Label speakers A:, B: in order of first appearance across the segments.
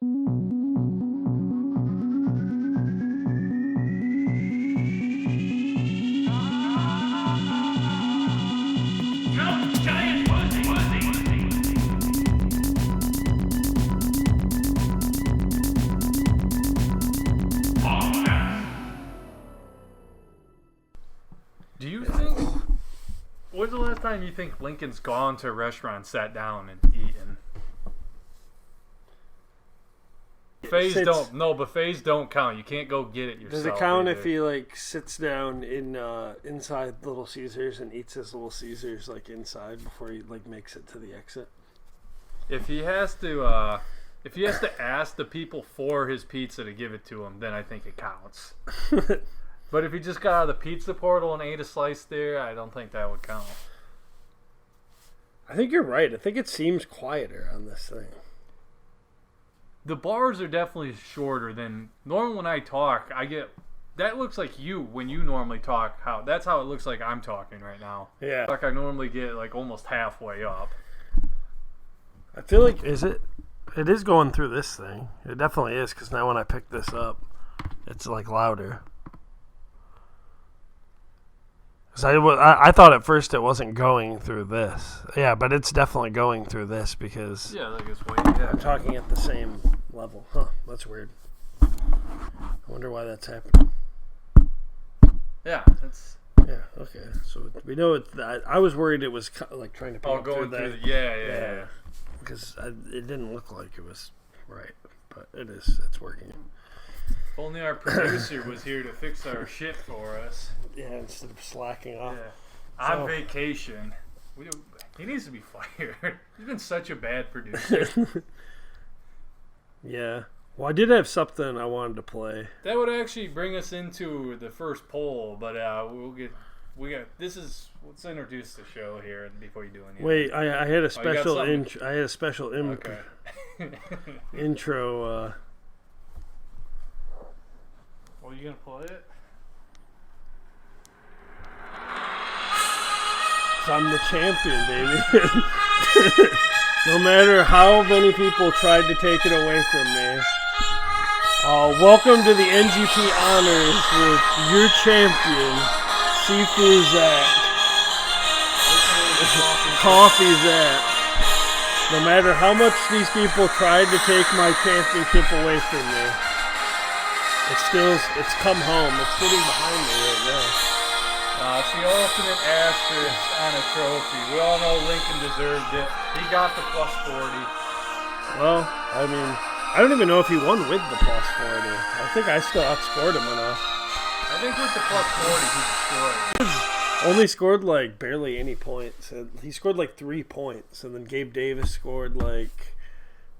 A: Do you think... When's the last time you think Lincoln's gone to a restaurant, sat down, and eaten? Buffets don't count. You can't go get it yourself.
B: Does it count if he like sits down in inside Little Caesars and eats his Little Caesars like inside before he like makes it to the exit?
A: If he has to ask the people for his pizza to give it to him, then I think it counts. But if he just got out of the pizza portal and ate a slice there, I don't think that would count.
B: I think you're right. I think it seems quieter on this thing.
A: The bars are definitely shorter than normal. When I talk, I get that looks like you when you normally talk. That's how it looks like I'm talking right now.
B: Yeah,
A: like I normally get like almost halfway up.
B: I feel like it is going through this thing. It definitely is, because now when I pick this up, it's like louder. I thought at first it wasn't going through this. Yeah, but it's definitely going through this because
A: like it's way. Yeah.
B: I'm talking at the same level. Huh, that's weird. I wonder why that's happening.
A: Yeah, that's...
B: Yeah, okay. So we know it. I was worried it was like trying to pick up
A: going
B: through that.
A: Yeah.
B: Because it didn't look like it was right, but it is. It's working.
A: If only our producer was here to fix our shit for us.
B: Yeah, instead of slacking off.
A: Yeah. On vacation. He needs to be fired. He's been such a bad producer.
B: Yeah. Well, I did have something I wanted to play.
A: That would actually bring us into the first poll, but let's introduce the show here before you do anything.
B: Wait, I had a special intro.
A: Well, you gonna play it?
B: I'm the champion, baby. No matter how many people tried to take it away from me. Welcome to the NGP Honors with your champion, Sifu Zach. Coffee Zach. No matter how much these people tried to take my championship away from me, it's come home. It's sitting behind me right now.
A: It's the ultimate asterisk on a trophy. We all know Lincoln deserved it. He got the plus 40.
B: Well, I mean, I don't even know if he won with the plus 40. I think I still outscored him enough.
A: I think with the plus 40, he destroyed.
B: He only scored like barely any points. He scored like 3 points, and then Gabe Davis scored like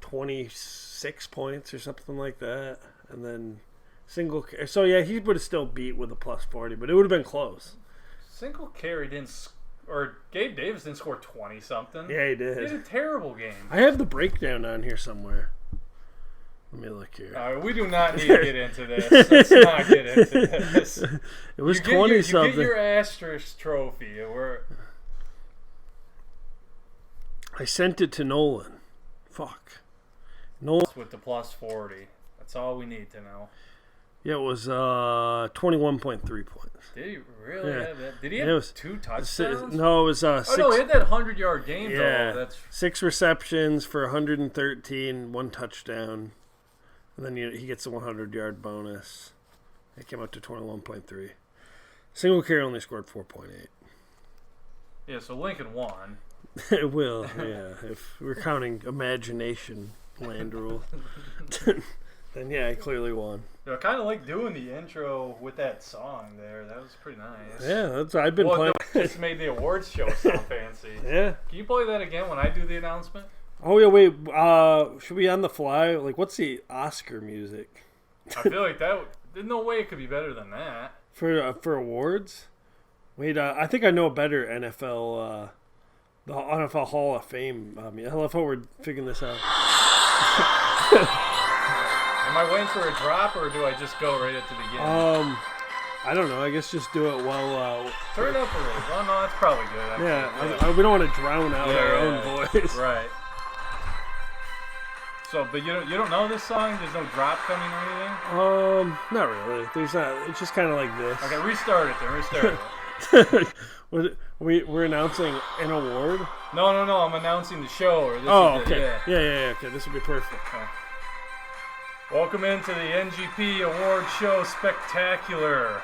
B: 26 points or something like that, and then single. So yeah, he would have still beat with a plus 40, but it would have been close.
A: Single carry Gabe Davis didn't score 20 something.
B: Yeah, he did.
A: He had a terrible game.
B: I have the breakdown on here somewhere. Let me look here.
A: We do not need to get into this. Let's not get into this.
B: It was 20 something.
A: You get your asterisk trophy.
B: I sent it to Nolan. Fuck. Nolan
A: with the plus 40. That's all we need to know.
B: Yeah, it was 21.3 points.
A: Did he really have that? Did he have 2 touchdowns?
B: No, it was 6.
A: Oh, no, he had that 100-yard game,
B: yeah,
A: though. That's
B: 6 receptions for 113, 1 touchdown. And then he gets the 100-yard bonus. It came out to 21.3. Single carry only scored 4.8.
A: Yeah, so Lincoln won.
B: It will, yeah. If we're counting imagination land rule, then yeah, I clearly won.
A: I kind of like doing the intro with that song there. That was pretty nice.
B: Yeah, I've been playing.
A: It just made the awards show sound fancy.
B: Yeah.
A: Can you play that again when I do the announcement?
B: Oh yeah, wait. Should we on the fly? Like, what's the Oscar music?
A: I feel like there's no way it could be better than that.
B: For awards? Wait, I think I know a better NFL. The NFL Hall of Fame. I love how we're figuring this out.
A: Am I waiting for a drop, or do I just go right at the beginning?
B: I don't know. I guess just do it while...
A: Turn it up a little. Well, no, that's probably good. Actually.
B: Yeah, we don't want to drown out our own voice.
A: Right. So, but you don't know this song? There's no drop coming or anything?
B: Not really. There's not. It's just kind of like this.
A: Okay, restart it then.
B: We're announcing an award.
A: No. I'm announcing the show. Or this
B: okay. Yeah. Okay, this would be perfect.
A: Okay. Welcome into the NGP Award Show Spectacular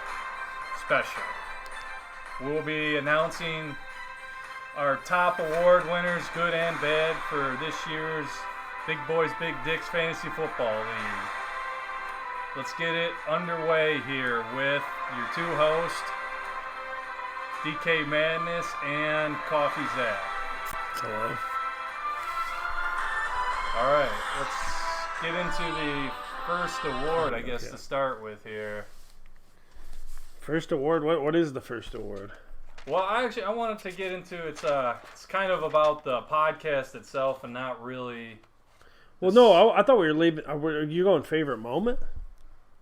A: Special. We'll be announcing our top award winners, good and bad, for this year's Big Boys Big Dicks Fantasy Football League. Let's get it underway here with your two hosts, DK Madness and Coffee Zach.
B: Hello.
A: All right, let's get into the first award, I guess, to start with here.
B: First award? What is the first award?
A: Well, I wanted to get into it's kind of about the podcast itself and not really.
B: Well, no, I thought we were leaving. Are you going favorite moment?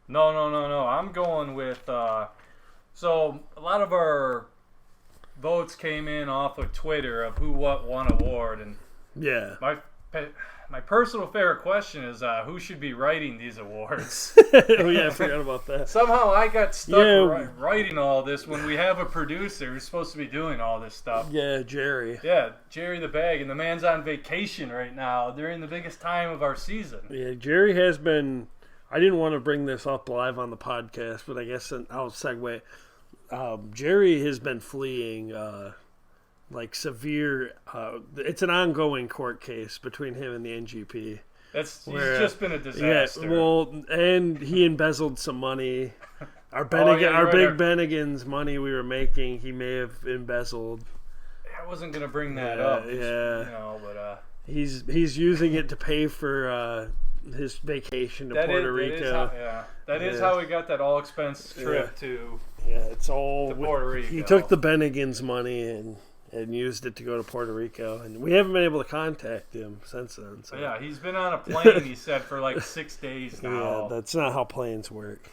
A: No. I'm going with. So a lot of our votes came in off of Twitter of who won award, and
B: yeah,
A: my personal favorite question is who should be writing these awards.
B: Oh yeah, I forgot about that.
A: Somehow I got stuck writing all this when we have a producer who's supposed to be doing all this stuff.
B: Yeah, Jerry.
A: Yeah, Jerry the Bag, and the man's on vacation right now during the biggest time of our season.
B: Yeah, Jerry has been. I didn't want to bring this up live on the podcast, but I guess I'll segue. Jerry has been fleeing severe. It's an ongoing court case between him and the NGP.
A: He's just been a disaster.
B: Yeah, well, and he embezzled some money. Our big Bennigan's money we were making, he may have embezzled.
A: I wasn't gonna bring that up.
B: But he's using it to pay for his vacation to Puerto Rico.
A: That is how we got that all expense trip to.
B: Yeah, it's all
A: to Puerto Rico.
B: He took the Bennigan's money and used it to go to Puerto Rico, and we haven't been able to contact him since then. So.
A: Yeah, he's been on a plane, he said, for like 6 days now.
B: Yeah, that's not how planes work.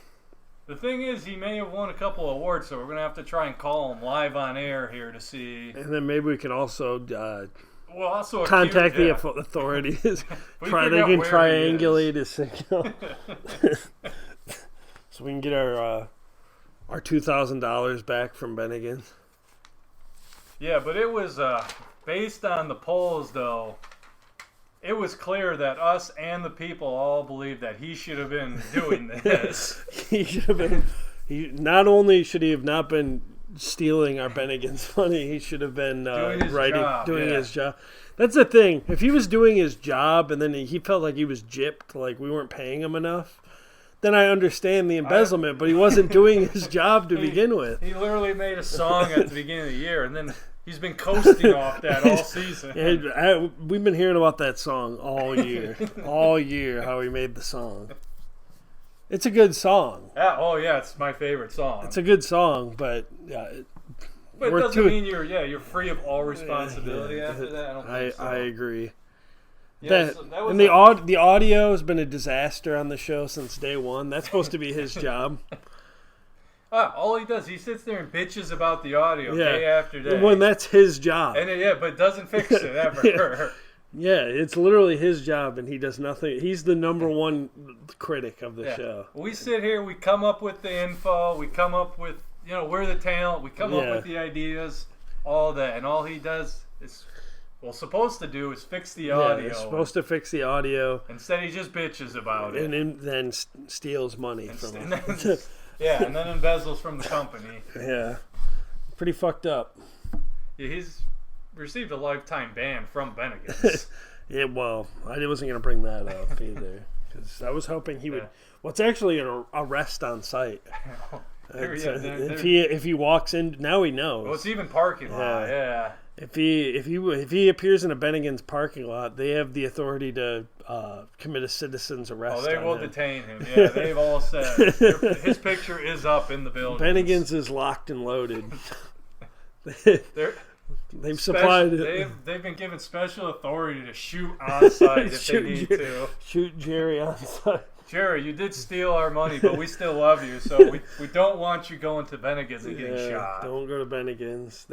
A: The thing is, he may have won a couple of awards, so we're going to have to try and call him live on air here to see.
B: And then maybe we can also
A: contact
B: the authorities. They can triangulate his signal. So we can get our $2,000 back from Bennigan's.
A: Yeah, but it was based on the polls, though. It was clear that us and the people all believed that he should have been doing this.
B: He should have been. Not only should he have not been stealing our Bennigan's money, he should have been doing his job. That's the thing. If he was doing his job and then he felt like he was gypped, like we weren't paying him enough, then I understand the embezzlement. But he wasn't doing his job to begin with.
A: He literally made a song at the beginning of the year, and then he's been coasting off that all season.
B: We've been hearing about that song all year. All year, how he made the song. It's a good song.
A: Yeah, it's my favorite song.
B: It's a good song, but
A: but it doesn't mean you're free of all responsibility after that. I don't think so.
B: I agree.
A: Yeah, that was
B: the audio has been a disaster on the show since day one. That's supposed to be his job.
A: All he does, he sits there and bitches about the audio day after day.
B: When that's his job.
A: And but doesn't fix it ever.
B: Yeah, it's literally his job, and he does nothing. He's the number one critic of the show.
A: We sit here, we come up with the info, we come up with, we're the talent, we come up with the ideas, all that, and all he does is, supposed to do is fix the audio.
B: He's supposed to fix the audio.
A: Instead, he just bitches about it.
B: And then steals money from him.
A: And then embezzles from the company.
B: Yeah. Pretty fucked up.
A: Yeah, he's received a lifetime ban from Bennigan's.
B: Yeah, well, I wasn't going to bring that up either. Because I was hoping he would... Well, it's actually an arrest on site. If he walks in... Now he knows.
A: Well, it's even parking lot, yeah.
B: If he appears in a Bennigan's parking lot, they have the authority to commit a citizen's arrest.
A: Oh, they will detain him. Yeah, they've all said his picture is up in the building.
B: Bennigan's is locked and loaded. They've supplied.
A: They've been given special authority to shoot on site if they need to.
B: Shoot Jerry on site.
A: Jerry, you did steal our money, but we still love you, so we don't want you going to Bennigan's and getting shot.
B: Don't go to Bennigan's.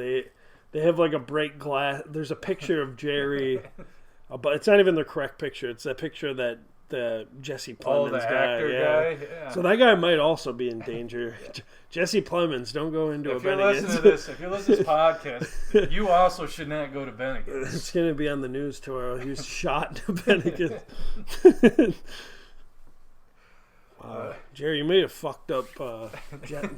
B: They have like a break glass. There's a picture of Jerry but it's not even the correct picture. It's a picture of the Jesse Plemons
A: the
B: guy.
A: actor guy? Yeah.
B: So that guy might also be in danger. Jesse Plemons, don't go into a Bennigan's.
A: If you listen to this podcast, you also should not go to Bennigan's.
B: It's going to be on the news tomorrow. He was shot to Bennigan's. Wow. Jerry, you may have fucked up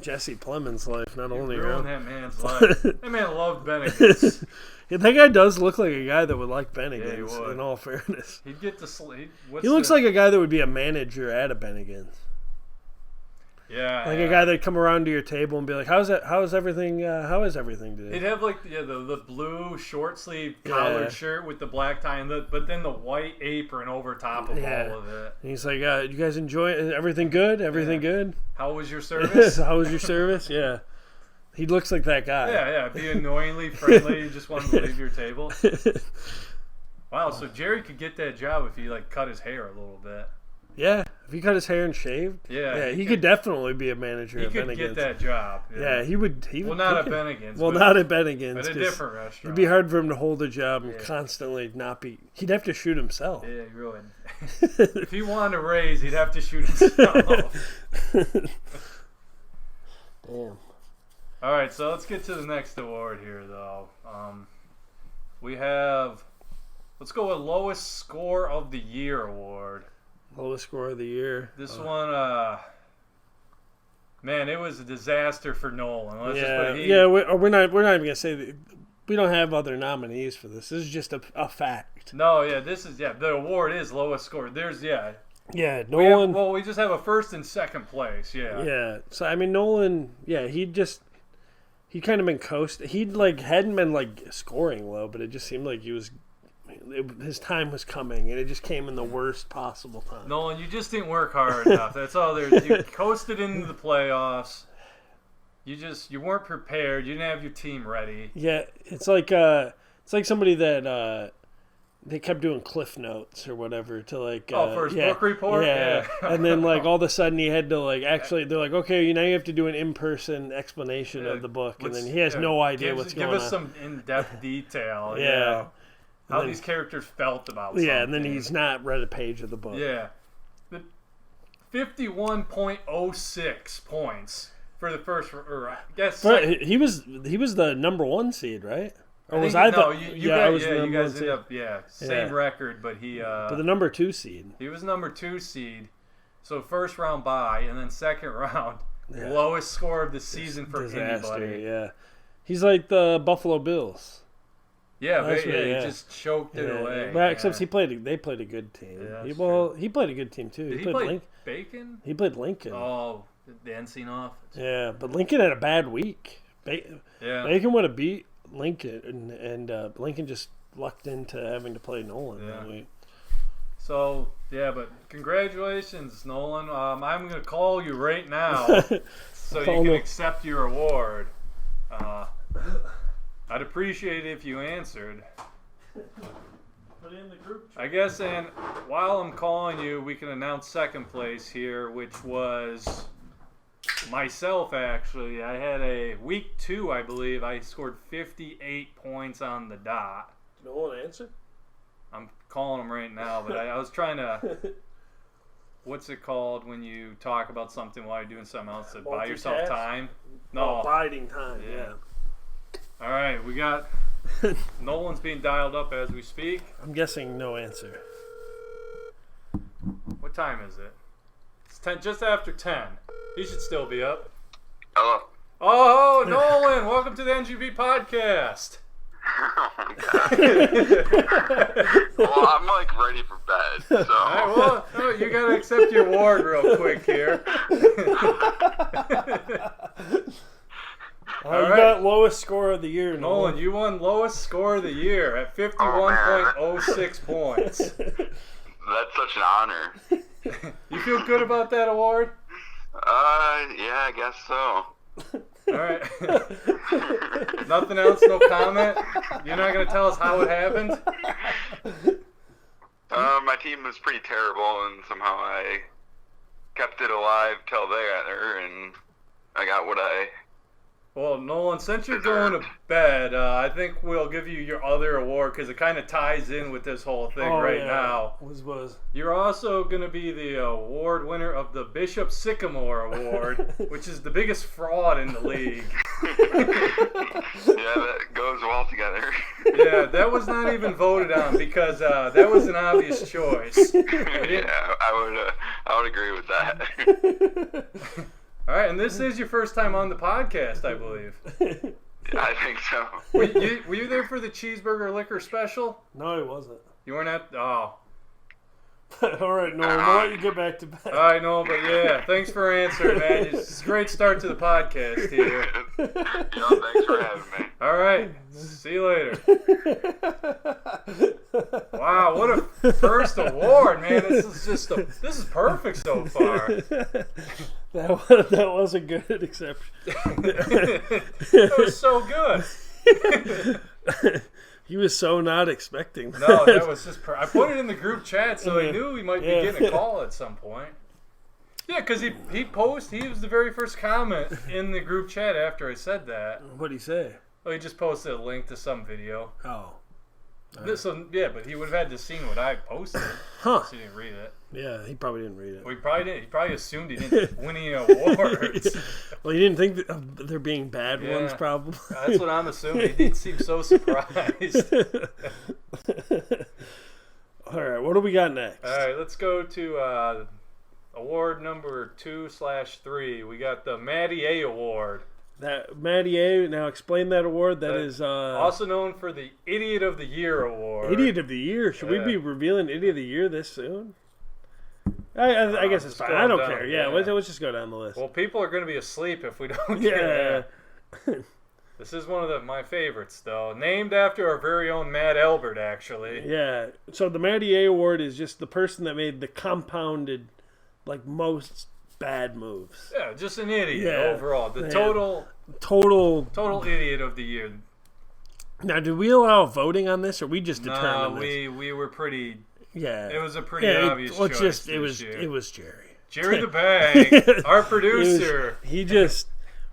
B: Jesse Plemons' life, not only
A: ruined that man's life. That man loved Bennigan's.
B: Yeah, that guy does look like a guy that would like Bennigan's,
A: yeah,
B: in all fairness.
A: He'd get to sleep.
B: He looks like a guy that would be a manager at a Bennigan's.
A: Yeah.
B: Like a guy that'd come around to your table and be like, how is everything today?
A: He'd have like the blue short sleeve collared shirt with the black tie, but then the white apron over top of all of it.
B: And he's like, you guys enjoy it? Everything good? Everything good?
A: How was your service?
B: How was your service? Yeah. He looks like that guy.
A: Yeah. Be annoyingly friendly. You just want him to leave your table. Wow, so Jerry could get that job if he cut his hair a little bit.
B: Yeah, if he cut his hair and shaved.
A: Yeah,
B: he could definitely be a manager at Bennigan's.
A: He could get that job.
B: Yeah, he would.
A: Well, not at Bennigan's.
B: Well, not at Bennigan's.
A: At a different restaurant.
B: It'd be hard for him to hold a job and constantly not be. He'd have to shoot himself.
A: Yeah, he would. If he wanted a raise, he'd have to shoot himself.
B: Damn.
A: All right, so let's get to the next award here, though. We have. Let's go with lowest score of the year award.
B: Lowest score of the year.
A: This one, man, it was a disaster for Nolan.
B: We're not even gonna say that. We don't have other nominees for this. This is just a fact.
A: No, the award is lowest score.
B: Yeah, Nolan.
A: We just have a first and second place. Yeah.
B: Yeah. So I mean, Nolan. Yeah, he kind of been coasting. He hadn't been scoring low, but it just seemed like he was. His time was coming, and it just came in the worst possible time.
A: Nolan, you just didn't work hard enough. That's all there is. You coasted into the playoffs. You weren't prepared. You didn't have your team ready.
B: Yeah, it's like somebody that they kept doing cliff notes or whatever to
A: for his book report.
B: Yeah, and then all of a sudden he had to actually they're like, okay, now you have to do an in-person explanation of the book, and then he has no idea what's going on.
A: Give us some in-depth detail.
B: Yeah.
A: How these characters felt about something.
B: Yeah, and then he's not read a page of the book.
A: Yeah. 51.06 points for the first, or I guess.
B: He was the number 1 seed, right? Or was I the?
A: You guys ended up same record, but he.
B: But the number 2 seed.
A: He was number 2 seed, so first round bye, and then second round lowest score of the season for anybody.
B: Yeah, he's like the Buffalo Bills.
A: Yeah, he just choked it away.
B: Well, except they played a good team.
A: Yeah,
B: he played a good team too.
A: Did he play Bacon?
B: He played Lincoln.
A: Oh, the NC offense.
B: Yeah, but Lincoln had a bad week. Bacon would have beat Lincoln, and Lincoln just lucked into having to play Nolan that week.
A: So, but congratulations, Nolan. I'm going to call you right now so you can accept your award. I'd appreciate it if you answered.
B: Put it in the group chat.
A: I guess, and while I'm calling you, we can announce second place here, which was myself, actually. I had a week 2, I believe. I scored 58 points on the dot.
B: No one answered?
A: I'm calling them right now, but I was trying to... What's it called when you talk about something while you're doing something else to buy yourself time? No.
B: Biding time, yeah.
A: All right, we got Nolan's being dialed up as we speak.
B: I'm guessing no answer.
A: What time is it? It's 10, just after 10. He should still be up.
C: Hello.
A: Oh, Nolan, welcome to the NGP podcast.
C: Oh my god. Well, I'm ready for bed. So.
A: All right, you gotta accept your award real quick here.
B: You got lowest score of the year,
A: Nolan. You won lowest score of the year at 51.06 points.
C: That's such an honor.
A: You feel good about that award?
C: Yeah, I guess so.
A: All right. Nothing else? No comment? You're not going to tell us how it happened?
C: My team was pretty terrible, and somehow I kept it alive till there, and I got what I
A: Well, Nolan, since you're going to bed, I think we'll give you your other award because it kind of ties in with this whole thing now.
B: Was.
A: You're also going to be the award winner of the Bishop Sycamore Award, which is the biggest fraud in the league.
C: Yeah, that goes well together.
A: Yeah, that was not even voted on because that was an obvious choice.
C: Yeah, I would agree with that.
A: All right, and this is your first time on the podcast, I believe.
C: I think so.
A: Were you there for the cheeseburger liquor special?
B: No, he wasn't.
A: You weren't at... Oh.
B: All right, Nolan, we'll let you get back to bed.
A: I know, but yeah, thanks for answering, man. It's a great start to the podcast here.
C: Thanks for having me.
A: All right, see you later. Wow, what a first award, man. This is perfect so far.
B: That was a good exception.
A: That was so good.
B: He was so not expecting that.
A: No, that was just... I put it in the group chat so he knew he might be getting a call at some point. Yeah, because he was the very first comment in the group chat after I said that.
B: What'd he say?
A: Oh, he just posted a link to some video.
B: Oh.
A: So, yeah, but he would have had to seen what I posted.
B: Huh.
A: So he didn't read it.
B: Yeah, he probably didn't read it.
A: Well, he probably didn't. He probably assumed he didn't win any awards.
B: Well, he didn't think of there being bad ones, probably.
A: That's what I'm assuming. He didn't seem so surprised.
B: All right, what do we got next?
A: All right, let's go to award number 2/3. We got the Matty A Award.
B: That Matty A. Now explain that award. That is
A: also known for the Idiot of the Year Award.
B: Idiot of the Year. Should we be revealing Idiot of the Year this soon? I guess it's fine. I don't care. Yeah, let's just go down the list.
A: Well, people are going to be asleep if we don't get it. This is one of my favorites, though. Named after our very own Matt Albert, actually.
B: Yeah. So the Matty A Award is just the person that made the compounded, most bad moves.
A: Yeah, just an idiot overall. The total idiot of the year.
B: Now, did we allow voting on this, or we just determined this?
A: No, we were pretty...
B: Yeah,
A: it was a pretty obvious choice.
B: It was Jerry.
A: Jerry the Bag, our producer.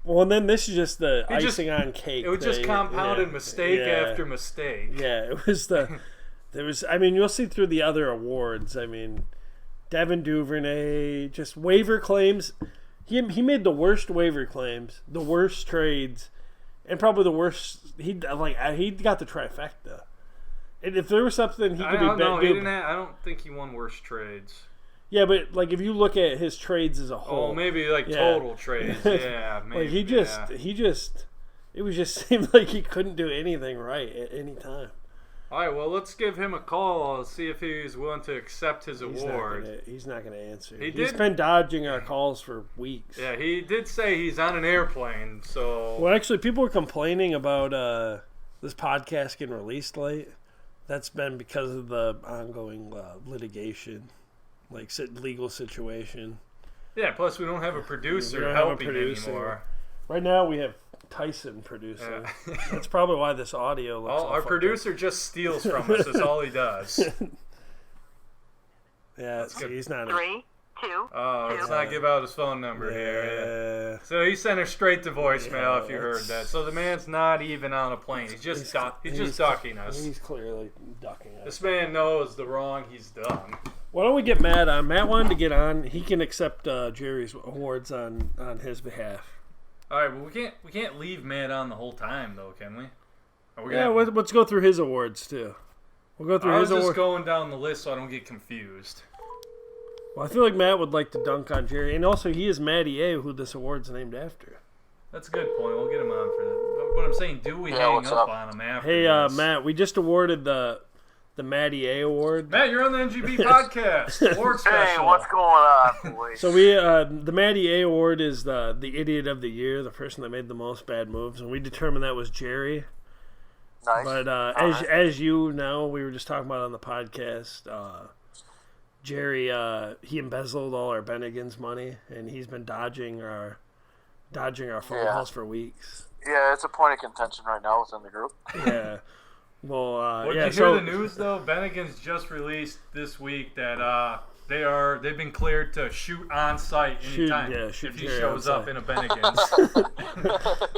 B: Well, and then this is just the icing on cake.
A: It was just compounded mistake after mistake.
B: Yeah, it was you'll see through the other awards. I mean, Devin Duvernay, just waiver claims. He made the worst waiver claims, the worst trades, and probably the worst. He got the trifecta. And if there was something he could be better,
A: I don't think he won worst trades.
B: Yeah, but if you look at his trades as a whole,
A: maybe total trades. Yeah, maybe.
B: It was just seemed like he couldn't do anything right at any time.
A: All right, well, let's give him a call. I'll see if he's willing to accept his award.
B: He's not going to answer.
A: He's
B: been dodging our calls for weeks.
A: Yeah, he did say he's on an airplane, so...
B: Well, actually, people were complaining about this podcast getting released late. That's been because of the ongoing litigation, legal situation.
A: Yeah, plus we don't have a producer helping anymore.
B: Right now we have Tyson producing. Yeah. That's probably why this audio looks
A: our producer just steals from us. That's all he does.
B: Yeah, he's not...
D: 3, 2.
A: Oh, let's not give out his phone number here. Yeah. So he sent her straight to voicemail if you heard that. So the man's not even on a plane. He's just ducking us.
B: He's clearly ducking us.
A: This man knows the wrong he's done.
B: Why don't we get Matt on? Matt wanted to get on. He can accept Jerry's awards on his behalf.
A: All right, well we can't leave Matt on the whole time though, can we?
B: Let's go through his awards too. We'll go through his awards.
A: I was just going down the list so I don't get confused.
B: Well, I feel like Matt would like to dunk on Jerry, and also he is Matty A, who this award's named after.
A: That's a good point. We'll get him on for that. But what I'm saying, do we hang up on him after this?
B: Matt, we just awarded the Matty A award.
A: Matt, you're on the NGP podcast award special.
D: Hey, what's going on, boys?
B: So the Matty A award is the idiot of the year, the person that made the most bad moves, and we determined that was Jerry.
D: Nice.
B: But as you know, we were just talking about on the podcast. Jerry, he embezzled all our Bennigan's money, and he's been dodging our phone calls for weeks.
D: Yeah, it's a point of contention right now within the group.
B: Yeah. Well,
A: Did
B: yeah.
A: you
B: So
A: hear the news though? Bennigan's just released this week that they've been cleared to shoot on site anytime
B: shoot
A: if he
B: Jerry
A: shows
B: on
A: up
B: site.
A: in a Bennigan's.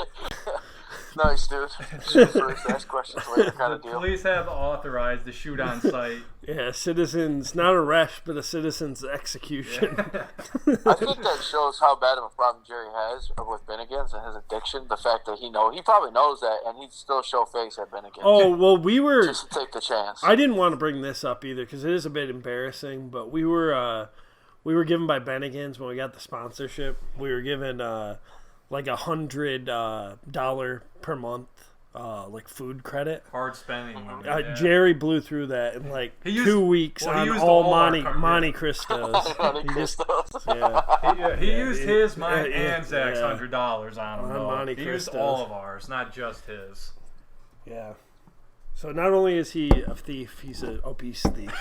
C: Nice, dude. Shoot first, ask questions later kind of deal.
A: Police have authorized to shoot on site.
B: Yeah, citizens, not arrest, but a citizen's execution.
C: I think that shows how bad of a problem Jerry has with Bennigan's and his addiction. The fact that he probably knows that, and he'd still show face at Bennigan's.
B: Oh, well, we were...
C: Just to take the chance.
B: I didn't want to bring this up either because it is a bit embarrassing, but we were given by Bennigan's when we got the sponsorship. We were given like $100 per month like food credit.
A: Hard spending money.
B: Jerry blew through that in like
A: He used-
B: 2 weeks
A: well, he
B: on
A: used
B: all
A: all our
B: Monte Cristos.
A: He used his, mine,
B: Yeah,
A: and Zach's
B: yeah.
A: $100 on him.
B: On Monte
A: He used
B: Cristos.
A: all of ours, not just his.
B: Yeah. So not only is he a thief, he's an obese thief.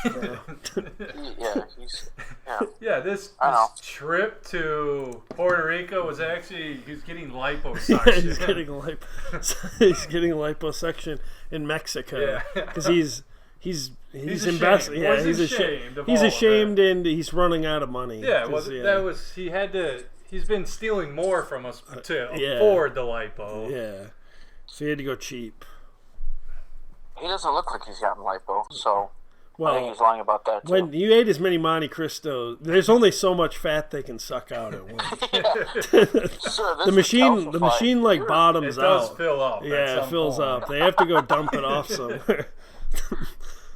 A: Yeah, this
C: I know.
A: trip to Puerto Rico was actually he's getting liposuction.
B: he's getting liposuction in Mexico because he's investing.
A: ashamed.
B: Yeah,
A: Was
B: he's
A: ashamed of
B: He's
A: all of
B: ashamed and he's running out of money.
A: Yeah, well,
B: 'cause,
A: that was he's been stealing more from us to
B: yeah.
A: afford the lipo.
B: Yeah, so he had to go cheap.
C: He doesn't look like he's gotten lipo, so I think
B: Well,
C: he's lying about that too.
B: when you ate as many Monte Cristos, there's only so much fat they can suck out at once.
C: Sir, this
B: the
C: is
B: machine
C: calcified.
B: like
A: It
B: bottoms
A: does
B: out.
A: fill up. at
B: Yeah, it
A: some
B: fills
A: point.
B: up. They have to go dump it off somewhere.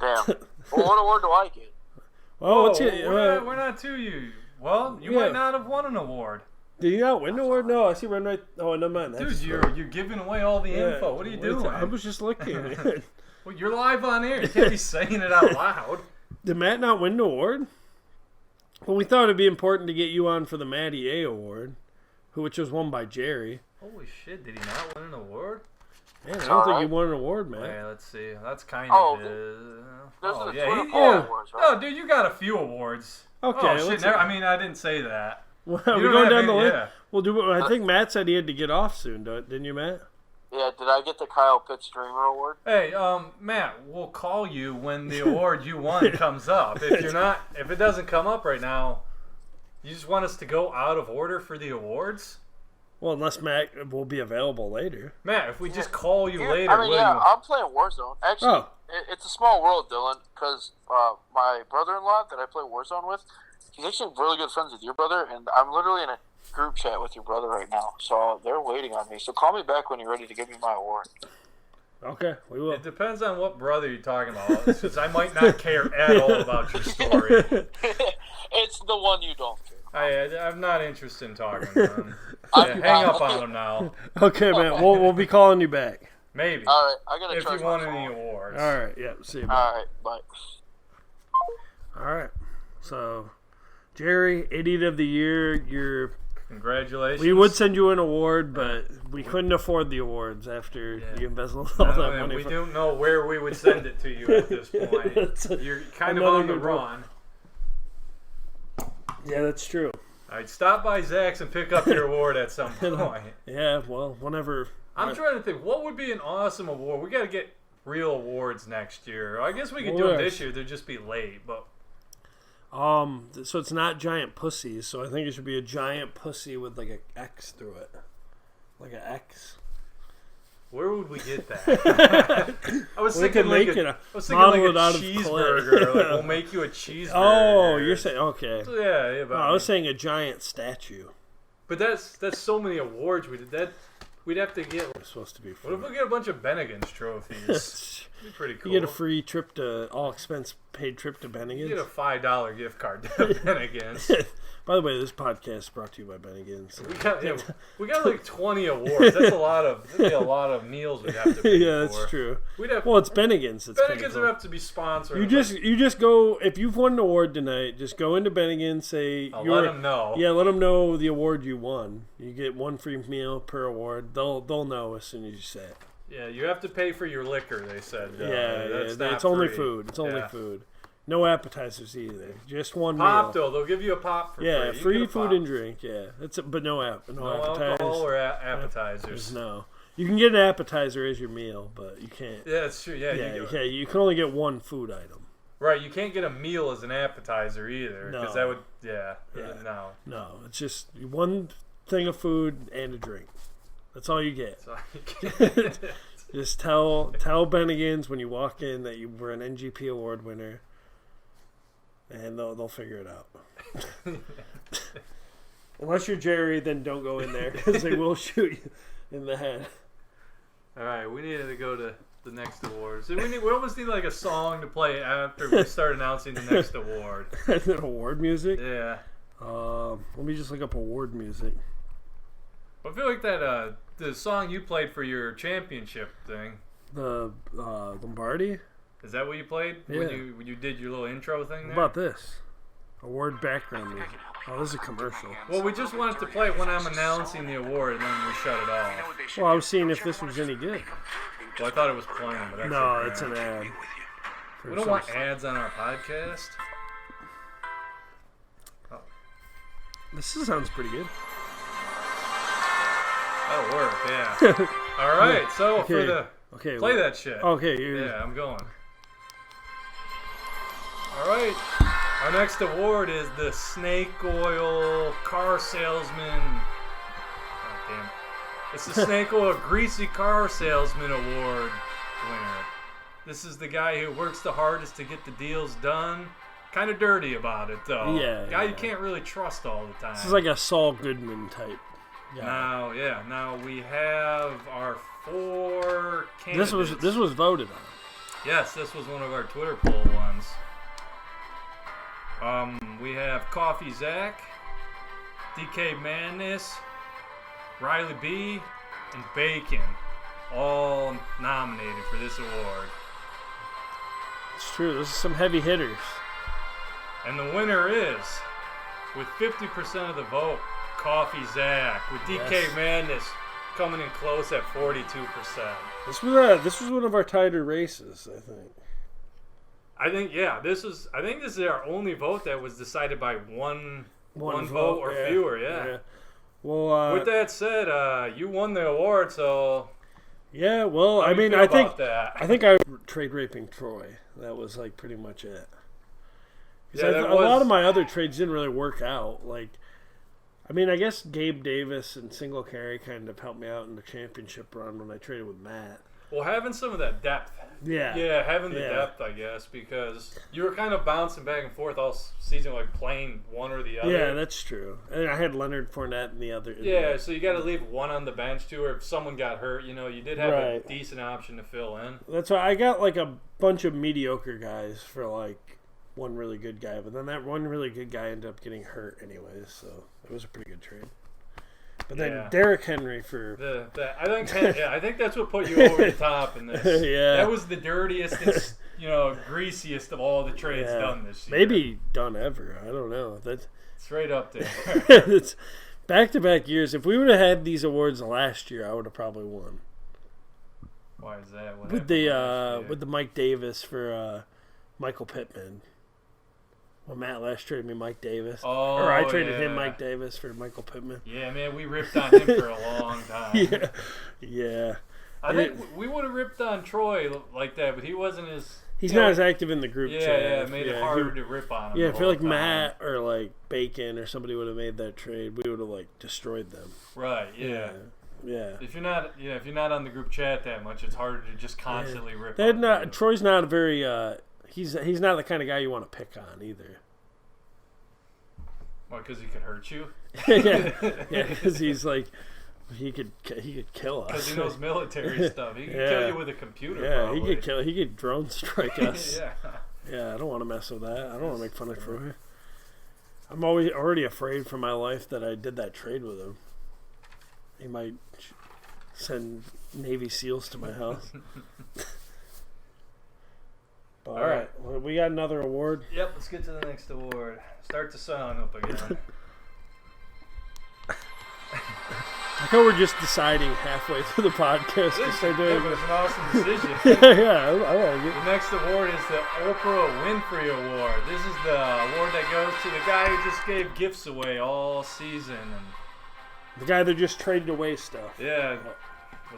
C: Damn. Well, what award do I get?
B: Oh, what's
A: Oh,
B: it?
A: we're not to you. Well, you
B: Yeah.
A: might not have won an award.
B: Did you not win the award? No, I see one right. Oh, never mind.
A: Dude,
B: That's
A: you're giving away all the
B: yeah.
A: info. What are you doing?
B: I was just looking.
A: Well, you're live on air. You can't be saying it out loud.
B: Did Matt not win the award? Well, we thought it'd be important to get you on for the Matty A award, which was won by Jerry.
A: Holy shit, did he not win an award?
B: Man, I don't think you won an award, man.
A: Okay, let's see. That's kind
C: Oh,
A: of his.
C: There's
A: Oh,
C: the
A: yeah,
C: Twitter
A: yeah.
C: awards, right?
A: Oh, dude, you got a few awards.
B: Okay,
A: Oh, shit.
B: let's-
A: I mean, I didn't say that.
B: Well,
A: You
B: we
A: don't
B: going
A: have
B: down the
A: any-
B: list.
A: yeah.
B: We'll do. I think Matt said he had to get off soon, didn't you, Matt?
C: Yeah, did I get the Kyle Pitts Dreamer Award?
A: Hey, Matt, we'll call you when the award you won comes up. If it doesn't come up right now, you just want us to go out of order for the awards?
B: Well, unless Matt will be available later.
A: Matt, if we just call you later,
C: I mean,
A: will
C: yeah,
A: you?
C: I'm playing Warzone. Actually,
B: Oh.
C: it's a small world, Dylan, because my brother-in-law that I play Warzone with, he's actually really good friends with your brother, and I'm literally in a group chat with your brother right now, so they're waiting on me. So call me back when you're ready to give me my award.
B: Okay, we will.
A: It depends on what brother you're talking about, because I might not care at all about your story.
C: It's the one you don't care.
A: I'm not interested in talking to him. Yeah, hang up on him now.
B: Okay, man. We'll be calling you back.
A: Maybe.
C: All right, I gotta
A: If
C: charge
A: you
C: my
A: won any
C: phone.
A: awards.
B: All right. Yeah. See you. Man.
C: All right, bye.
B: All right. So, Jerry, Idiot of the Year.
A: Congratulations.
B: We would send you an award, but we couldn't afford the awards after you embezzled all that money.
A: We don't know where we would send it to you at this point. You're kind of
B: another
A: on the
B: good
A: run.
B: Yeah, that's true.
A: All right, stop by Zach's and pick up your award at some point.
B: Yeah, well, whenever.
A: I'm trying to think, what would be an awesome award? We got to get real awards next year. I guess we could do it this year. They'd just be late, but.
B: So it's not giant pussies. So I think it should be a giant pussy with like an X through it, like an X.
A: Where would we get that? I was
B: We
A: thinking
B: could
A: like
B: make it
A: a
B: a-
A: cheeseburger.
B: model it out of
A: Like we'll make you a cheeseburger.
B: Oh, you're saying okay.
A: Yeah, but
B: No, I was saying a giant statue.
A: But that's so many awards we did. That we'd have to get.
B: It's supposed to be
A: What
B: free.
A: if we get a bunch of Bennigan's trophies? That'd be pretty cool.
B: You get a free trip to all expense paid trip to
A: You get a
B: Bennigan's.
A: $5 gift card to Bennigan's.
B: By the way, this podcast is brought to you by Bennigan's.
A: We got like 20 awards. That'd be a lot of meals we'd have to pay
B: Yeah,
A: for.
B: that's true.
A: We'd have
B: Well, it's Bennigan's. It's
A: Bennigan's
B: pinnacle.
A: would have to be sponsored.
B: You just go if you've won an award tonight. Just go into Bennigan's, say
A: I'll
B: you're-
A: let them know.
B: Yeah, let them know the award you won. You get one free meal per award. They'll know as soon as you say it.
A: Yeah, you have to pay for your liquor. They said. That's not
B: it's only
A: free.
B: food. It's only
A: Yeah.
B: food. No appetizers either. Just one
A: Pop
B: meal.
A: though, they'll give you a pop for
B: Yeah,
A: free. You
B: free
A: get a
B: food
A: pop.
B: and drink. Yeah, but no
A: No
B: appetizers.
A: alcohol or appetizers.
B: No. You can get an appetizer as your meal, but you can't.
A: Yeah, that's true. Yeah,
B: You can only get one food item.
A: Right, you can't get a meal as an appetizer either, because that would, no.
B: No, it's just one thing of food and a drink. That's all you get.
A: So you get
B: Just tell Bennigan's when you walk in that you were an NGP award winner, and they'll figure it out. Unless you're Jerry, then don't go in there because they will shoot you in the head.
A: All right, we need to go to the next award. So we almost need like a song to play after we start announcing the next award.
B: Award music?
A: Yeah.
B: Let me just look up award music.
A: I feel like that the song you played for your championship thing.
B: The Lombardi?
A: Is that what you played
B: Yeah.
A: when you did your little intro thing there?
B: What about this? Award background music. Oh, this is a commercial.
A: Well, we just wanted to play it when I'm announcing the award, and then we shut it off.
B: Well, I was seeing if this was any good.
A: Well, I thought it was playing, but that's
B: No,
A: okay.
B: it's an ad.
A: We don't want ads on our podcast.
B: This sounds pretty good.
A: That'll work, yeah. All right, so play that shit.
B: Okay.
A: Yeah, I'm going. All right. Our next award is the Snake Oil Car Salesman. Oh, damn. It's the Snake Oil Greasy Car Salesman Award winner. This is the guy who works the hardest to get the deals done. Kind of dirty about it, though.
B: Yeah.
A: Guy you can't really trust all the time.
B: This is like a Saul Goodman type guy.
A: Now we have our 4 candidates.
B: This was voted on.
A: Yes, this was one of our Twitter poll ones. We have Coffee Zach, DK Madness, Riley B, and Bacon, all nominated for this award.
B: It's true. This is some heavy hitters.
A: And the winner is, with 50% of the vote, Coffee Zach, with DK Madness coming in close at 42%.
B: This was one of our tighter races, I think.
A: I think this is our only vote that was decided by one vote or fewer. Yeah.
B: Well,
A: with that said, you won the award, so
B: yeah. Well,
A: how
B: I
A: do you
B: mean,
A: feel
B: I
A: about that?
B: I think I trade raping Troy. That was like pretty much it.
A: Yeah,
B: a lot of my other trades didn't really work out. Like, I mean, I guess Gabe Davis and Single Carry kind of helped me out in the championship run when I traded with Matt.
A: Well, having some of that depth. Yeah, having the depth, I guess, because you were kind of bouncing back and forth all season, like playing one or the other.
B: Yeah, that's true. And I had Leonard Fournette in the other.
A: So you got to leave one on the bench, too, or if someone got hurt, you did have a decent option to fill in.
B: That's why I got like a bunch of mediocre guys for like one really good guy, but then that one really good guy ended up getting hurt anyways, so it was a pretty good trade. But then Derrick Henry for
A: I think that's what put you over the top in this.
B: Yeah, that
A: was the dirtiest and greasiest of all the trades done this year.
B: Maybe done ever. I don't know. That's
A: straight up there.
B: It's back-to-back years. If we would have had these awards last year, I would have probably won.
A: Why is that? What
B: with the Mike Davis for Michael Pittman. Well, Matt last traded me Mike Davis. Or I traded him Mike Davis for Michael Pittman.
A: Yeah, man, we ripped on him for a long time.
B: Yeah.
A: I think we would have ripped on Troy like that, but he wasn't as...
B: He's not as active in the group chat.
A: Yeah, it made it harder to rip on him.
B: Yeah, I feel like Matt or like Bacon or somebody would have made that trade. We would have like destroyed them.
A: Right, yeah. If you're not on the group chat that much, it's harder to just constantly rip on him.
B: Troy's not a very... He's not the kind of guy you want to pick on either.
A: Well, because he could hurt you.
B: Because he's like he could kill us.
A: Because he knows military stuff. He could kill you with a computer.
B: Yeah,
A: probably.
B: He could drone strike us.
A: Yeah,
B: I don't want to mess with that. I don't want to make fun of Troy. I'm already afraid for my life that I did that trade with him. He might send Navy SEALs to my house. All right. Well, we got another award.
A: Yep, let's get to the next award. Start the song up again.
B: I thought we're just deciding halfway through the podcast to start doing
A: it. It was an awesome decision.
B: I like it.
A: The next award is the Oprah Winfrey Award. This is the award that goes to the guy who just gave gifts away all season.
B: The guy that just traded away stuff.
A: Yeah.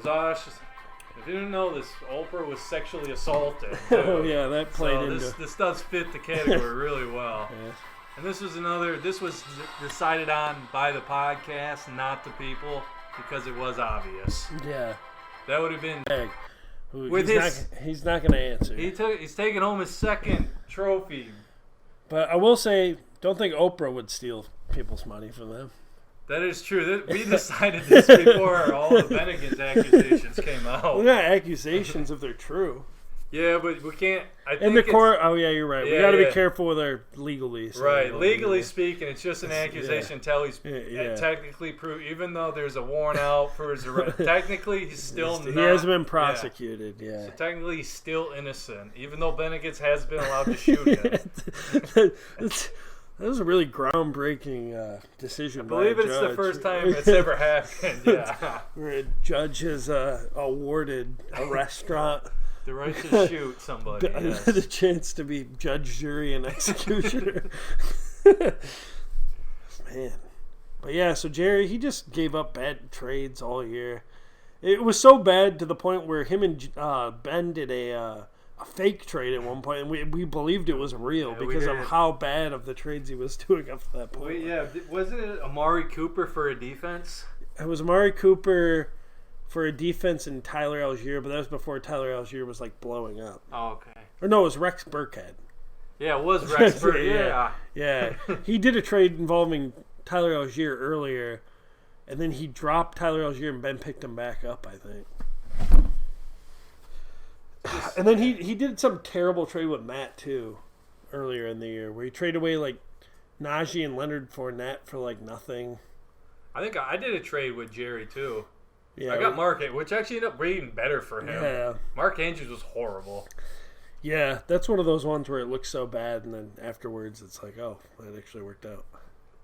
A: If you didn't know this, Oprah was sexually assaulted.
B: Oh yeah, that played into.
A: This does fit the category really well.
B: Yeah.
A: And this was decided on by the podcast, not the people, because it was obvious.
B: Yeah.
A: That would have been
B: he's not going to answer.
A: He's taking home his second trophy.
B: But I will say, don't think Oprah would steal people's money from them.
A: That is true. We decided this before all the Bennigan's accusations came out.
B: Well, not accusations if they're true.
A: Yeah, but we can't.
B: In the court, oh yeah, you're right. We got to be careful with our legalese.
A: Right, legally speaking, it's just an accusation until he's technically proved. Even though there's a warrant out for his arrest, technically he's still not.
B: He hasn't been prosecuted. Yeah.
A: So technically he's still innocent, even though Bennigan's has been allowed to shoot him.
B: That was a really groundbreaking decision.
A: I believe it's the first time it's ever happened. Yeah.
B: Where a judge has awarded a restaurant
A: the right to shoot somebody. Yes.
B: The chance to be judge, jury, and executioner. Man. But yeah, so Jerry, he just gave up bad trades all year. It was so bad to the point where him and Ben did a fake trade at one point, and we believed it was real because of how bad of the trades he was doing up to that point.
A: Wasn't it Amari Cooper for a defense?
B: It was Amari Cooper for a defense and Tyler Algier, but that was before Tyler Algier was like blowing up.
A: Oh, okay.
B: Or no, it was Rex Burkhead.
A: Yeah, it was Rex Burkhead.
B: Yeah. He did a trade involving Tyler Algier earlier, and then he dropped Tyler Algier and Ben picked him back up, I think. And then he did some terrible trade with Matt too, earlier in the year, where he traded away like Najee and Leonard Fournette for like nothing.
A: I think I did a trade with Jerry too.
B: Yeah,
A: I got Mark, which actually ended up being better for him.
B: Yeah.
A: Mark Andrews was horrible.
B: Yeah, that's one of those ones where it looks so bad, and then afterwards it's like, oh, that actually worked out.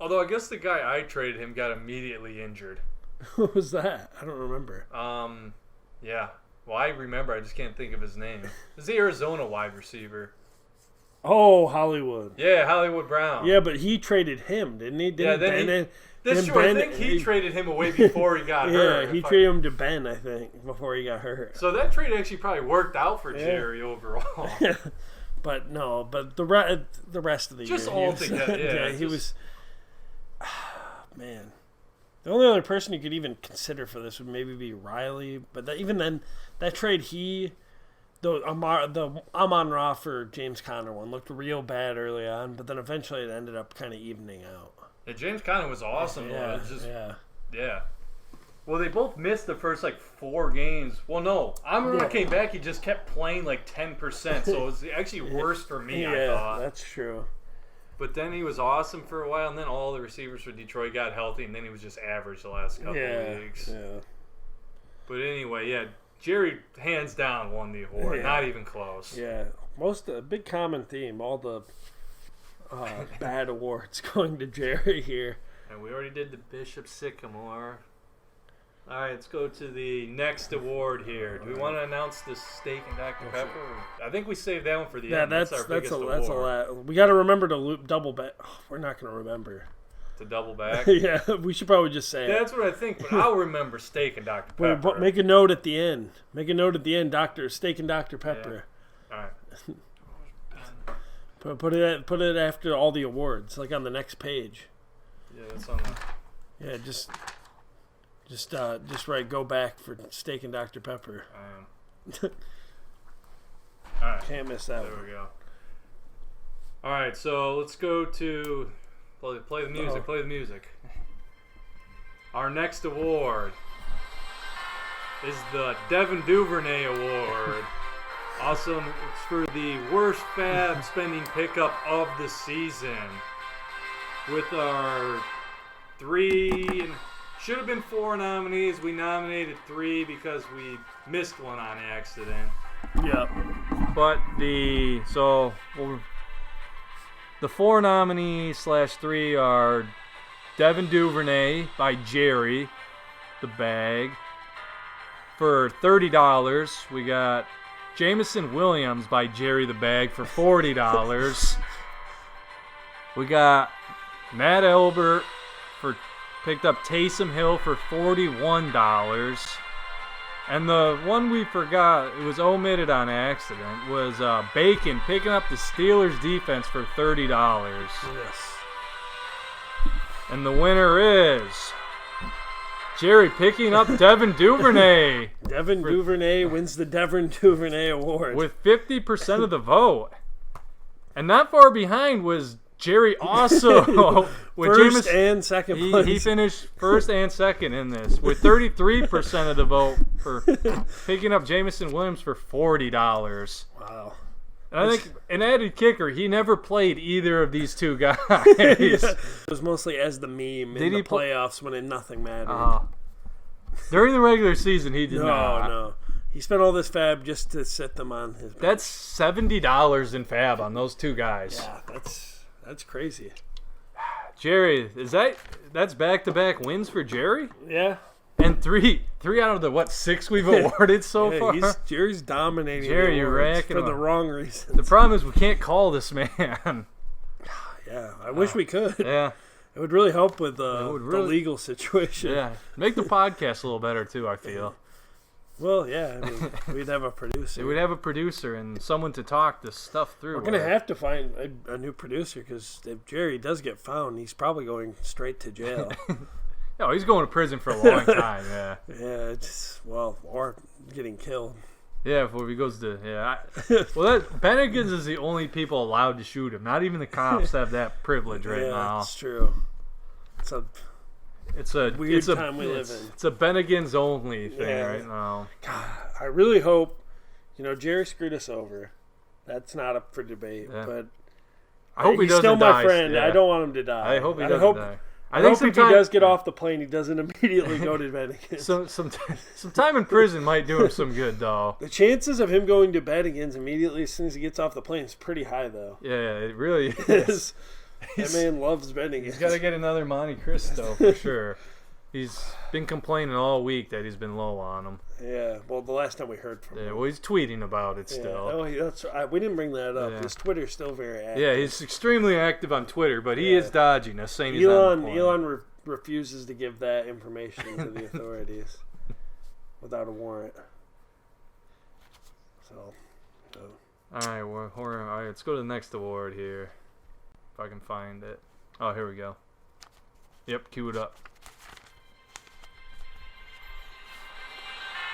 A: Although I guess the guy I traded him got immediately injured.
B: What was that? I don't remember.
A: Yeah. Well, I remember. I just can't think of his name. It's the Arizona wide receiver.
B: Oh, Hollywood.
A: Yeah, Hollywood Brown.
B: Yeah, but he traded him, didn't he?
A: That's true. I think he traded him away before he got hurt.
B: Yeah, he traded him to Ben, I think, before he got hurt.
A: So that trade actually probably worked out for Jerry overall.
B: But the rest of the
A: just
B: year.
A: All together.
B: He was... Man. The only other person you could even consider for this would maybe be Riley. But even then, that trade the Amon-Ra for James Conner one looked real bad early on, but then eventually it ended up kind of evening out.
A: Yeah, James Conner was awesome.
B: Yeah,
A: yeah. Well, they both missed the first 4 games. Well, no. Amon-Ra came back. He just kept playing 10%, so it was actually worse for me, I thought.
B: Yeah, that's true.
A: But then he was awesome for a while, and then all the receivers for Detroit got healthy, and then he was just average the last couple of weeks.
B: Yeah.
A: But anyway, Jerry hands down won the award. Not even close.
B: Yeah. Big common theme, all the bad awards going to Jerry here.
A: And we already did the Bishop Sycamore. All right, let's go to the next award here. Do we want to announce the steak and Dr. Pepper? I think we saved that one for the end.
B: That's
A: our biggest award.
B: That's a lot. We got to remember to double back. Oh, we're not going to remember.
A: To double back?
B: Yeah, we should probably just say it.
A: That's what I think, but I'll remember steak and Dr. Pepper.
B: But make a note at the end. Steak and Dr. Pepper.
A: Yeah. All right.
B: Put it after all the awards, like on the next page.
A: Yeah, that's on the...
B: Yeah, just write go back for steak and Dr. Pepper.
A: All right.
B: Can't miss that.
A: There we go. All right, so let's go to play the music.
B: Oh.
A: Play the music. Our next award is the Devin Duvernay Award. Also, it's for the worst fab spending pickup of the season. With our 3 and should have been 4 nominees. We nominated 3 because we missed one on accident.
B: Yep.
A: But the 4 nominees /3 are Devin Duvernay by Jerry, the bag. For $30, we got Jameson Williams by Jerry the bag for $40. We got Matt Elbert picked up Taysom Hill for $41. And the one we forgot, it was omitted on accident, was Bacon picking up the Steelers defense for $30.
B: Yes.
A: And the winner is Jerry picking up Devin Duvernay.
B: Devin Duvernay wins the Devin Duvernay Award.
A: With 50% of the vote. And not far behind was Jerry also. With
B: First and second place.
A: He finished first and second in this with 33% of the vote for picking up Jameson Williams for $40.
B: Wow.
A: And I think an added kicker, he never played either of these two guys.
B: Yeah. It was mostly as the meme in the playoffs when nothing mattered.
A: During the regular season, he did not.
B: No. He spent all this fab just to set them on his bench.
A: That's $70 in fab on those two guys.
B: Yeah, that's crazy.
A: Jerry, that's back-to-back wins for Jerry?
B: Yeah.
A: And three out of the, 6 we've awarded so far?
B: Jerry's dominating
A: Jerry, you're racking
B: for the wrong reasons.
A: The problem is we can't call this man.
B: Yeah, I wish we could.
A: Yeah.
B: It would really help with the legal situation.
A: Yeah. Make the podcast a little better, too, I feel.
B: Well, yeah, I mean, we'd have a producer.
A: We'd have a producer and someone to talk this stuff through.
B: We're going to have to find a new producer because if Jerry does get found, he's probably going straight to jail.
A: No, he's going to prison for a long time, yeah.
B: Yeah, or getting killed.
A: Yeah, before he goes to, Bennigan's is the only people allowed to shoot him. Not even the cops have that privilege right now.
B: Yeah, that's true. It's a weird time we live in.
A: It's a Bennigan's only thing right now.
B: God, I really hope, Jerry screwed us over. That's not up for debate, but
A: I hope he doesn't
B: still
A: die.
B: My friend.
A: Yeah.
B: I don't want him to die.
A: I hope he doesn't die.
B: I hope if he does get off the plane, he doesn't immediately go to Bennigan's.
A: Some time in prison might do him some good, though.
B: The chances of him going to Bennigan's immediately as soon as he gets off the plane is pretty high, though.
A: Yeah, it really is.
B: That man loves Bennigan's.
A: He's got to get another Monte Cristo for sure. He's been complaining all week that he's been low on him.
B: Yeah, well, the last time we heard from him.
A: Yeah, well, he's tweeting about it still.
B: Oh, we didn't bring that up. His Twitter's still very active.
A: Yeah, he's extremely active on Twitter, but he is dodging us, saying he's on the point.
B: Elon refuses to give that information to the authorities without a warrant. So.
A: All right, let's go to the next award here. If I can find it. Oh, here we go. Yep, cue it up.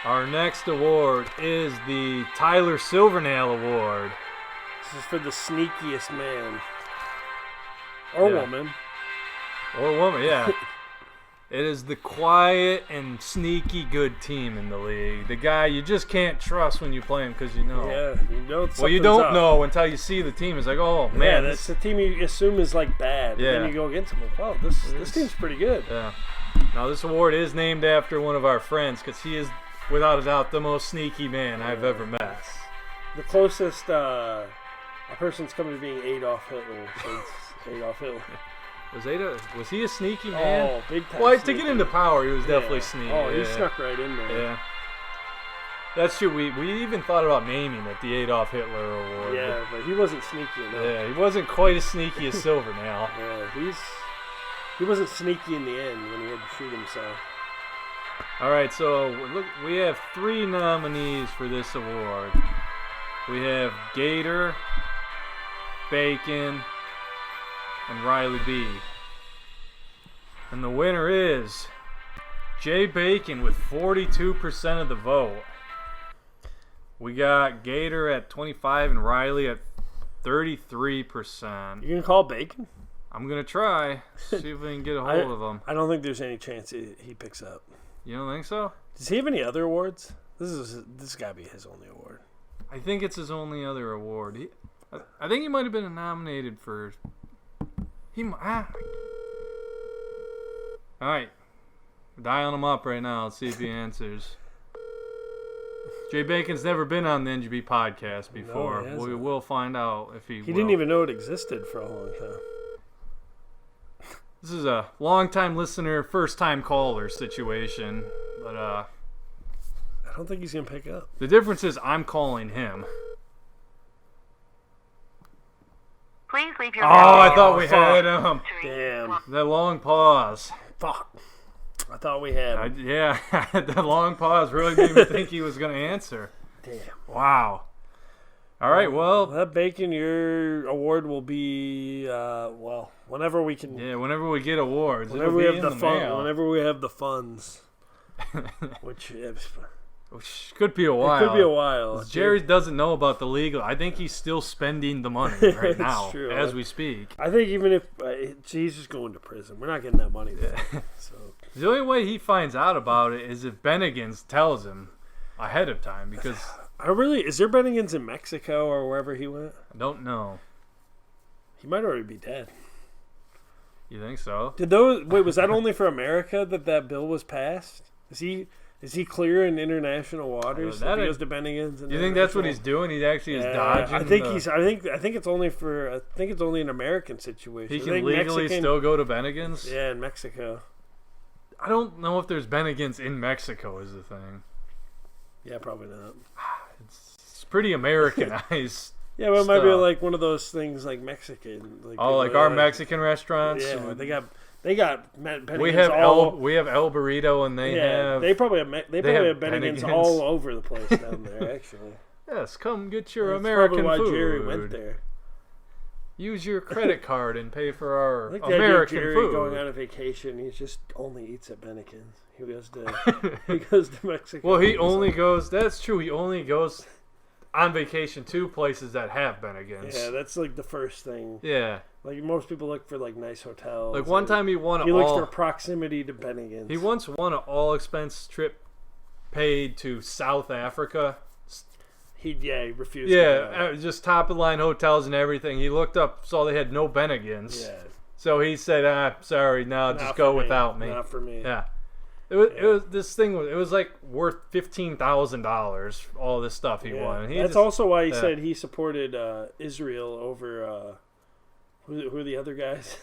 A: Our next award is the Tyler Silvernail Award.
B: This is for the sneakiest man. Or woman.
A: Or woman, yeah. It is the quiet and sneaky good team in the league. The guy you just can't trust when you play him because you know.
B: Yeah, you know
A: well, you don't know until you see the team. It's like, oh, man.
B: Yeah, that's the team you assume is like bad. Yeah. And then you go against them like, oh, this team's pretty good.
A: Yeah. Now, this award is named after one of our friends because he is, without a doubt, the most sneaky man I've ever met.
B: The closest a person's come to being Adolf Hitler since Adolf Hitler.
A: Was he a sneaky man?
B: Oh, big time.
A: Well, to get into power, he was definitely sneaky.
B: Oh, he snuck right in there.
A: Yeah. That's true. We even thought about naming it the Adolf Hitler Award.
B: Yeah, but he wasn't sneaky enough.
A: Yeah, he wasn't quite as sneaky as Silvernail.
B: Yeah, he wasn't sneaky in the end when he had to shoot himself.
A: All right, so look, we have 3 nominees for this award. We have Gator, Bacon, and Riley B. And the winner is Jay Bacon with 42% of the vote. We got Gator at 25 and Riley at 33%.
B: You gonna call Bacon?
A: I'm gonna try. See if we can get a hold of him.
B: I don't think there's any chance he picks up.
A: You don't think so?
B: Does he have any other awards? This gotta be his only award.
A: I think it's his only other award. I think he might have been nominated for. All right, dialing him up right now. Let's see if he answers. Jay Bacon's never been on the NGP podcast before.
B: No,
A: we will find out if he.
B: He didn't even know it existed for a long time.
A: This is a long-time listener, first-time caller situation, but
B: I don't think he's gonna pick up.
A: The difference is I'm calling him.
D: Please leave your
A: I thought we had him.
B: Damn.
A: That long pause.
B: Fuck. I thought we had him.
A: Yeah, that long pause really made me think he was going to answer.
B: Damn.
A: Wow. All right, well.
B: That Bacon, your award will be, whenever we can.
A: Yeah, whenever we get awards.
B: Whenever we have
A: in
B: the fun.
A: mail.
B: Whenever we have the funds. Which
A: could be a while.
B: It could be a while.
A: Jerry doesn't know about the legal. I think he's still spending the money right now
B: true.
A: as we speak.
B: I think even if he's just going to prison, we're not getting that money back. So
A: the only way he finds out about it is if Bennigan's tells him ahead of time, because
B: is there Bennigan's in Mexico or wherever he went?
A: I don't know.
B: He might already be dead.
A: You think so?
B: Was that only for America that bill was passed? Is he clear in international waters? If he goes to Bennigan's.
A: You think that's what he's doing? He actually is dodging.
B: I think I think it's only an American situation.
A: He can legally still go to Bennigan's.
B: Yeah, in Mexico.
A: I don't know if there's Bennigan's in Mexico. Is the thing.
B: Yeah, probably not.
A: It's pretty Americanized.
B: Yeah, but it might be like one of those things like Mexican.
A: Like our Mexican restaurants.
B: Yeah, they got Bennigan's
A: we have El Burrito, and they
B: probably have Bennigan's all over the place down there. Actually,
A: yes, come get your American
B: probably why
A: food.
B: Jerry went there.
A: Use your credit card and pay for our
B: I think
A: American
B: Jerry
A: food.
B: Going on a vacation, he just only eats at Bennigan's. He goes to Mexico.
A: Well, he only goes. That's true. He only goes on vacation to places that have Bennigan's.
B: Yeah, that's like the first thing.
A: Yeah.
B: Like most people look for like nice hotels.
A: Like one time he won.
B: He looks for proximity to Bennigan's.
A: He once won an all-expense trip paid to South Africa.
B: He refused.
A: Yeah, just top-of-the-line hotels and everything. He looked up, saw they had no Bennigan's.
B: Yeah.
A: So he said, sorry, no, just go without me.
B: Not for me.
A: Yeah. It was this thing. It was like worth $15,000. All this stuff he won.
B: That's also why he said he supported Israel over. Who are the other guys?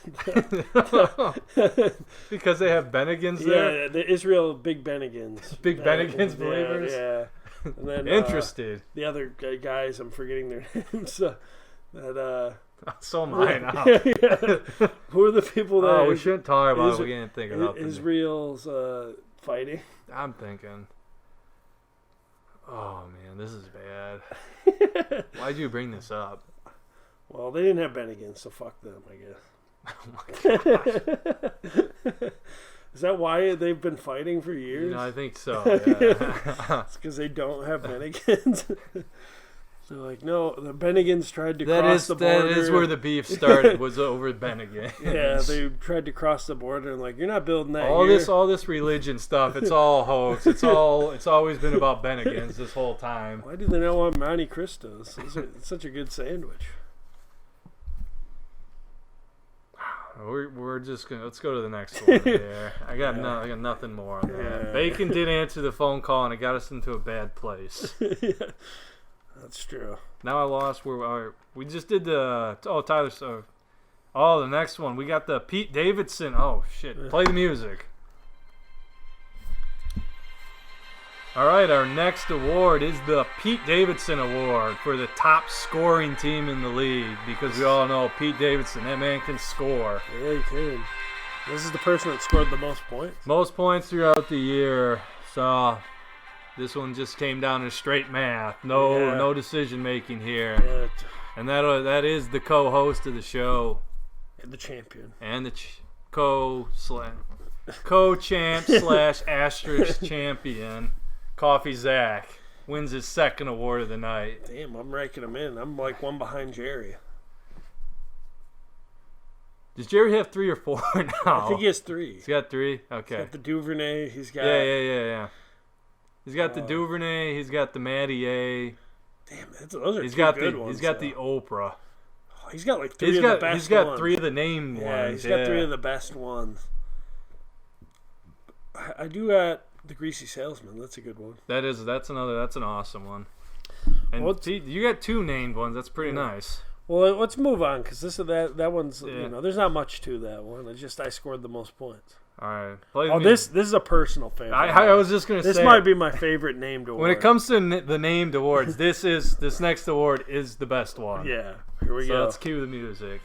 A: Because they have Bennigan's there.
B: Yeah, the Israel Big Bennigan's.
A: Big Bennigan's believers.
B: Yeah. And then
A: interested.
B: The other guys, I'm forgetting their names. So
A: am I now.
B: Yeah. Who are the people that?
A: Oh, we shouldn't talk about it. We can't think about
B: Israel's fighting.
A: I'm thinking. Oh man, this is bad. Why'd you bring this up?
B: Well, they didn't have Bennigan's, so fuck them, I guess.
A: Oh my gosh.
B: Is that why they've been fighting for years?
A: I think so. Yeah.
B: It's because they don't have Bennigan's. They're like, no, the Bennigan's tried to cross the border.
A: That is where the beef started, was over Bennigan's.
B: Yeah, they tried to cross the border and like, you're not building that
A: all this religion stuff, it's all hoax. It's always been about Bennigan's this whole time.
B: Why do they not want Monte Cristos? It's such a good sandwich.
A: We're just gonna let's go to the next one here. I got nothing more on that.
B: Yeah.
A: Bacon did answer the phone call and it got us into a bad place.
B: Yeah, that's true.
A: Now I lost where we just did the Tyler. So, the next one we got the Pete Davidson. Oh shit! Play the music. All right, our next award is the Pete Davidson Award for the top scoring team in the league, because we all know Pete Davidson, that man can score.
B: Yeah, he can. This is the person that scored the most points.
A: Most points throughout the year. So this one just came down to straight math. No decision making here.
B: Yeah,
A: and that is the co-host of the show.
B: And the champion.
A: And the co-champ / asterisk champion. Coffee Zach wins his second award of the night.
B: Damn, I'm ranking him in. I'm like one behind Jerry.
A: Does Jerry have 3 or 4 now?
B: I think he has 3.
A: He's got 3? Okay.
B: He's got the Duvernay. He's got...
A: Yeah. He's got the Duvernay. He's got the Matty A.
B: Damn, those are good ones.
A: He's got the Oprah.
B: Oh, he's got like 3 of the best ones.
A: He's got 3 of the named ones.
B: Yeah, he's got 3 of the best ones. I do got... The Greasy Salesman, that's a good one.
A: That's an awesome one. And you got 2 named ones. That's pretty nice.
B: Well, let's move on, because that one's there's not much to that one. It's just I scored the most points.
A: All right.
B: This is a personal favorite.
A: I was just gonna say
B: this might be my favorite named award.
A: When it comes to the named awards, this next award is the best one.
B: Yeah, here we go.
A: So let's cue the music.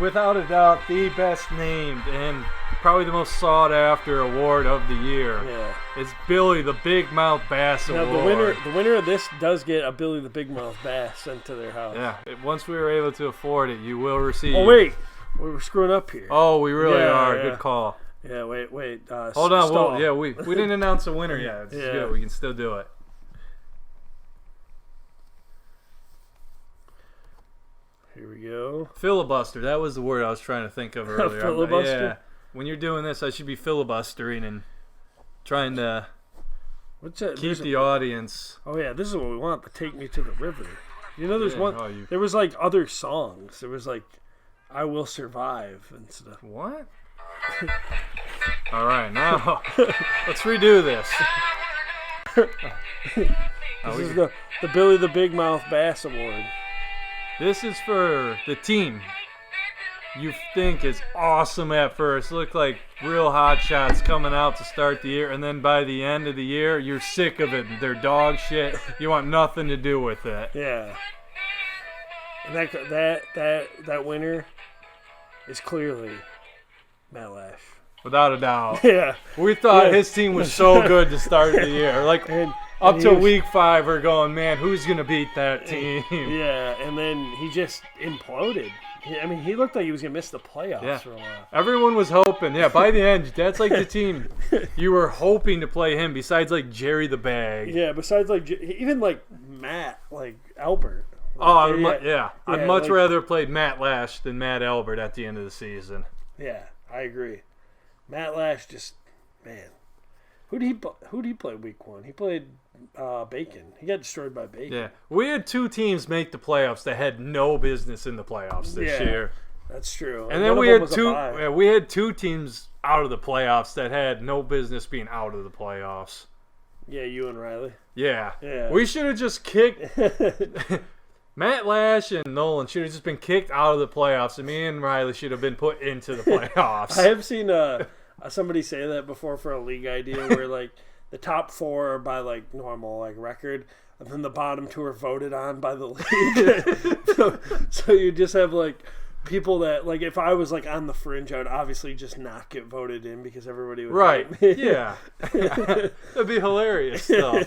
A: without a doubt, the best named and probably the most sought after award of the year.
B: Yeah.
A: It's Billy the Big Mouth Bass
B: Now
A: Award.
B: the winner of this does get a Billy the Big Mouth Bass sent to their house.
A: Yeah. Once we were able to afford it, you will receive.
B: Oh wait, we're screwing up here.
A: Oh, we really
B: Yeah,
A: are.
B: yeah.
A: Good call.
B: Yeah, wait.
A: Hold on.
B: stall.
A: Well, yeah, we didn't announce a winner yet. It's
B: Yeah.
A: good. We can still do it.
B: Here we go.
A: Filibuster. That was the word I was trying to think of earlier.
B: Filibuster?
A: Yeah. When you're doing this, I should be filibustering and trying to
B: What's that?
A: keep the audience.
B: Oh yeah, this is what we want. The Take Me to the River. You know, there's
A: Yeah,
B: one.
A: oh, you-
B: There was like other songs. There was like, I Will Survive and stuff.
A: What? All right, now let's redo this.
B: This is the Billy the Big Mouth Bass Award.
A: This is for the team you think is awesome at first. Look like real hot shots coming out to start the year, and then by the end of the year, you're sick of it. They're dog shit. You want nothing to do with it.
B: Yeah. And that winner is clearly Matt Lash.
A: Without a doubt.
B: Yeah.
A: We thought
B: Yeah.
A: his team was so good to start the year. Like,
B: And
A: up
B: he
A: to
B: was-
A: week 5, we're going, man, who's going to beat that team?
B: Yeah, and then he just imploded. He looked like he was gonna miss the playoffs
A: Yeah.
B: for a while.
A: Everyone was hoping. Yeah, by the end, that's like the team you were hoping to play him, besides like Jerry the Bag.
B: Yeah, besides like even like Matt, like Albert.
A: Oh,
B: Like,
A: I'd
B: Yeah,
A: much
B: like-
A: rather played Matt Lash than Matt Albert at the end of the season.
B: Yeah, I agree. Matt Lash just, man. Who did he play week 1? He played Bacon. He got destroyed by Bacon.
A: Yeah, we had 2 teams make the playoffs that had no business in the playoffs this
B: Yeah.
A: year,
B: That's true.
A: and then
B: one
A: we
B: of them
A: had
B: was a
A: 2.
B: bye.
A: Yeah, we had 2 teams out of the playoffs that had no business being out of the playoffs.
B: Yeah, you and Riley.
A: Yeah,
B: Yeah.
A: we should have just kicked. Matt Lash and Nolan should have just been kicked out of the playoffs, and me and Riley should have been put into the playoffs.
B: I have seen somebody say that before for a league idea where like the top 4 are by like normal like record, and then the bottom 2 are voted on by the league. so you just have like people that like if I was like on the fringe, I would obviously just not get voted in because everybody would
A: Right.
B: hate me.
A: Yeah. That'd be hilarious though.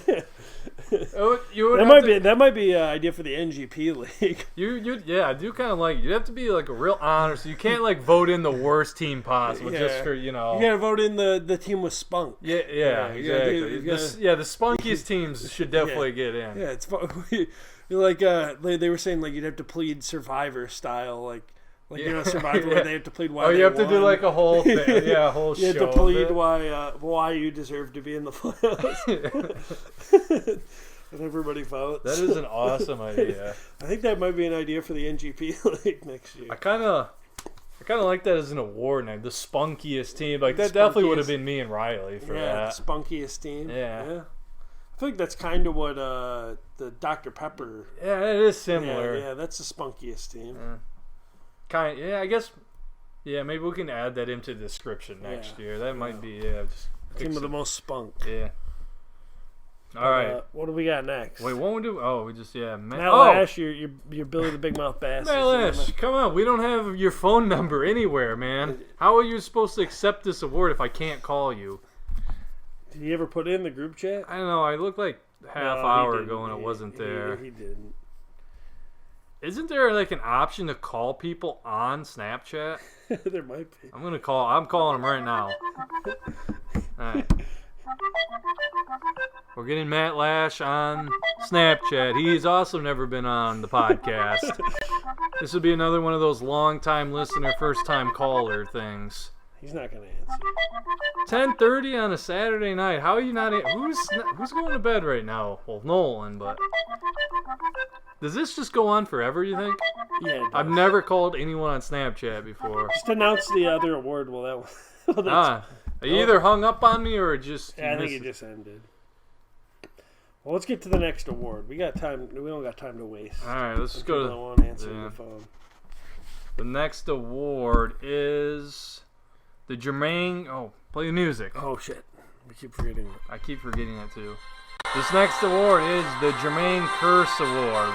B: That might be an idea for the NGP league.
A: I do kind of like. You'd have to be like a real honest. You can't like vote in the worst team possible just for
B: You gotta vote in the team with spunk.
A: Yeah,
B: you gotta
A: exactly.
B: you gotta-
A: The spunkiest teams should definitely get in.
B: Yeah, it's fun. Like they were saying, like you'd have to plead Survivor style, like Survivor where they have to plead why.
A: Oh,
B: they
A: you have to
B: won.
A: do like a whole thing. Yeah, a whole show.
B: You have to
A: of
B: plead
A: it.
B: why you deserve to be in the playoffs. And everybody votes.
A: That is an awesome idea.
B: I think that might be an idea for the NGP league next year.
A: I kind of like that as an award name. The spunkiest team. Like that definitely would have been me and Riley for that.
B: The spunkiest team.
A: Yeah.
B: I feel like that's kind of what the Dr. Pepper.
A: Yeah, it is similar.
B: Yeah, that's the spunkiest team.
A: I guess. Yeah, maybe we can add that into the description next year. That might be just
B: Team with the most spunk.
A: Yeah. All right.
B: What do we got next?
A: Wait, what we do? Oh, we just
B: Matt Lash, you're Billy the Big Mouth Bass.
A: Matt Lash, come on. We don't have your phone number anywhere, man. How are you supposed to accept this award if I can't call you?
B: Did he ever put it in the group chat?
A: I don't know. I looked like half hour ago and it wasn't there.
B: He didn't.
A: Isn't there like an option to call people on Snapchat?
B: There might be.
A: I'm calling him right now. All right. We're getting Matt Lash on Snapchat. He's also never been on the podcast. This would be another one of those long-time listener, first-time caller things.
B: He's not going to answer.
A: 10:30 on a Saturday night. How are you not? Who's going to bed right now? Well, Nolan, but does this just go on forever? You think?
B: Yeah. It does.
A: I've never called anyone on Snapchat before.
B: Just announce the other award. Well, that one.
A: You either hung up on me or just.
B: Yeah, I think it just ended. Well, let's get to the next award. We got time. We don't got time to waste.
A: All right, let's just go to.
B: Don't want to answer the phone.
A: The next award is the Jermaine. Oh, play the music.
B: Oh shit! We keep forgetting it.
A: I keep forgetting that too. This next award is the Jermaine Curse Award.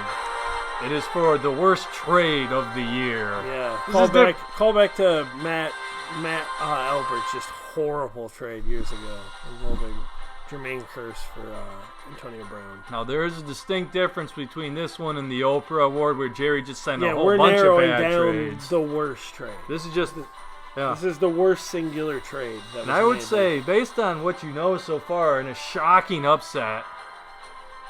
A: It is for the worst trade of the year.
B: Yeah.
A: This
B: Call back to Matt Albert's just horrible trade years ago involving Jermaine Kearse for Antonio Brown.
A: Now, there is a distinct difference between this one and the Oprah Award where Jerry just sent a whole
B: we're
A: bunch of
B: narrowing
A: bad
B: down
A: trades.
B: the worst trade.
A: This is just... Yeah.
B: This is the worst singular trade.
A: And I would say, based on what you know so far, in a shocking upset,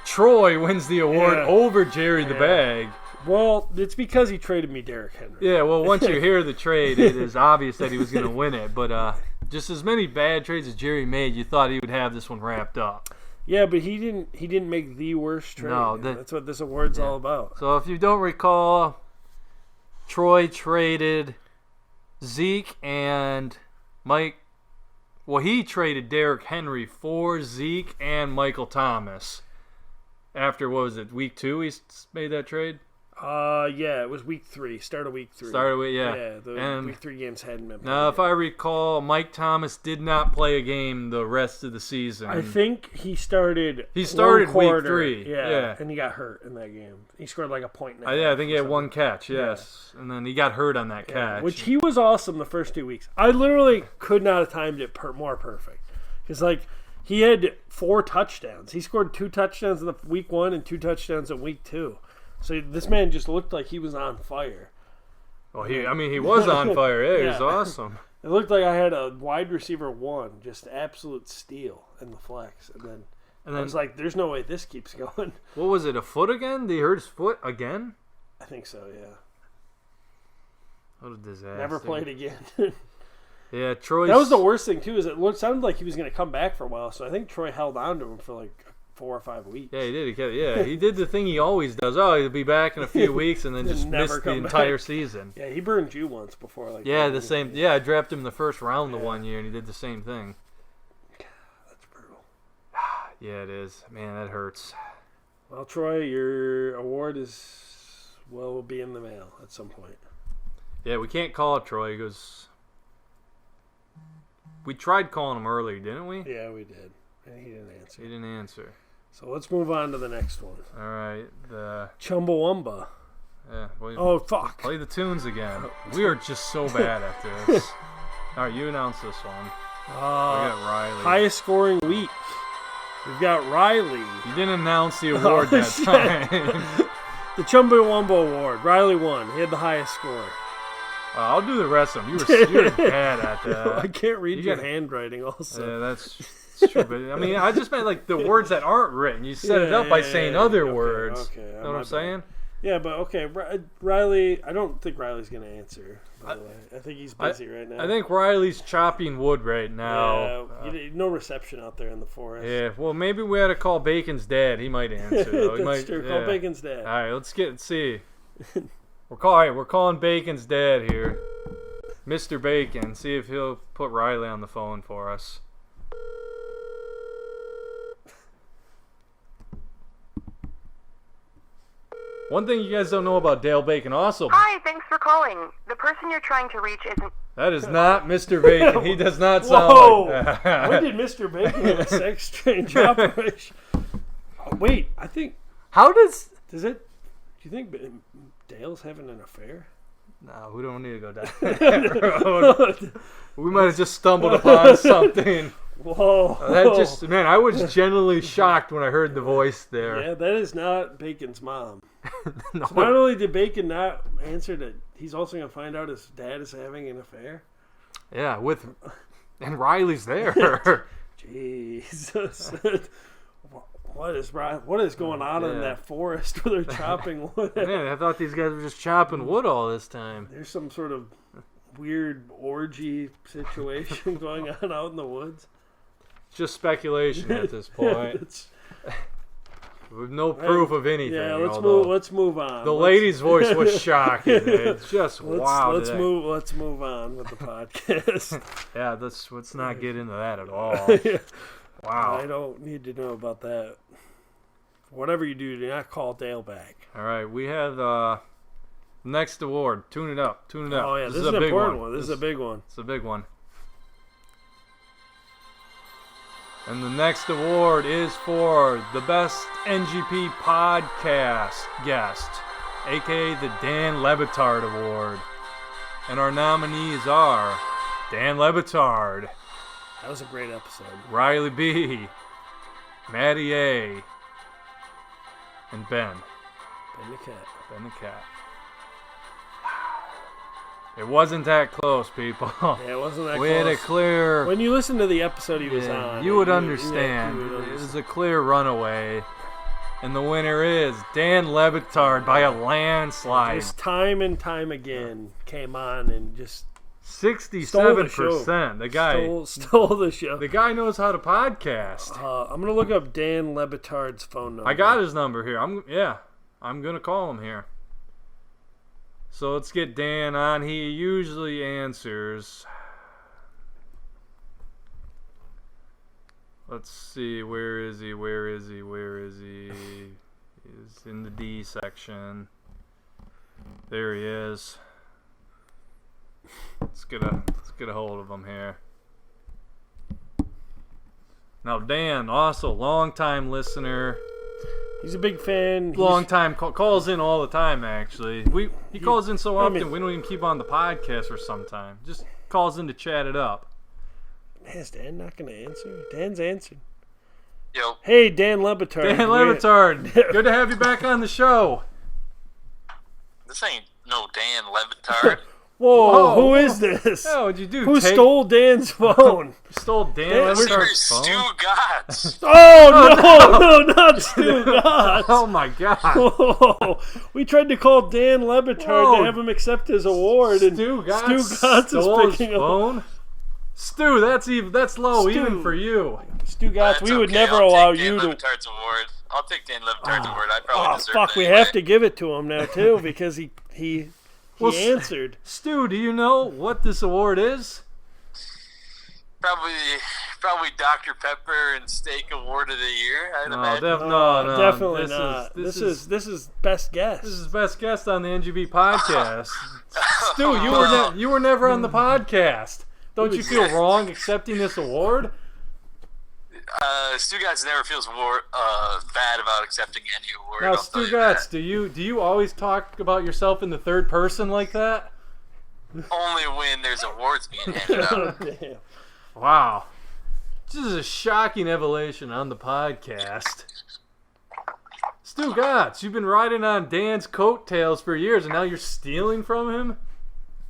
A: Troy wins the award over Jerry the Bag.
B: Well, it's because he traded me Derrick Henry.
A: Yeah, well, once you hear the trade, it is obvious that he was going to win it. But just as many bad trades as Jerry made, you thought he would have this one wrapped up.
B: Yeah, but he didn't make the worst trade.
A: No,
B: that's what this award's all about.
A: So if you don't recall, Troy traded Zeke and Mike. Well, he traded Derrick Henry for Zeke and Michael Thomas. After, what was it, week 2 he made that trade?
B: Yeah, it was week 3. Start of week 3.
A: Yeah,
B: the week 3 games hadn't been played.
A: Now, if I recall, Mike Thomas did not play a game the rest of the season.
B: I think he started.
A: He started
B: week
A: 3. Yeah,
B: and he got hurt in that game. He scored like a point.
A: I think he had one catch. Yes, and then he got hurt on that catch,
B: which he was awesome the first 2 weeks. I literally could not have timed it more perfect because he had 4 touchdowns. He scored 2 touchdowns in the week 1 and 2 touchdowns in week 2. So this man just looked like he was on fire.
A: Well, he was on fire. Yeah, he was awesome.
B: It looked like I had a wide receiver 1, just absolute steal in the flex, and then I was like, "There's no way this keeps going."
A: What was it? A foot again? Did he hurt his foot again?
B: I think so. Yeah.
A: What a disaster!
B: Never played again.
A: Yeah, Troy.
B: That was the worst thing too. Is it sounded like he was going to come back for a while, so I think Troy held on to him for like 4 or 5 weeks.
A: Yeah, he did. He did the thing he always does. Oh, he'll be back in a few weeks, and then just miss the entire season.
B: Yeah, he burned you once before.
A: Yeah, the same. Yeah, I drafted him in the first round the one year, and he did the same thing.
B: That's brutal.
A: Yeah, it is. Man, that hurts.
B: Well, Troy, your award will be in the mail at some point.
A: Yeah, we can't call it Troy because we tried calling him earlier, didn't we?
B: Yeah, we did, and he didn't answer.
A: So
B: let's move on to the next one.
A: All right, the
B: Chumbawamba.
A: Yeah.
B: Fuck.
A: Play the tunes again. We are just so bad at this. All right, you announce this one. We got Riley.
B: Highest scoring week. We've got Riley.
A: You didn't announce the award that time.
B: The Chumbawamba Award. Riley won. He had the highest score.
A: I'll do the rest of them. You were bad at that.
B: I can't read your handwriting also.
A: Yeah, that's true. But, I just meant the words that aren't written. You set it up by saying other words.
B: Okay.
A: You know what I'm saying?
B: Yeah, but okay. Riley, I don't think Riley's going to answer, by the way. I think he's busy right now.
A: I think Riley's chopping wood right now.
B: Yeah, no reception out there in the forest.
A: Yeah, well, maybe we had to call Bacon's dad. He might answer. Though.
B: That's true. Yeah. Call Bacon's dad.
A: All right, let's see. We're calling Bacon's dad here. Mr. Bacon. See if he'll put Riley on the phone for us. One thing you guys don't know about Dale Bacon also.
D: Hi, thanks for calling. The person you're trying to reach isn't...
A: That is not Mr. Bacon. He does not sound like that.
B: When did Mr. Bacon have a sex change operation? Wait, I think...
A: How does
B: it... Do you think Dale's having an affair?
A: No, we don't need to go down that road. We might have just stumbled upon something.
B: Whoa.
A: I was genuinely shocked when I heard the voice there.
B: Yeah, that is not Bacon's mom.
A: No.
B: So not only did Bacon not answer that, he's also going to find out his dad is having an affair.
A: Yeah, and Riley's there.
B: Jesus. What is going on in that forest where they're chopping wood?
A: Man, I thought these guys were just chopping wood all this time.
B: There's some sort of weird orgy situation going on out in the woods.
A: It's just speculation at this point. With no proof of anything.
B: Yeah, let's move on.
A: The lady's voice was shocking. It's just wow.
B: Let's move on with the podcast.
A: Yeah, let's not get into that at all. Wow.
B: I don't need to know about that. Whatever you do not call Dale back.
A: All right, we have next award. Tune it up.
B: Oh yeah, this is an important one. This is a big one.
A: It's a big one. And the next award is for the best NGP podcast guest. a.k.a. the Dan Lebitard Award. And our nominees are Dan Lebitard,
B: That was a great episode.
A: Riley B., Maddie A., and Ben.
B: Ben the Cat.
A: Ben the Cat. It wasn't that close, people.
B: Yeah, it wasn't that
A: We
B: close.
A: had a clear...
B: When you listen to the episode he was
A: Yeah,
B: on,
A: you would
B: you
A: understand.
B: would
A: It
B: understand.
A: was a clear runaway. And the winner is Dan Lebitard by a landslide.
B: Just time and time again came on and just
A: 67%. The guy
B: stole the show.
A: The guy knows how to podcast.
B: I'm gonna look up Dan Lebitard's phone number.
A: I got his number here. I'm gonna call him here. So let's get Dan on. He usually answers. Let's see. Where is he? He's in the D section. There he is. Let's get a hold of him here. Now Dan, also long-time listener.
B: He's a big fan.
A: Long time calls in all the time. Actually, he calls in so often we don't even keep on the podcast for some time. Just calls in to chat it up.
B: Is Dan not going to answer? Dan's answered.
C: Yo,
B: Hey, Dan Lebitard.
A: Dan Lebitard, good to have you back on the show.
C: this ain't no Dan Lebitard.
B: Whoa, who is this?
A: Oh, what'd you do?
B: Who stole Dan's phone?
A: Stole Dan
B: Dan-
A: Lebitard's
C: Stu
A: phone?
C: Gotts.
B: Oh, no, not Stu Gotts.
A: Oh my God!
B: Whoa. We tried to call Dan Lebitard
A: Whoa.
B: to have him accept his award, and
A: Stu
B: Gotts
A: stole
B: is
A: his
B: picking up.
A: phone. Stu, that's low
B: Stu.
A: even for you.
B: Stu Gotts,
C: That's
B: we would
C: okay.
B: never
C: I'll
B: allow
C: take
B: you
C: Dan
B: to.
C: Lebitard's award. I'll take Dan Lebitard's award. I probably
B: Oh
C: deserve
B: fuck,
C: it
B: we
C: anyway.
B: have to give it to him now too because he
A: Well,
B: answered.
A: Stu, do you know what this award is?
C: Probably Dr. Pepper and Steak Award of the Year. I'd imagine.
A: No,
B: Definitely
A: this
B: not.
A: Is,
B: This is best guess.
A: This is best guest on the NGP podcast. Stu, you were never on the podcast. Don't you feel wrong accepting this award?
C: Stu Gotts never feels bad about accepting any award.
A: Now,
C: I'll tell
A: Stu
C: you that.
A: Gotts, do you always talk about yourself in the third person like that?
C: Only when there's awards being handed out.
B: Damn.
A: Wow. This is a shocking evolution on the podcast. Stu Gotts, you've been riding on Dan's coattails for years, and now you're stealing from him?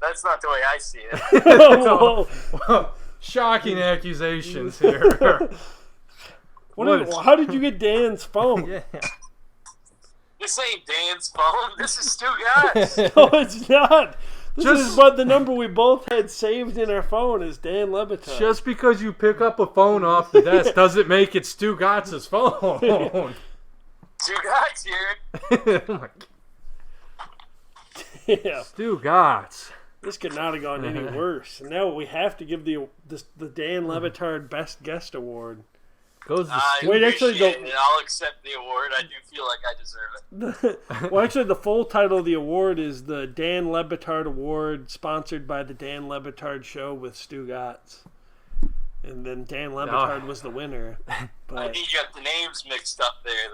C: That's not the way I see it.
B: Whoa.
A: Shocking accusations here.
B: How did you get Dan's phone?
A: Yeah.
C: This ain't Dan's phone. This is Stu Gotts.
B: No, it's not. This
A: Just-
B: is what the number we both had saved in our phone is Dan Lebitard.
A: Just because you pick up a phone off the desk doesn't make it Stu Gotts' phone.
C: Stu Gotts here.
A: Oh my God.
B: Yeah.
A: Stu Gotts.
B: This could not have gone any worse. And now we have to give the Dan Lebitard Best Guest Award.
A: Goes to
C: I
A: Stu.
B: Wait, actually,
C: appreciate it. I'll accept the award. I do feel like I deserve it.
B: Well, actually, the full title of the award is the Dan Lebitard Award, sponsored by the Dan Lebitard Show with Stu Gotts. And then Dan Lebitard was the winner.
C: I
B: But
C: think you got the names mixed up there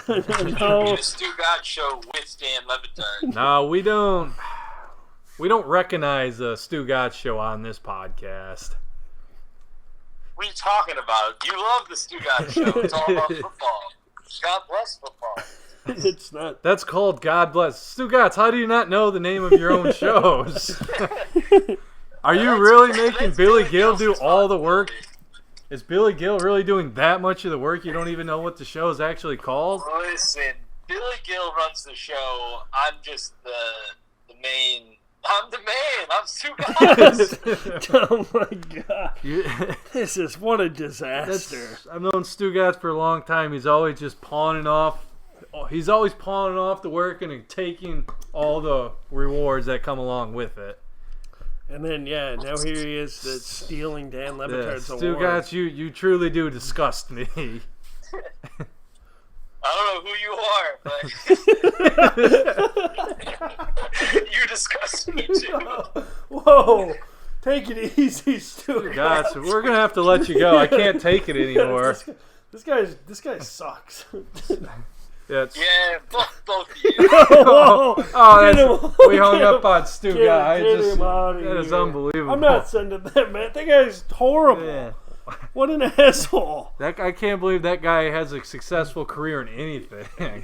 C: then.
B: no,
C: The Stu Gotts Show with Dan Lebitard.
A: No, we don't recognize the Stu Gotts show on this podcast.
C: What are you talking about? You love the Stu Gotts Show. It's all about football. God bless football.
B: it's not.
A: That's called God Bless. Stu Gotts, how do you not know the name of your own shows? Are you really making Billy Gill do all the work? Is Billy Gill really doing that much of the work you don't even know what the show is actually called?
C: Listen, Billy Gill runs the show. I'm just the main. I'm the man. I'm Stu Gotts.
B: Oh my god. This is what a disaster.
A: I've known Stu Gotts for a long time. He's always just pawning off. He's always pawning off the work and taking all the rewards that come along with it.
B: And then, yeah, now here he is stealing Dan Lebitard's
A: Stu
B: award.
A: Gotts, you truly do disgust me.
C: I don't know who you are, but you disgust me too.
B: Whoa! Take it easy, Stu
A: Gotts, we're gonna have to let you go. I can't take it anymore.
B: This guy sucks.
C: Yeah, fuck both of you.
A: We hung up on Stu guy.
B: Get him out of
A: That is
B: here.
A: unbelievable.
B: I'm not sending that, man. That guy's horrible.
A: Yeah.
B: What an asshole.
A: I can't believe that guy has a successful career in anything.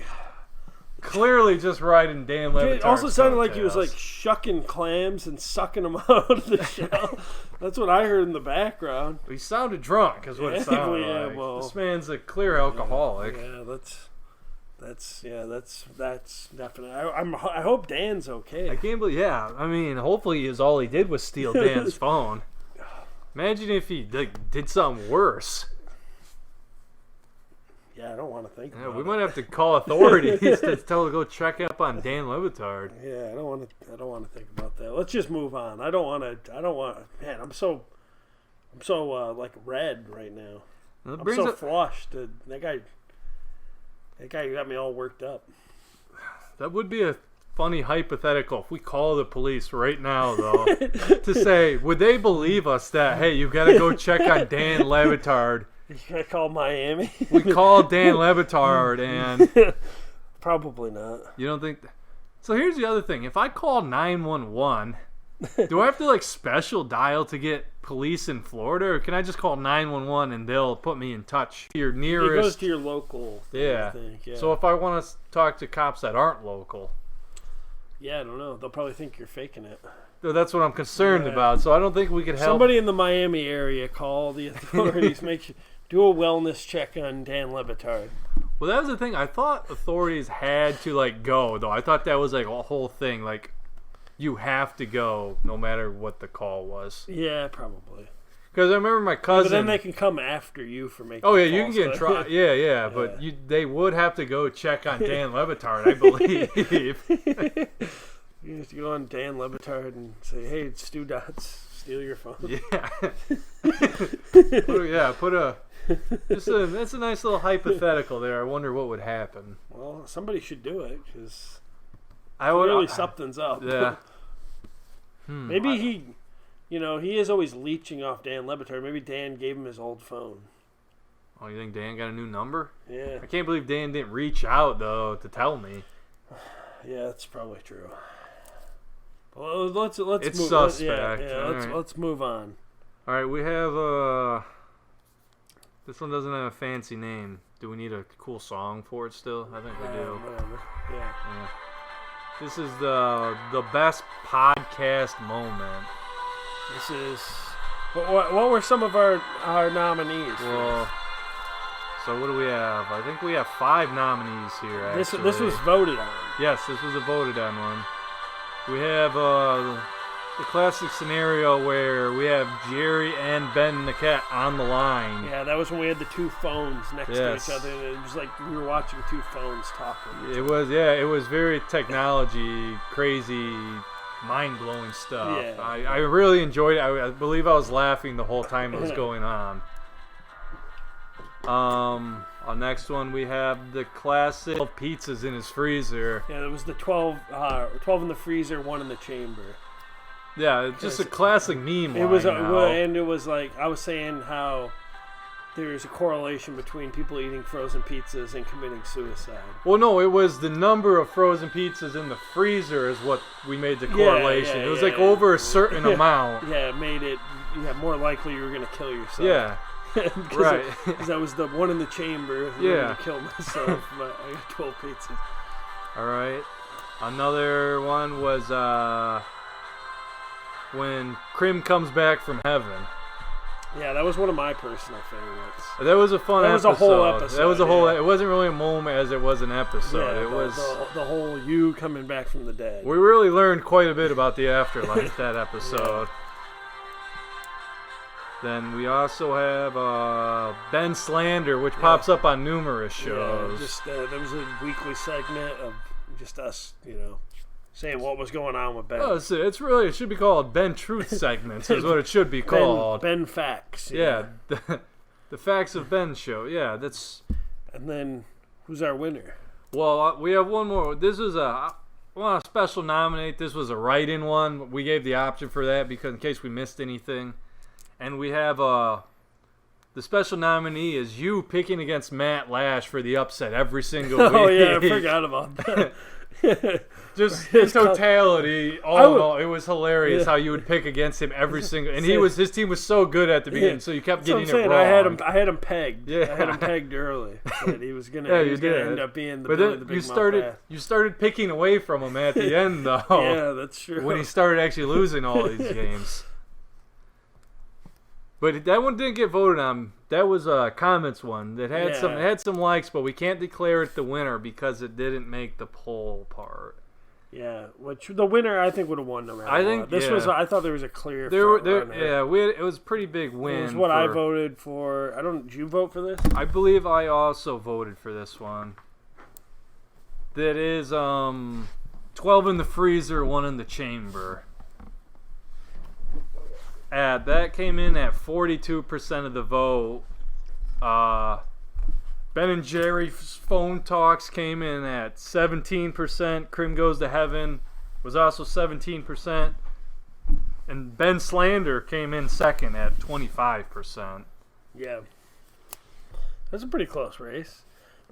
A: Clearly just riding Dan Levitard.
B: It also sounded like he was like shucking clams and sucking them out of the shell. That's what I heard in the background.
A: He sounded drunk, is what it sounded like.
B: Well,
A: this man's a clear alcoholic.
B: Yeah, that's definitely. I hope Dan's okay.
A: I can't believe. Yeah, I mean, hopefully all he did was steal Dan's phone. Imagine if he did something worse.
B: Yeah, I don't want to think about it.
A: We might have to call authorities to tell to go check up on Dan Levitard.
B: Yeah, I don't want to think about that. Let's just move on. I don't want. Man, I'm so like red right now. I'm so flushed. That guy got me all worked up.
A: That would be a funny hypothetical if we call the police right now, though, to say, would they believe us that, hey, you got to go check on Dan Levitard?
B: You gotta call Miami.
A: We called Dan Levitard and
B: probably not.
A: You don't think? So here's the other thing: if I call 911, do I have to special dial to get police in Florida, or can I just call 911 and they'll put me in touch? Your nearest.
B: It goes to your local.
A: Yeah.
B: I think. Yeah.
A: So if I want to talk to cops that aren't local.
B: Yeah, I don't know. They'll probably think you're faking it.
A: So that's what I'm concerned about. So I don't think we could help.
B: Somebody in the Miami area call the authorities. Do a wellness check on Dan Levitard.
A: Well, that was the thing. I thought authorities had to go, though. I thought that was a whole thing. You have to go no matter what the call was.
B: Yeah, probably.
A: Because I remember my cousin.
B: But then they can come after you for making.
A: Oh yeah, you can get in trouble. Yeah. But they would have to go check on Dan Levitard, I believe.
B: You just go on Dan Levitard and say, "Hey, Stu Dots, steal your phone."
A: Yeah. That's a nice little hypothetical there. I wonder what would happen.
B: Well, somebody should do it because clearly something's up.
A: Yeah.
B: Maybe he is always leeching off Dan Levitard. Maybe Dan gave him his old phone.
A: Oh, you think Dan got a new number?
B: Yeah.
A: I can't believe Dan didn't reach out though to tell me.
B: Yeah, that's probably true. Well, let's
A: it's
B: move.
A: Suspect.
B: Let's move on.
A: All right, we have this one doesn't have a fancy name. Do we need a cool song for it still? I think we do.
B: Whatever. Yeah.
A: This is the best podcast moment.
B: This is what were some of our nominees?
A: Well, so what do we have? I think we have 5 nominees here. Actually.
B: This was voted on.
A: Yes, this was a voted on one. We have the classic scenario where we have Jerry and Ben the cat on the line.
B: Yeah, that was when we had the 2 phones next to each other. And it was like we were watching 2 phones talking.
A: It was very technology, crazy, mind-blowing stuff.
B: Yeah.
A: I really enjoyed it. I believe I was laughing the whole time it was going on. On next one we have the classic 12 pizzas in his freezer.
B: Yeah, there was the 12 in the freezer, 1 in the chamber.
A: Yeah, just a classic meme.
B: It was, and it was like I was saying how there's a correlation between people eating frozen pizzas and committing suicide.
A: Well, no, it was the number of frozen pizzas in the freezer is what we made the correlation. It was over a certain amount.
B: Yeah, it made it more likely you were going to kill yourself.
A: Yeah. Right.
B: Because that was the 1 in the chamber. I'm going to kill myself. But I got 12 pizzas.
A: All right. Another one was when Krim comes back from heaven.
B: Yeah, that was one of my personal favorites.
A: That was a fun episode.
B: That was a whole episode.
A: That was a whole. It wasn't really a moment as it was an episode.
B: Yeah,
A: it was
B: the whole you coming back from the dead.
A: We really learned quite a bit about the afterlife that episode. Then we also have Ben Slander, which pops up on numerous shows.
B: Yeah, there was a weekly segment of just us, saying what was going on with Ben.
A: Oh, it should be called Ben Truth segments is what it should be called.
B: Ben Facts.
A: Yeah, the Facts of Ben show. Yeah, that's.
B: And then who's our winner?
A: Well, we have one more. This is I want to special nominate. This was a write-in one. We gave the option for that because in case we missed anything. And we have the special nominee is you picking against Matt Lash for the upset every single week.
B: Oh yeah, I forgot about that.
A: Just in totality, all in all, it was hilarious how you would pick against him every single. And his team was so good at the beginning, so you kept getting it wrong.
B: I had him pegged. Yeah. I had him pegged early. That he was gonna end up being the. But then
A: you started picking away from him at the end, though.
B: Yeah, that's true.
A: When he started actually losing all these games. But that one didn't get voted on. That was a comments one that had some likes, but we can't declare it the winner because it didn't make the poll part.
B: Yeah, which the winner I think would have won no matter what. I thought there was a clear.
A: It was a pretty big win.
B: It was what I voted for. Did you vote for this?
A: I believe I also voted for this one. That is 12 in the freezer, 1 in the chamber. That came in at 42% of the vote. Ben and Jerry's phone talks came in at 17%. Crim Goes to Heaven was also 17%. And Ben Slander came in second at 25%.
B: Yeah. That's a pretty close race.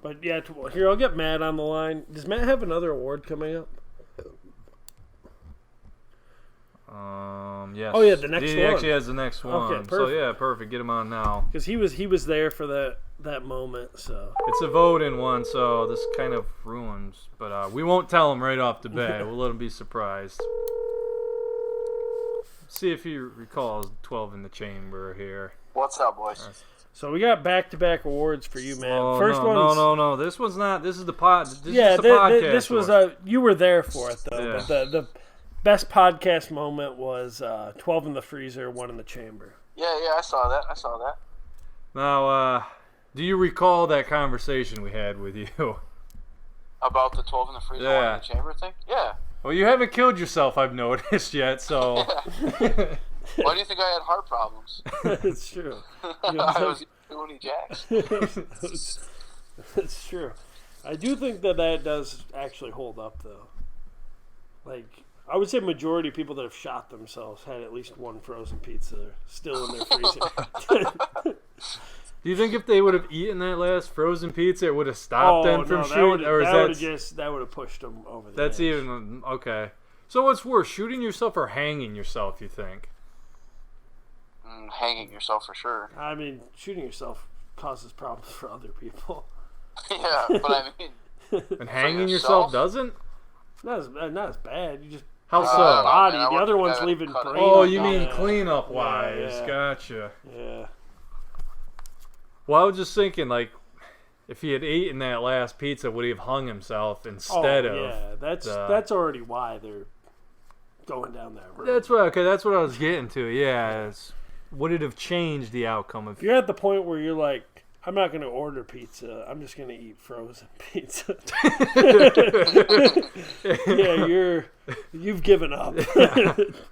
B: But yeah, here, I'll get Matt on the line. Does Matt have another award coming up?
A: Yes.
B: Oh yeah, the next one.
A: He actually has the next one.
B: Okay, perfect.
A: So yeah, perfect. Get him on now.
B: Because he was there for that moment. So
A: it's a vote-in one, so this kind of ruins. But we won't tell him right off the bat. We'll let him be surprised. See if he recalls 12 in the chamber here.
C: What's up, boys?
B: So we got back-to-back awards for you, man.
A: Oh,
B: First one.
A: No. This one's not. This is the pod. This is the podcast.
B: This was you were there for it though.
A: Yeah.
B: But the best podcast moment was 12 in the freezer, 1 in the chamber.
C: Yeah, I saw that.
A: Now, do you recall that conversation we had with you?
C: About the 12 in the freezer, 1 in the chamber thing? Yeah.
A: Well, you haven't killed yourself, I've noticed yet, so...
C: Why do you think I had heart problems?
B: It's true.
C: I was eating Jacks.
B: It's true. I do think that does actually hold up, though. Like... I would say majority of people that have shot themselves had at least one frozen pizza still in their freezer.
A: Do you think if they would have eaten that last frozen pizza, it would have stopped them from shooting?
B: That would have pushed them over the edge.
A: Even okay. So what's worse, shooting yourself or hanging yourself? You think?
C: Hanging yourself for sure.
B: I mean, shooting yourself causes problems for other people.
C: Yeah, but I mean,
A: and hanging yourself doesn't?
B: Not as bad. You just
A: how so?
B: Body. The other one's leaving brain.
A: Oh, you mean cleanup wise? Yeah. Gotcha.
B: Yeah.
A: Well, I was just thinking, like, if he had eaten that last pizza, would he have hung himself instead of?
B: Yeah, that's already why they're going down that road.
A: That's what I was getting to. Yeah, would it have changed the outcome
B: if you're at the point where you're like, I'm not going to order pizza. I'm just going to eat frozen pizza. Yeah, you've given up.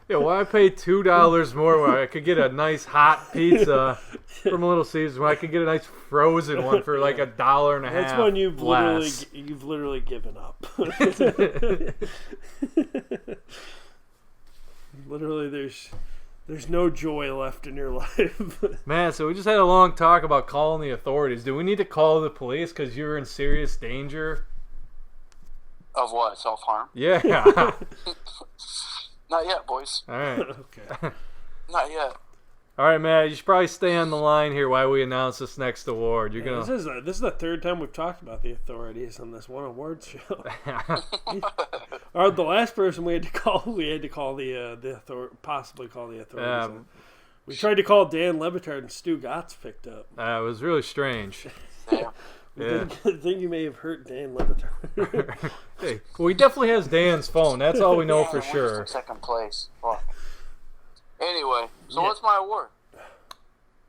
A: Yeah, why pay $2 more when I could get a nice hot pizza from Little Caesars when I could get a nice frozen one for like $1.50?
B: That's when you've literally given up. Literally, there's no joy left in your life.
A: Man, so we just had a long talk about calling the authorities. Do we need to call the police because you're in serious danger?
C: Of what? Self-harm?
A: Yeah.
C: Not yet, boys.
A: All right.
B: Okay.
C: Not yet.
A: All right, Matt. You should probably stay on the line here while we announce this next award.
B: This is the third time we've talked about the authorities on this one award show. The last person we had to call possibly call the authorities. We tried to call Dan Lebitard and Stu Gotts picked up.
A: It was really strange.
C: Yeah.
B: I think you may have hurt Dan Lebitard.
A: Hey, well, he definitely has Dan's phone. That's all we know for sure.
C: Second place. Fuck. Anyway, so what's my award?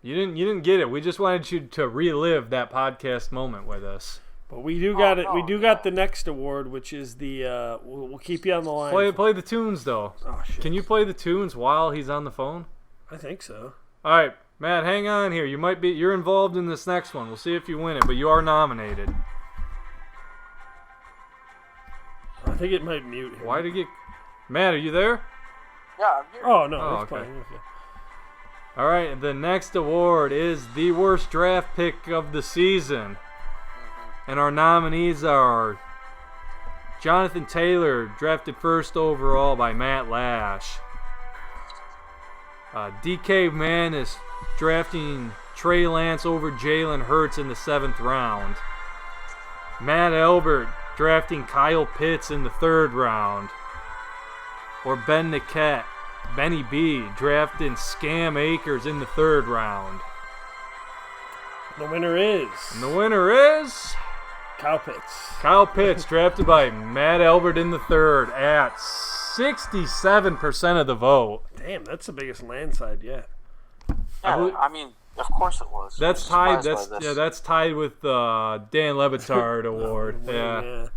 A: You didn't get it. We just wanted you to relive that podcast moment with us.
B: But we do got it. We do got the next award, which is the. We'll keep you on the line.
A: Play the tunes though.
B: Oh shit!
A: Can you play the tunes while he's on the phone?
B: I think so.
A: All right, Matt, hang on here. You're involved in this next one. We'll see if you win it, but you are nominated.
B: I think it might mute him.
A: Why did you get? Matt, are you there?
C: Yeah, I'm here.
B: Oh no,
A: Oh,
B: it's
A: okay.
B: playing. Okay.
A: All right, the next award is the worst draft pick of the season. And our nominees are Jonathan Taylor, drafted first overall by Matt Lash. DK Man is drafting Trey Lance over Jalen Hurts in the 7th round. Matt Albert drafting Kyle Pitts in the 3rd round. Or Benny B, drafting Scam Akers in the 3rd round.
B: The winner is...
A: And the winner is...
B: Kyle Pitts.
A: Kyle Pitts, drafted by Matt Albert in the 3rd at 67% of the vote.
B: Damn, that's the biggest landslide yet.
C: Yeah, I mean, of course it was.
A: That's tied. That's tied with the Dan Lebitard award. Yeah.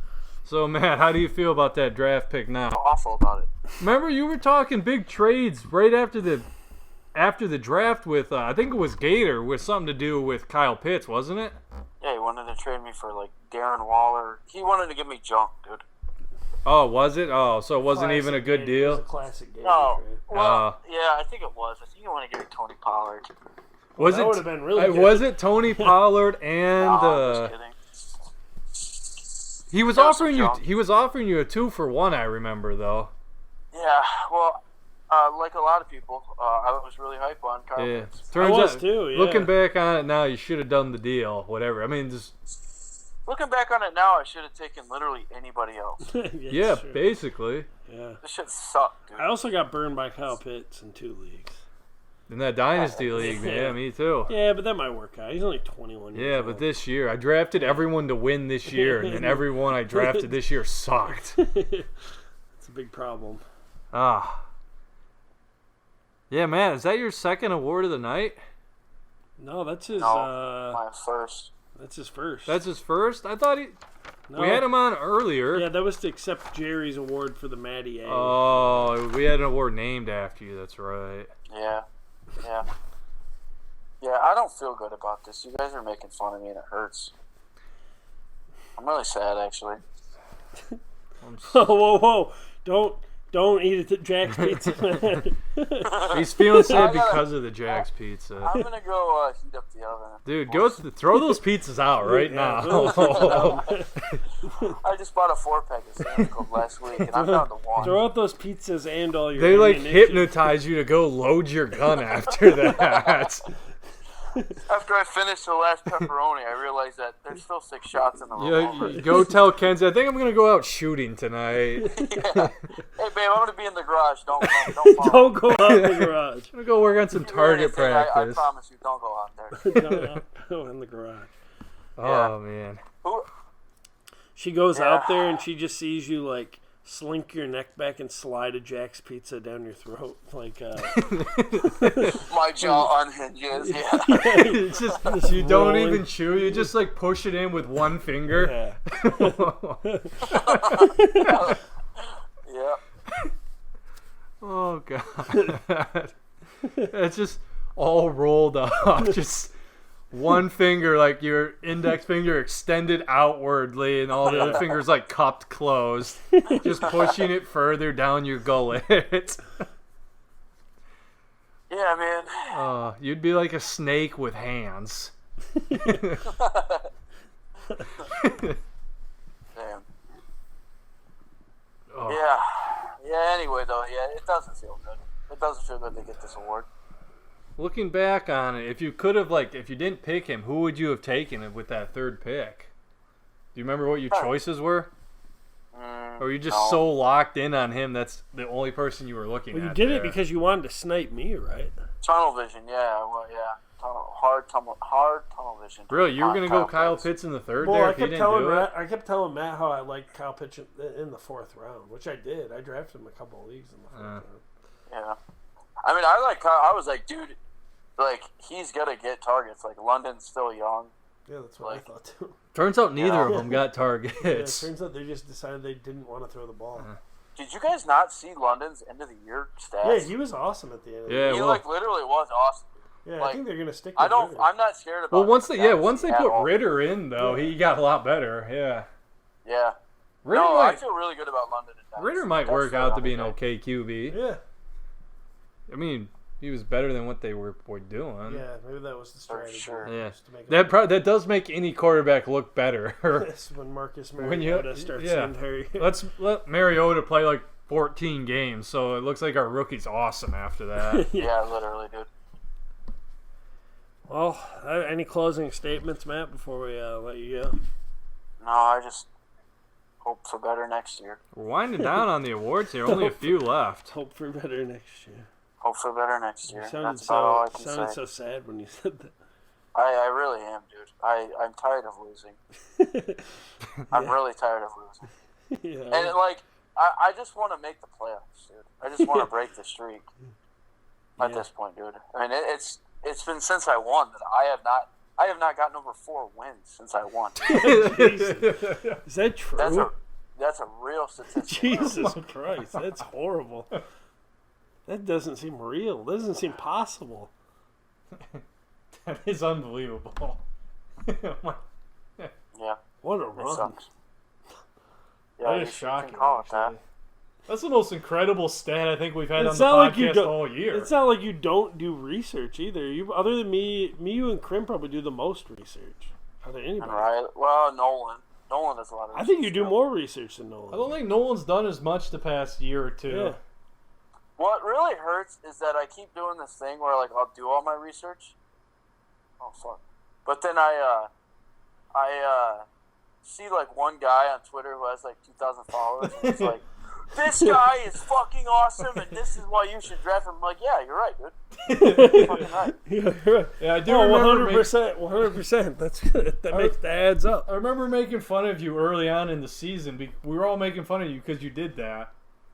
A: So Matt, how do you feel about that draft pick now?
C: Awful about it.
A: Remember, you were talking big trades right after the draft with I think it was Gator, with something to do with Kyle Pitts, wasn't it?
C: Yeah, he wanted to trade me for like Darren Waller. He wanted to give me junk, dude.
A: Oh, was it? Oh, so it wasn't even a good deal?
B: It was a classic Gator
C: No,
B: trade.
C: well, yeah, I think it was. I think he wanted to give me Tony Pollard.
A: Was
B: that
A: it?
B: would have been really good.
A: Was it Tony Pollard and?
C: No, I'm just kidding.
A: He was
C: That was
A: offering
C: some
A: you.
C: junk.
A: He was offering you a 2-for-1. I remember though.
C: Yeah, well, like a lot of people, I was really hype on Kyle
A: Yeah.
C: Pitts.
A: Turns
B: I was
A: out,
B: too, yeah.
A: looking back on it now, you should have done the deal. Whatever. I mean, just
C: Looking back on it now, I should have taken literally anybody else.
A: yeah,
B: sure.
A: basically.
B: Yeah.
C: This shit sucked, dude.
B: I also got burned by Kyle Pitts in 2 leagues.
A: In that dynasty league, yeah, me too.
B: Yeah, but that might work out. He's only 21 years
A: Yeah,
B: old.
A: but this year I drafted everyone to win this year, and then everyone I drafted this year sucked.
B: It's a big problem.
A: Ah. Yeah, man, is that your second award of the night?
B: No, that's his.
C: My first.
B: That's his first.
A: That's his first? I thought
B: No.
A: we had him on earlier.
B: Yeah, that was to accept Jerry's award for the Matty A.
A: Oh, we had an award named after you. That's right.
C: Yeah. Yeah, I don't feel good about this. You guys are making fun of me and it hurts. I'm really sad, actually.
B: Whoa! Don't eat it at Jack's Pizza.
A: He's feeling sad
C: I gotta-
A: because of the Jack's Pizza.
C: I'm gonna go heat up the oven.
A: Dude, go throw those pizzas out right now.
C: I just bought a 4-pack of Sam's Club last week, and I'm down to 1.
B: Throw out those pizzas and all your.
A: They like
B: ammunition.
A: hypnotize you to go load your gun after that.
C: After I finished the last pepperoni, I realized that there's still 6 shots in the
A: Yeah,
C: revolver.
A: you go tell Kenzie, I think I'm gonna go out shooting tonight.
C: Yeah. Hey, babe, I'm gonna be in the garage. Don't fall.
B: Don't go out in the garage.
A: I'm gonna go work on some
C: If you hear
A: target
C: anything, I
A: practice.
C: promise you, don't go out there.
B: Don't go in the garage.
A: Oh man.
C: Who?
B: She goes out there and she just sees you like slink your neck back and slide a Jack's Pizza down your throat, like.
C: My jaw unhinges. Yeah.
A: It's just you don't
B: rolling.
A: even chew. You just like push it in with one finger.
B: Yeah.
C: Yeah.
A: Oh god. It's just all rolled up. Just one finger, like your index finger extended outwardly, and all the other fingers like cupped closed. Just pushing it further down your gullet.
C: Yeah, man.
A: You'd be like a snake with hands.
C: Damn.
A: Oh.
C: Yeah. Yeah, anyway, though, yeah, it doesn't feel good. It doesn't feel good to get this award.
A: Looking back on it, if you could have, like, if you didn't pick him, who would you have taken with that 3rd pick? Do you remember what your choices were? Or were you just
C: No.
A: so locked in on him that's the only person you were looking
B: Well,
A: at?
B: you did
A: there?
B: it because you wanted to snipe me, right?
C: Tunnel vision, yeah. Well, yeah. Hard tunnel vision.
A: Really, you were going to go Kyle
C: Pitts.
A: Pitts in the 3rd
B: Well,
A: there
B: I
A: if he
B: kept
A: didn't
B: telling
A: do
B: Matt.
A: it?
B: I kept telling Matt how I liked Kyle Pitts in the 4th round, which I did. I drafted him a couple of leagues in the 4th round.
C: Yeah. I mean, I was like, dude, like, he's going to get targets. Like, London's still young.
B: Yeah, that's what I thought too.
A: Turns out neither of them got targets.
B: Yeah, it turns out they just decided they didn't want to throw the ball.
C: Did you guys not see London's end of the year stats?
B: Yeah, he was awesome at the end. Of the
A: Yeah,
B: year.
C: He,
A: well-
C: like, literally was awesome.
B: Yeah, I
C: like,
B: think they're gonna stick.
C: I'm
B: Ritter.
C: not scared about
A: Well,
C: him
A: once
C: for
A: they
C: fantasy
A: put
C: at all.
A: Ritter in, though, he got a lot better. Yeah.
C: Yeah.
A: Ritter
C: No, I
A: might,
C: feel really good about London.
A: Ritter might work out to be an okay QB.
B: Yeah,
A: I mean, he was better than what they were doing.
B: Yeah, maybe that was the strategy.
C: sure.
A: Yeah,
B: Just to make
A: that does make any quarterback look better.
B: That's when Marcus Mariota starts saying Harry.
A: Let Mariota play like 14 games, so it looks like our rookie's awesome after that.
C: Yeah, literally, dude.
B: Well, any closing statements, Matt, before we let you go?
C: No, I just hope for better next year.
A: We're winding down on the awards here. Only a few left.
B: Hope for better next year.
C: Hope for better next year.
B: You sounded
C: That's about all I can
B: sounded
C: say.
B: so sad when you said that.
C: I really am, dude. I'm tired of losing. I'm really tired of losing.
B: Yeah.
C: And I just want to make the playoffs, dude. I just want to break the streak. At this point, dude. I mean, it's been since I won that I have not gotten over 4 wins since I won.
B: Is that true?
C: That's a real statistic.
B: Jesus Christ, that's horrible. That doesn't seem real. That doesn't seem possible.
A: That is unbelievable.
C: Yeah.
B: What a
C: It
B: run.
C: sucks. Yeah,
A: That
C: you
A: is shocking.
C: can call it that.
A: actually. That's the most incredible stat I think we've had
B: It's
A: on the
B: not like you
A: podcast
B: don't-
A: all year.
B: It's not like you don't do research either. You, other than me, you and Krim probably do the most research out of anybody.
C: And Riley, well, Nolan does a lot of
B: I think you
C: research,
B: do
C: too.
B: more research than Nolan.
A: I don't think Nolan's done as much the past year or two.
B: Yeah.
C: What really hurts is that I keep doing this thing where I'll do all my research. Oh fuck! But then I see one guy on Twitter who has 2,000 followers. And it's like, this guy is fucking awesome, and this is why you should draft him. I'm like, yeah, you're right, dude. You're fucking right.
B: Yeah, you're right.
A: Yeah, I do
B: Oh,
A: remember
B: 100%. 100%. That's that adds up.
A: I remember making fun of you early on in the season. We were all making fun of you because you did that.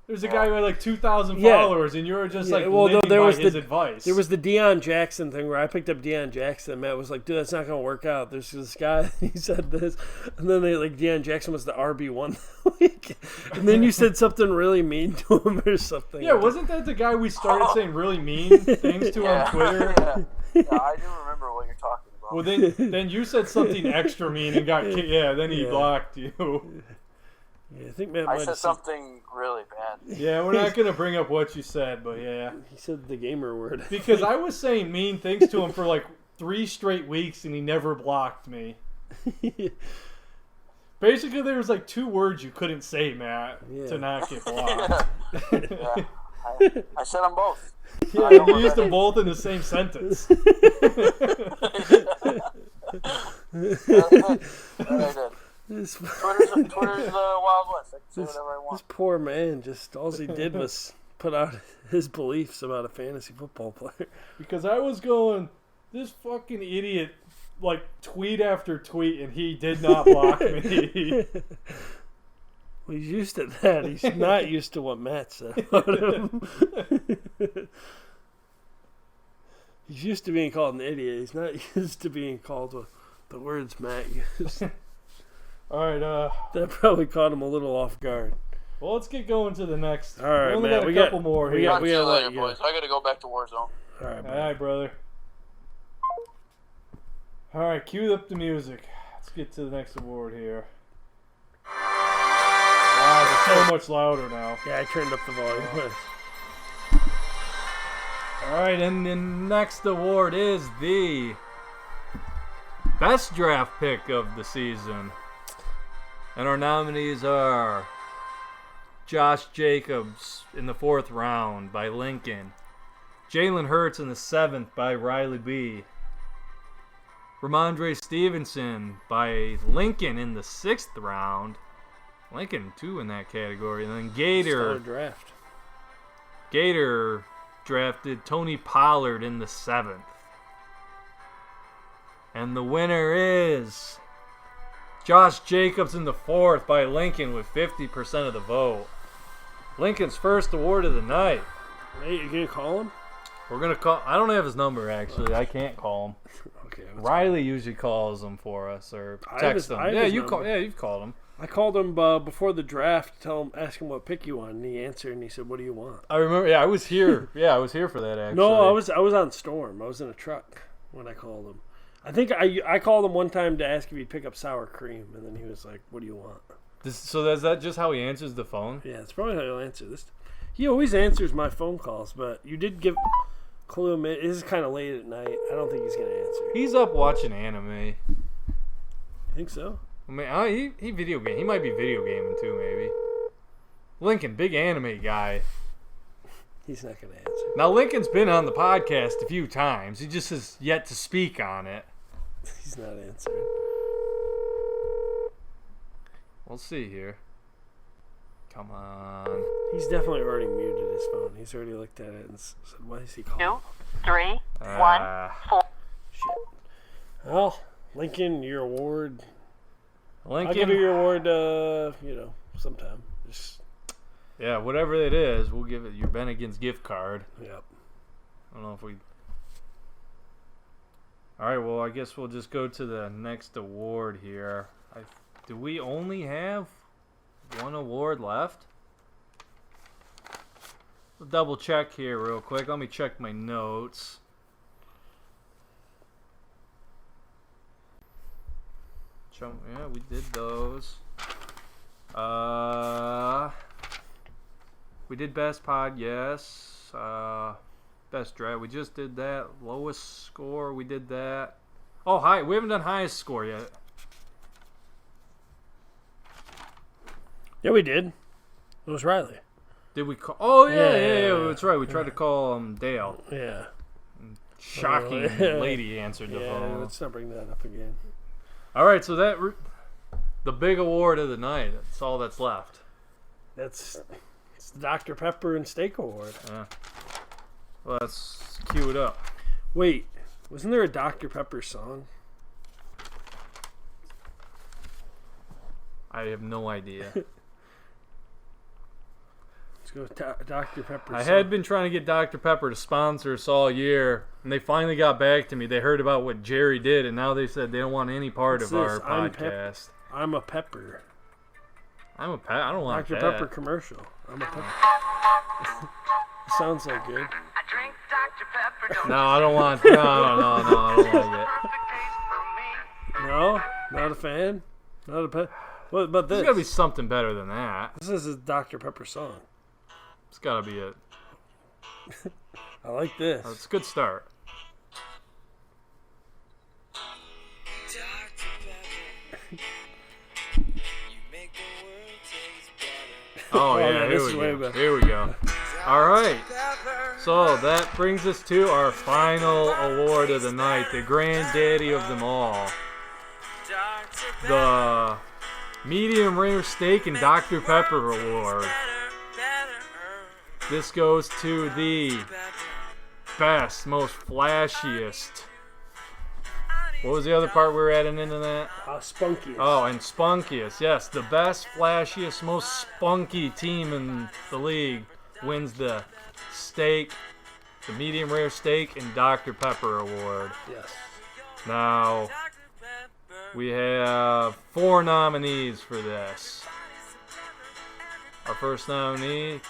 A: There's a guy who had 2,000
B: Yeah.
A: followers, and you were just living
B: there
A: by
B: was
A: his advice.
B: There was the Deion Jackson thing where I picked up Deion Jackson. And Matt was like, dude, that's not going to work out. There's this guy, he said this. And then Deion Jackson was the RB1 that week. And then you said something really mean to him or something.
A: Yeah, wasn't that the guy we started saying really mean things to on Twitter?
C: Yeah, I do remember what you're talking about.
A: Well, then you said something extra mean and got kicked. Yeah, then he blocked you.
B: Yeah, I think Matt
C: I
B: might
C: said
B: have
C: something really bad.
A: Yeah, we're not going to bring up what you said, but yeah.
B: He said the gamer word.
A: Because I was saying mean things to him for 3 straight weeks, and he never blocked me. Basically, there was 2 words you couldn't say, Matt, to not get blocked.
C: Yeah. I said them both.
A: Yeah, you used them both in the same sentence.
C: I did.
B: This
C: Twitter's the Wild West. I can say whatever I want.
B: poor man, just all he did was put out his beliefs about a fantasy football player.
A: Because I was going, this fucking idiot, tweet after tweet, and he did not block me.
B: Well, he's used to that. He's not used to what Matt said about him. He's used to being called an idiot. He's not used to being called the words Matt used.
A: All right,
B: That probably caught him a little off guard.
A: well, let's get going to the next.
B: All right,
A: we only
B: man.
A: got a
B: We
A: couple
B: got-
A: more
B: we
A: here.
B: got-
C: Talk to you
B: let
C: later,
B: you
C: boys. I gotta go back to Warzone.
B: All right,
A: All
B: man.
A: right, brother. All right, cue up the music. Let's get to the next award here. Wow, they're so much louder now.
B: Yeah, I turned up the volume.
A: All right, and the next award is the best draft pick of the season. And our nominees are Josh Jacobs in the 4th round by Lincoln, Jalen Hurts in the 7th by Riley B, Ramondre Stevenson by Lincoln in the 6th round. Lincoln, 2 in that category. And then
B: Stellar draft.
A: Gator drafted Tony Pollard in the 7th. And the winner is Josh Jacobs in the 4th by Lincoln with 50% of the vote. Lincoln's first award of the night.
B: Hey, you gonna call him?
A: We're going to call... I don't have his number, actually. I can't call him.
B: Okay.
A: Riley usually calls him for us or text him. Yeah, you've called him.
B: I called him before the draft to ask him what pick you want, and he answered and he said, "What do you want?"
A: I remember. Yeah, I was here. Yeah, I was here for that, actually.
B: No, I was on Storm. I was in a truck when I called him. I think I called him one time to ask if he'd pick up sour cream, and then he was like, "What do you want?"
A: So is that just how he answers the phone?
B: Yeah, it's probably how he'll answer this. He always answers my phone calls, but you did give. Clue him in. This is kind of late at night. I don't think he's going to answer.
A: He's up watching anime.
B: You think so?
A: I mean, he video game. He might be video gaming too, maybe. Lincoln, big anime guy.
B: He's not going to answer.
A: Now, Lincoln's been on the podcast a few times. He just has yet to speak on it.
B: He's not answering.
A: We'll see here. Come on.
B: He's definitely already muted his phone. He's already looked at it and said, "Why is he calling?"
D: 2, 3, 1, 4.
B: Shit. Well, Lincoln, your award.
A: Lincoln.
B: I'll give you your award, sometime. Just.
A: Yeah, whatever it is, we'll give it your Bennigan's gift card.
B: Yep.
A: I don't know if we... Alright, well, I guess we'll just go to the next award here. Do we only have one award left? We'll double check here real quick. Let me check my notes. Yeah, we did those. We did best pod, yes. Best draft, we just did that. Lowest score, we did that. Oh, hi, we haven't done highest score yet.
B: Yeah, we did. It was Riley.
A: Did we call? Oh yeah,
B: Yeah.
A: that's right. We tried to call Dale.
B: Yeah.
A: Shocking lady answered the
B: Yeah,
A: phone.
B: let's not bring that up again.
A: All right, so the big award of the night. That's all that's left.
B: It's the Dr. Pepper and Steak Award.
A: Yeah. Well, let's cue it up.
B: Wait, wasn't there a Dr. Pepper song?
A: I have no idea.
B: Let's go with Dr. Pepper.
A: I had been trying to get Dr. Pepper to sponsor us all year, and they finally got back to me. They heard about what Jerry did, and now they said they don't want any part
B: What's
A: of
B: this?
A: our podcast.
B: I'm a pepper.
A: I don't want
B: Dr.
A: that.
B: Pepper commercial. I'm a pepper. Sounds like good.
D: I drink Dr. Pepper.
A: No, I don't want. No, I don't like it.
B: No, not a fan. Not a pet. What about this?
A: There's gotta be something better than that.
B: This is a Dr. Pepper song.
A: It's gotta be it.
B: I like this.
A: It's a good start. Oh yeah,
B: this is
A: here
B: way
A: we go.
B: better.
A: Here we go. All right. So that brings us to our final award of the night, the granddaddy of them all, the medium rare steak and Dr. Pepper award. This goes to the best, most flashiest. What was the other part we were adding into that?
B: Spunkiest.
A: Oh, and spunkiest. Yes, the best, flashiest, most spunky team in the league wins the steak, the medium rare steak, and Dr. Pepper award.
B: Yes.
A: Now, we have 4 nominees for this. Our first nominee,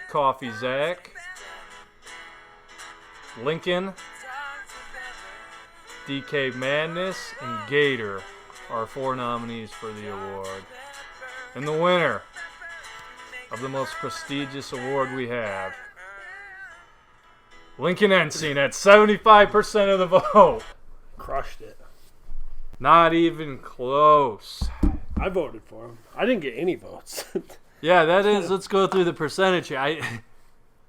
A: Coffee Zach, Lincoln, DK Madness, and Gator are 4 nominees for the award. And the winner of the most prestigious award we have, Lincoln Ensign at 75% of the vote.
B: Crushed it.
A: Not even close.
B: I voted for him. I didn't get any votes.
A: Yeah, that is. Let's go through the percentage.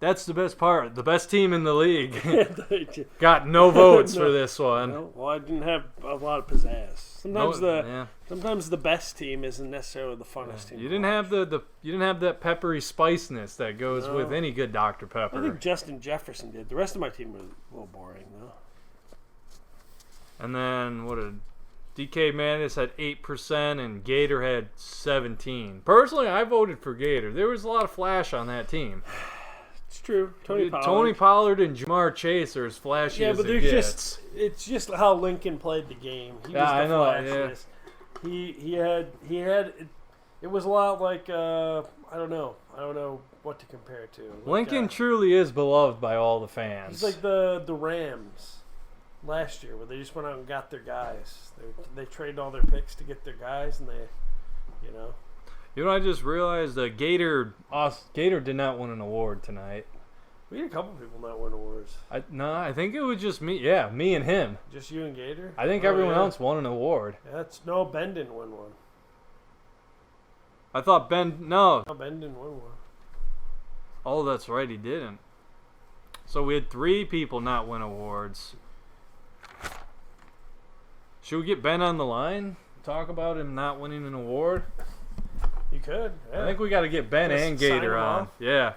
A: That's the best part. The best team in the league got no votes for this one.
B: No, well, I didn't have a lot of pizzazz. Sometimes
A: Yeah.
B: sometimes the best team isn't necessarily the funnest team.
A: You didn't have you didn't have that peppery spiciness that goes with any good Dr. Pepper.
B: I think Justin Jefferson did. The rest of my team was a little boring though.
A: And then what did DK Madness had 8% and Gator had 17%. Personally, I voted for Gator. There was a lot of flash on that team.
B: It's true. Tony
A: Pollard and Jamar Chase are as flashy as it gets.
B: It's just how Lincoln played the game. He was
A: I
B: the
A: know.
B: flashiest.
A: Yeah.
B: He had it was a lot like I don't know what to compare it to. Like,
A: Lincoln truly is beloved by all the fans.
B: He's like the Rams last year, where they just went out and got their guys. They traded all their picks to get their guys, and
A: You know, I just realized Gator did not win an award tonight.
B: We had a couple people not win awards.
A: No, I think it was just me. Yeah, me and him.
B: Just you and Gator?
A: I think everyone else won an award.
B: No, Ben didn't win one.
A: I thought Ben. No.
B: No, Ben didn't win one.
A: Oh, that's right. He didn't. So we had 3 people not win awards. Should we get Ben on the line? Talk about him not winning an award?
B: You could. Yeah.
A: I think we got to get Ben
B: Just
A: and Gator
B: sign him
A: on.
B: off?
A: Yeah.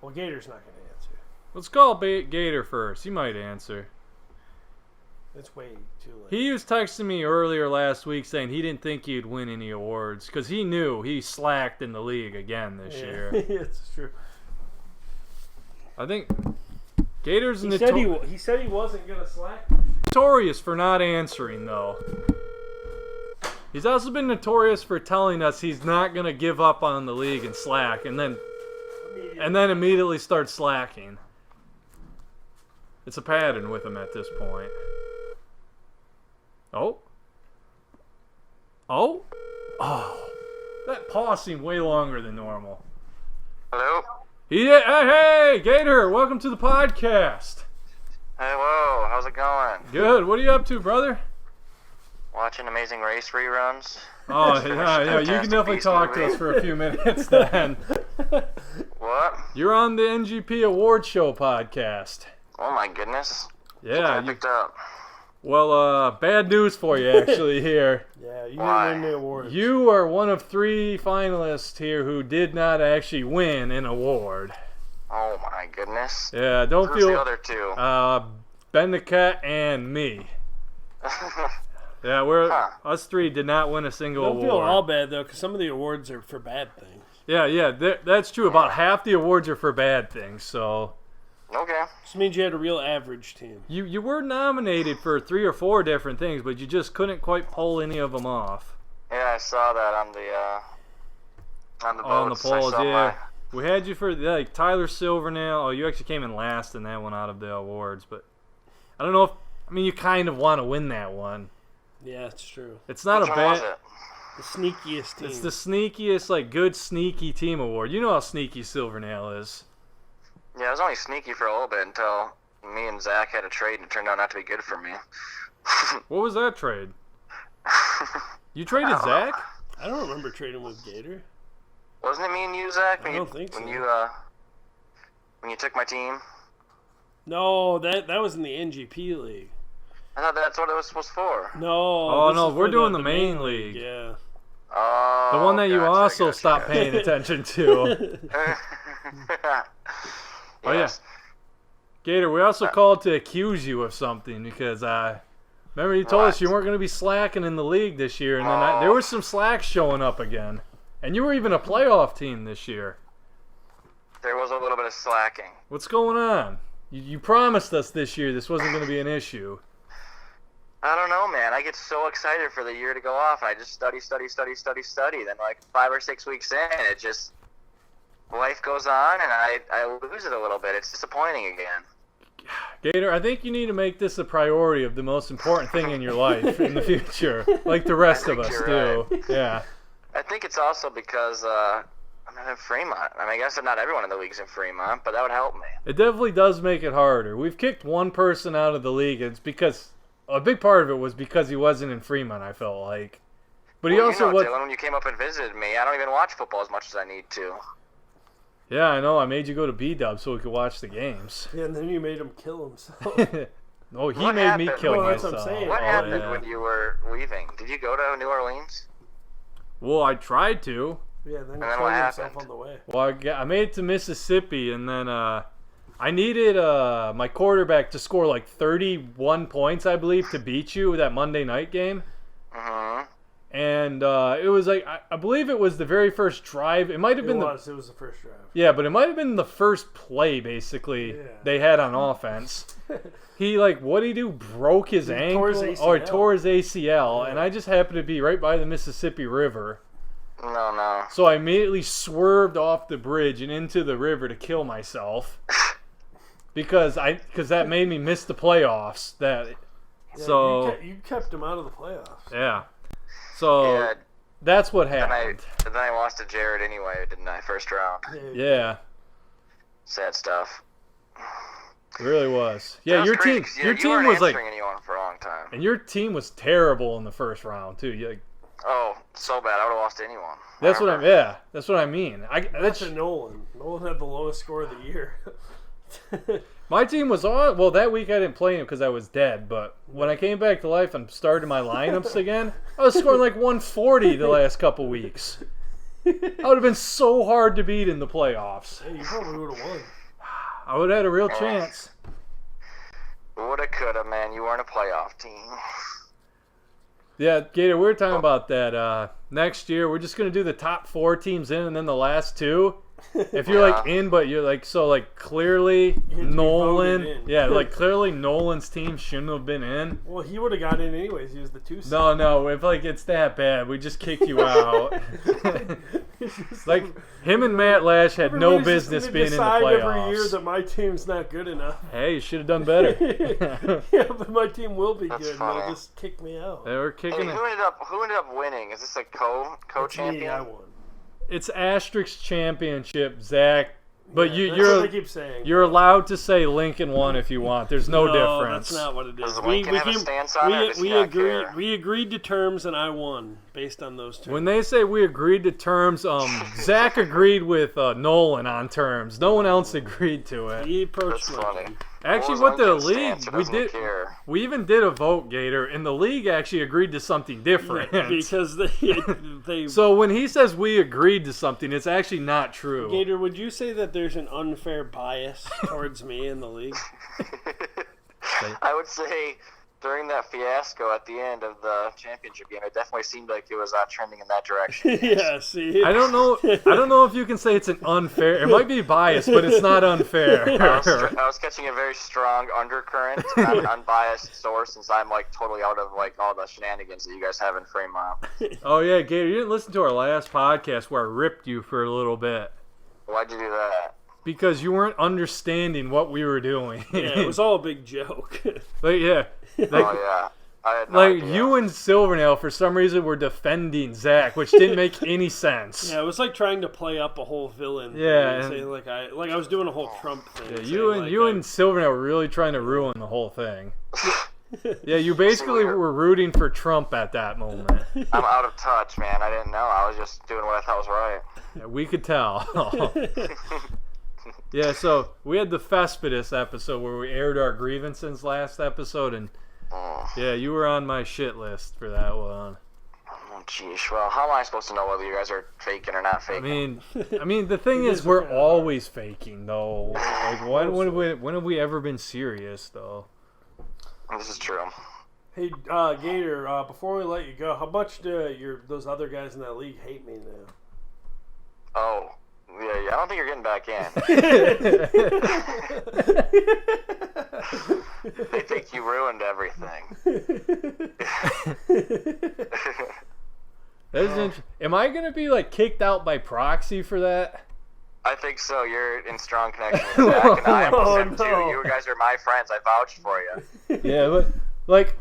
B: Well, Gator's not going to answer.
A: Let's call Gator first. He might answer.
B: It's way too late.
A: He was texting me earlier last week saying he didn't think he'd win any awards because he knew he slacked in the league again this year.
B: It's true.
A: I think Gator's
B: He said he wasn't going to slack.
A: notorious for not answering, though. He's also been notorious for telling us he's not going to give up on the league and slack, and then immediately start slacking. It's a pattern with him at this point. Oh. That pause seemed way longer than normal.
C: Hello?
A: Hey, Gator, welcome to the podcast.
C: Hello, how's it going?
A: Good. What are you up to, brother?
C: Watching Amazing Race reruns.
A: Oh,
C: Just finished
A: yeah, you can
C: Fantastic
A: definitely
C: Beasts
A: talk to
C: movie.
A: us for a few minutes then.
C: What?
A: You're on the NGP Award Show podcast.
C: Oh my goodness.
A: Yeah.
C: I picked up.
A: Well, bad news for you actually here.
B: Yeah, you
C: Why?
B: didn't win the award.
A: You are one of 3 finalists here who did not actually win an award.
C: Oh my goodness.
A: Yeah, don't
C: Who's the
A: feel.
C: other 2?
A: Ben the Cat and me. Yeah, us 3 did not win a single
B: Don't
A: award.
B: feel all bad, though, because some of the awards are for bad things.
A: Yeah, that's true. About half the awards are for bad things, so.
C: Okay.
B: This means you had a real average team.
A: You were nominated for 3 or 4 different things, but you just couldn't quite pull any of them off.
C: Yeah, I saw that on the
A: On the
C: votes. I
A: polls,
C: saw
A: yeah. We had you for Tyler Silvernail. Oh, you actually came in last in that one out of the awards, but I don't know if you kind of want to win that one.
B: Yeah, it's true.
A: It's not
C: Which
A: a
C: one was
A: bad.
C: it?
B: The sneakiest team.
A: It's the sneakiest, good sneaky team award. You know how sneaky Silvernail is.
C: Yeah, it was only sneaky for a little bit until me and Zach had a trade and it turned out not to be good for me.
A: What was that trade? You traded Zach?
B: I don't remember trading with Gator.
C: Wasn't it me and you, Zach?
B: I don't think so.
C: When you took my team?
B: No, that was in the NGP league.
C: I thought that's what it was supposed for.
B: No.
A: Oh,
B: this
A: no,
B: is
A: we're
B: for
A: doing the main league.
B: Yeah.
C: Oh,
A: The one that you
C: gotcha,
A: also
C: gotcha,
A: stopped
C: gotcha.
A: paying attention to. Oh, yeah.
C: Yes.
A: Gator, we also called to accuse you of something because remember you told us
C: What?
A: you weren't going to be slacking in the league this year, and then there was some slack showing up again. And you were even a playoff team this year.
C: There was a little bit of slacking.
A: What's going on? You promised us this year this wasn't going to be an issue.
C: I don't know, man. I get so excited for the year to go off. I just study. Then, 5 or 6 weeks in, it just life goes on, and I lose it a little bit. It's disappointing again.
A: Gator, I think you need to make this a priority of the most important thing in your life in the future, like the rest of
C: I
A: us
C: think
A: do.
C: you're
A: Yeah.
C: I think it's also because I'm not in Fremont. I guess not everyone in the league's in Fremont, but that would help me.
A: It definitely does make it harder. We've kicked one person out of the league. It's because a big part of it was because he wasn't in Fremont, I felt like. But he
C: Well,
A: also
C: you know,
A: was.
C: Dylan, when you came up and visited me, I don't even watch football as much as I need to.
A: Yeah, I know. I made you go to B-Dub so we could watch the games.
B: Yeah, and then you made him kill himself.
A: Oh, he
C: What
A: made me
C: happened?
A: kill
B: Well, that's what I'm
A: myself.
B: saying.
C: What
A: Oh,
C: happened
A: yeah.
C: when you were leaving? Did you go to New Orleans?
A: Well, I tried to.
B: Yeah, then he
C: And then
B: killed
C: what
B: himself
C: happened?
B: on the way.
A: Well, I made it to Mississippi, and then I needed my quarterback to score like 31 points, I believe, to beat you that Monday night game.
C: Mm-hmm.
A: And it was like, I believe it was the very first drive. It might have been
B: It was the first drive.
A: Yeah, but it might have been the first play, basically,
B: Yeah.
A: they had on offense. He, what did he do? Broke his ankle?
B: tore his ACL.
A: Or tore his ACL,
B: Yeah.
A: and I just happened to be right by the Mississippi River.
C: No.
A: So I immediately swerved off the bridge and into the river to kill myself. because that made me miss the playoffs.
B: Yeah,
A: So,
B: you kept him out of the playoffs.
A: yeah. So,
C: Yeah.
A: that's what
C: Then
A: happened.
C: I lost to Jared anyway, didn't I? First round.
A: Yeah.
C: Sad stuff.
A: It really was. Yeah,
E: That
A: your
E: crazy,
A: team
E: 'cause,
A: your
E: you
A: team
E: weren't
A: was like,
E: answering anyone for a long time.
A: and your team was terrible in the first round too. You, like,
E: Oh, so bad. I would have lost to anyone.
A: that's what
E: Remember?
A: I'm. Yeah, that's what I mean.
B: That's a Nolan. Nolan had the lowest score of the year.
A: My team was on. Well, that week I didn't play him because I was dead. But when I came back to life and started my lineups again, I was scoring like 140 the last couple weeks. I would have been so hard to beat in the playoffs.
B: Hey, you probably would have won.
A: I would have had a real chance.
E: Woulda, coulda, man. You weren't a playoff team.
A: Yeah, Gator, we were talking about that. Next year, we're just going to do the top 4 teams in and then the last 2. If you're like in, but you're like, so like clearly Nolan. Yeah, like clearly Nolan's team shouldn't have been in.
B: Well, he would have got in anyways. He was the 2 seed.
A: No, if like it's that bad, we just kick you out. Like him and Matt Lash had no
B: Everybody's just
A: business
B: gonna
A: being in the
B: decide every year
A: playoffs.
B: that my team's not good enough.
A: Hey, you should have done better.
B: Yeah, but my team will be
E: That's
B: good.
E: funny.
B: They'll just kick me out.
A: They were
E: Hey,
A: kicking it.
E: who ended up winning? Is this a
B: It's me,
E: co-champion?
B: I won.
A: It's Asterix Championship, Zach. But
B: Yeah, that's what
A: you're
B: they keep saying.
A: you're allowed to say Lincoln won if you want. There's no difference.
B: That's not what it is.
E: Does Lincoln have a stance on it, or does he not care?
B: We agreed to terms, and I won based on those terms.
A: When they say we agreed to terms, Zach agreed with Nolan on terms. No one else agreed to it.
B: He approached
E: That's
B: my
E: funny.
B: team.
A: Actually,
E: What
A: with
E: was
A: the
E: Lincoln's
A: league,
E: stance, or
A: we
E: doesn't he
A: did.
E: care?
A: We even did a vote, Gator, and the league actually agreed to something different.
B: Because they
A: So when he says we agreed to something, it's actually not true.
B: Gator, would you say that there's an unfair bias towards me in the league?
E: I would say during that fiasco at the end of the championship game, it definitely seemed like it was trending in that direction.
B: Yeah, see.
A: I don't know if you can say it's an unfair. It might be biased, but it's not unfair.
E: I was catching a very strong undercurrent. I'm an unbiased source since I'm like totally out of like all the shenanigans that you guys have in Fremont.
A: Oh yeah, Gator, you didn't listen to our last podcast where I ripped you for a little bit
E: Why'd you do that?
A: because you weren't understanding what we were doing.
B: Yeah, it was all a big joke.
A: Like, yeah. Like,
E: Oh yeah, I had no
A: like
E: idea.
A: you and Silvernail for some reason were defending Zach, which didn't make any sense.
B: Yeah, it was like trying to play up a whole villain.
A: Yeah,
B: and
A: and-
B: say like I was doing a whole Trump thing.
A: Yeah,
B: saying,
A: you
B: like,
A: and Silvernail were really trying to ruin the whole thing. Yeah, you basically were rooting for Trump at that moment.
E: I'm out of touch, man. I didn't know. I was just doing what I thought was right.
A: Yeah, we could tell. Yeah, so we had the Festivus episode where we aired our grievances last episode, and yeah, you were on my shit list for that one.
E: Oh, jeez. Well, how am I supposed to know whether you guys are faking or not
A: I
E: faking?
A: mean, the thing is, we're always faking, though. Like, when have we ever been serious, though?
E: This is true.
B: Hey, Gator, before we let you go, how much do those other guys in that league hate me now?
E: Oh, yeah. I don't think you're getting back in. They think you ruined everything.
A: Am I gonna be like kicked out by proxy for that?
E: I think so. You're in strong connection with Zach, and I almost am too.
B: no.
E: You guys are my friends. I vouched for you.
A: Yeah, but like,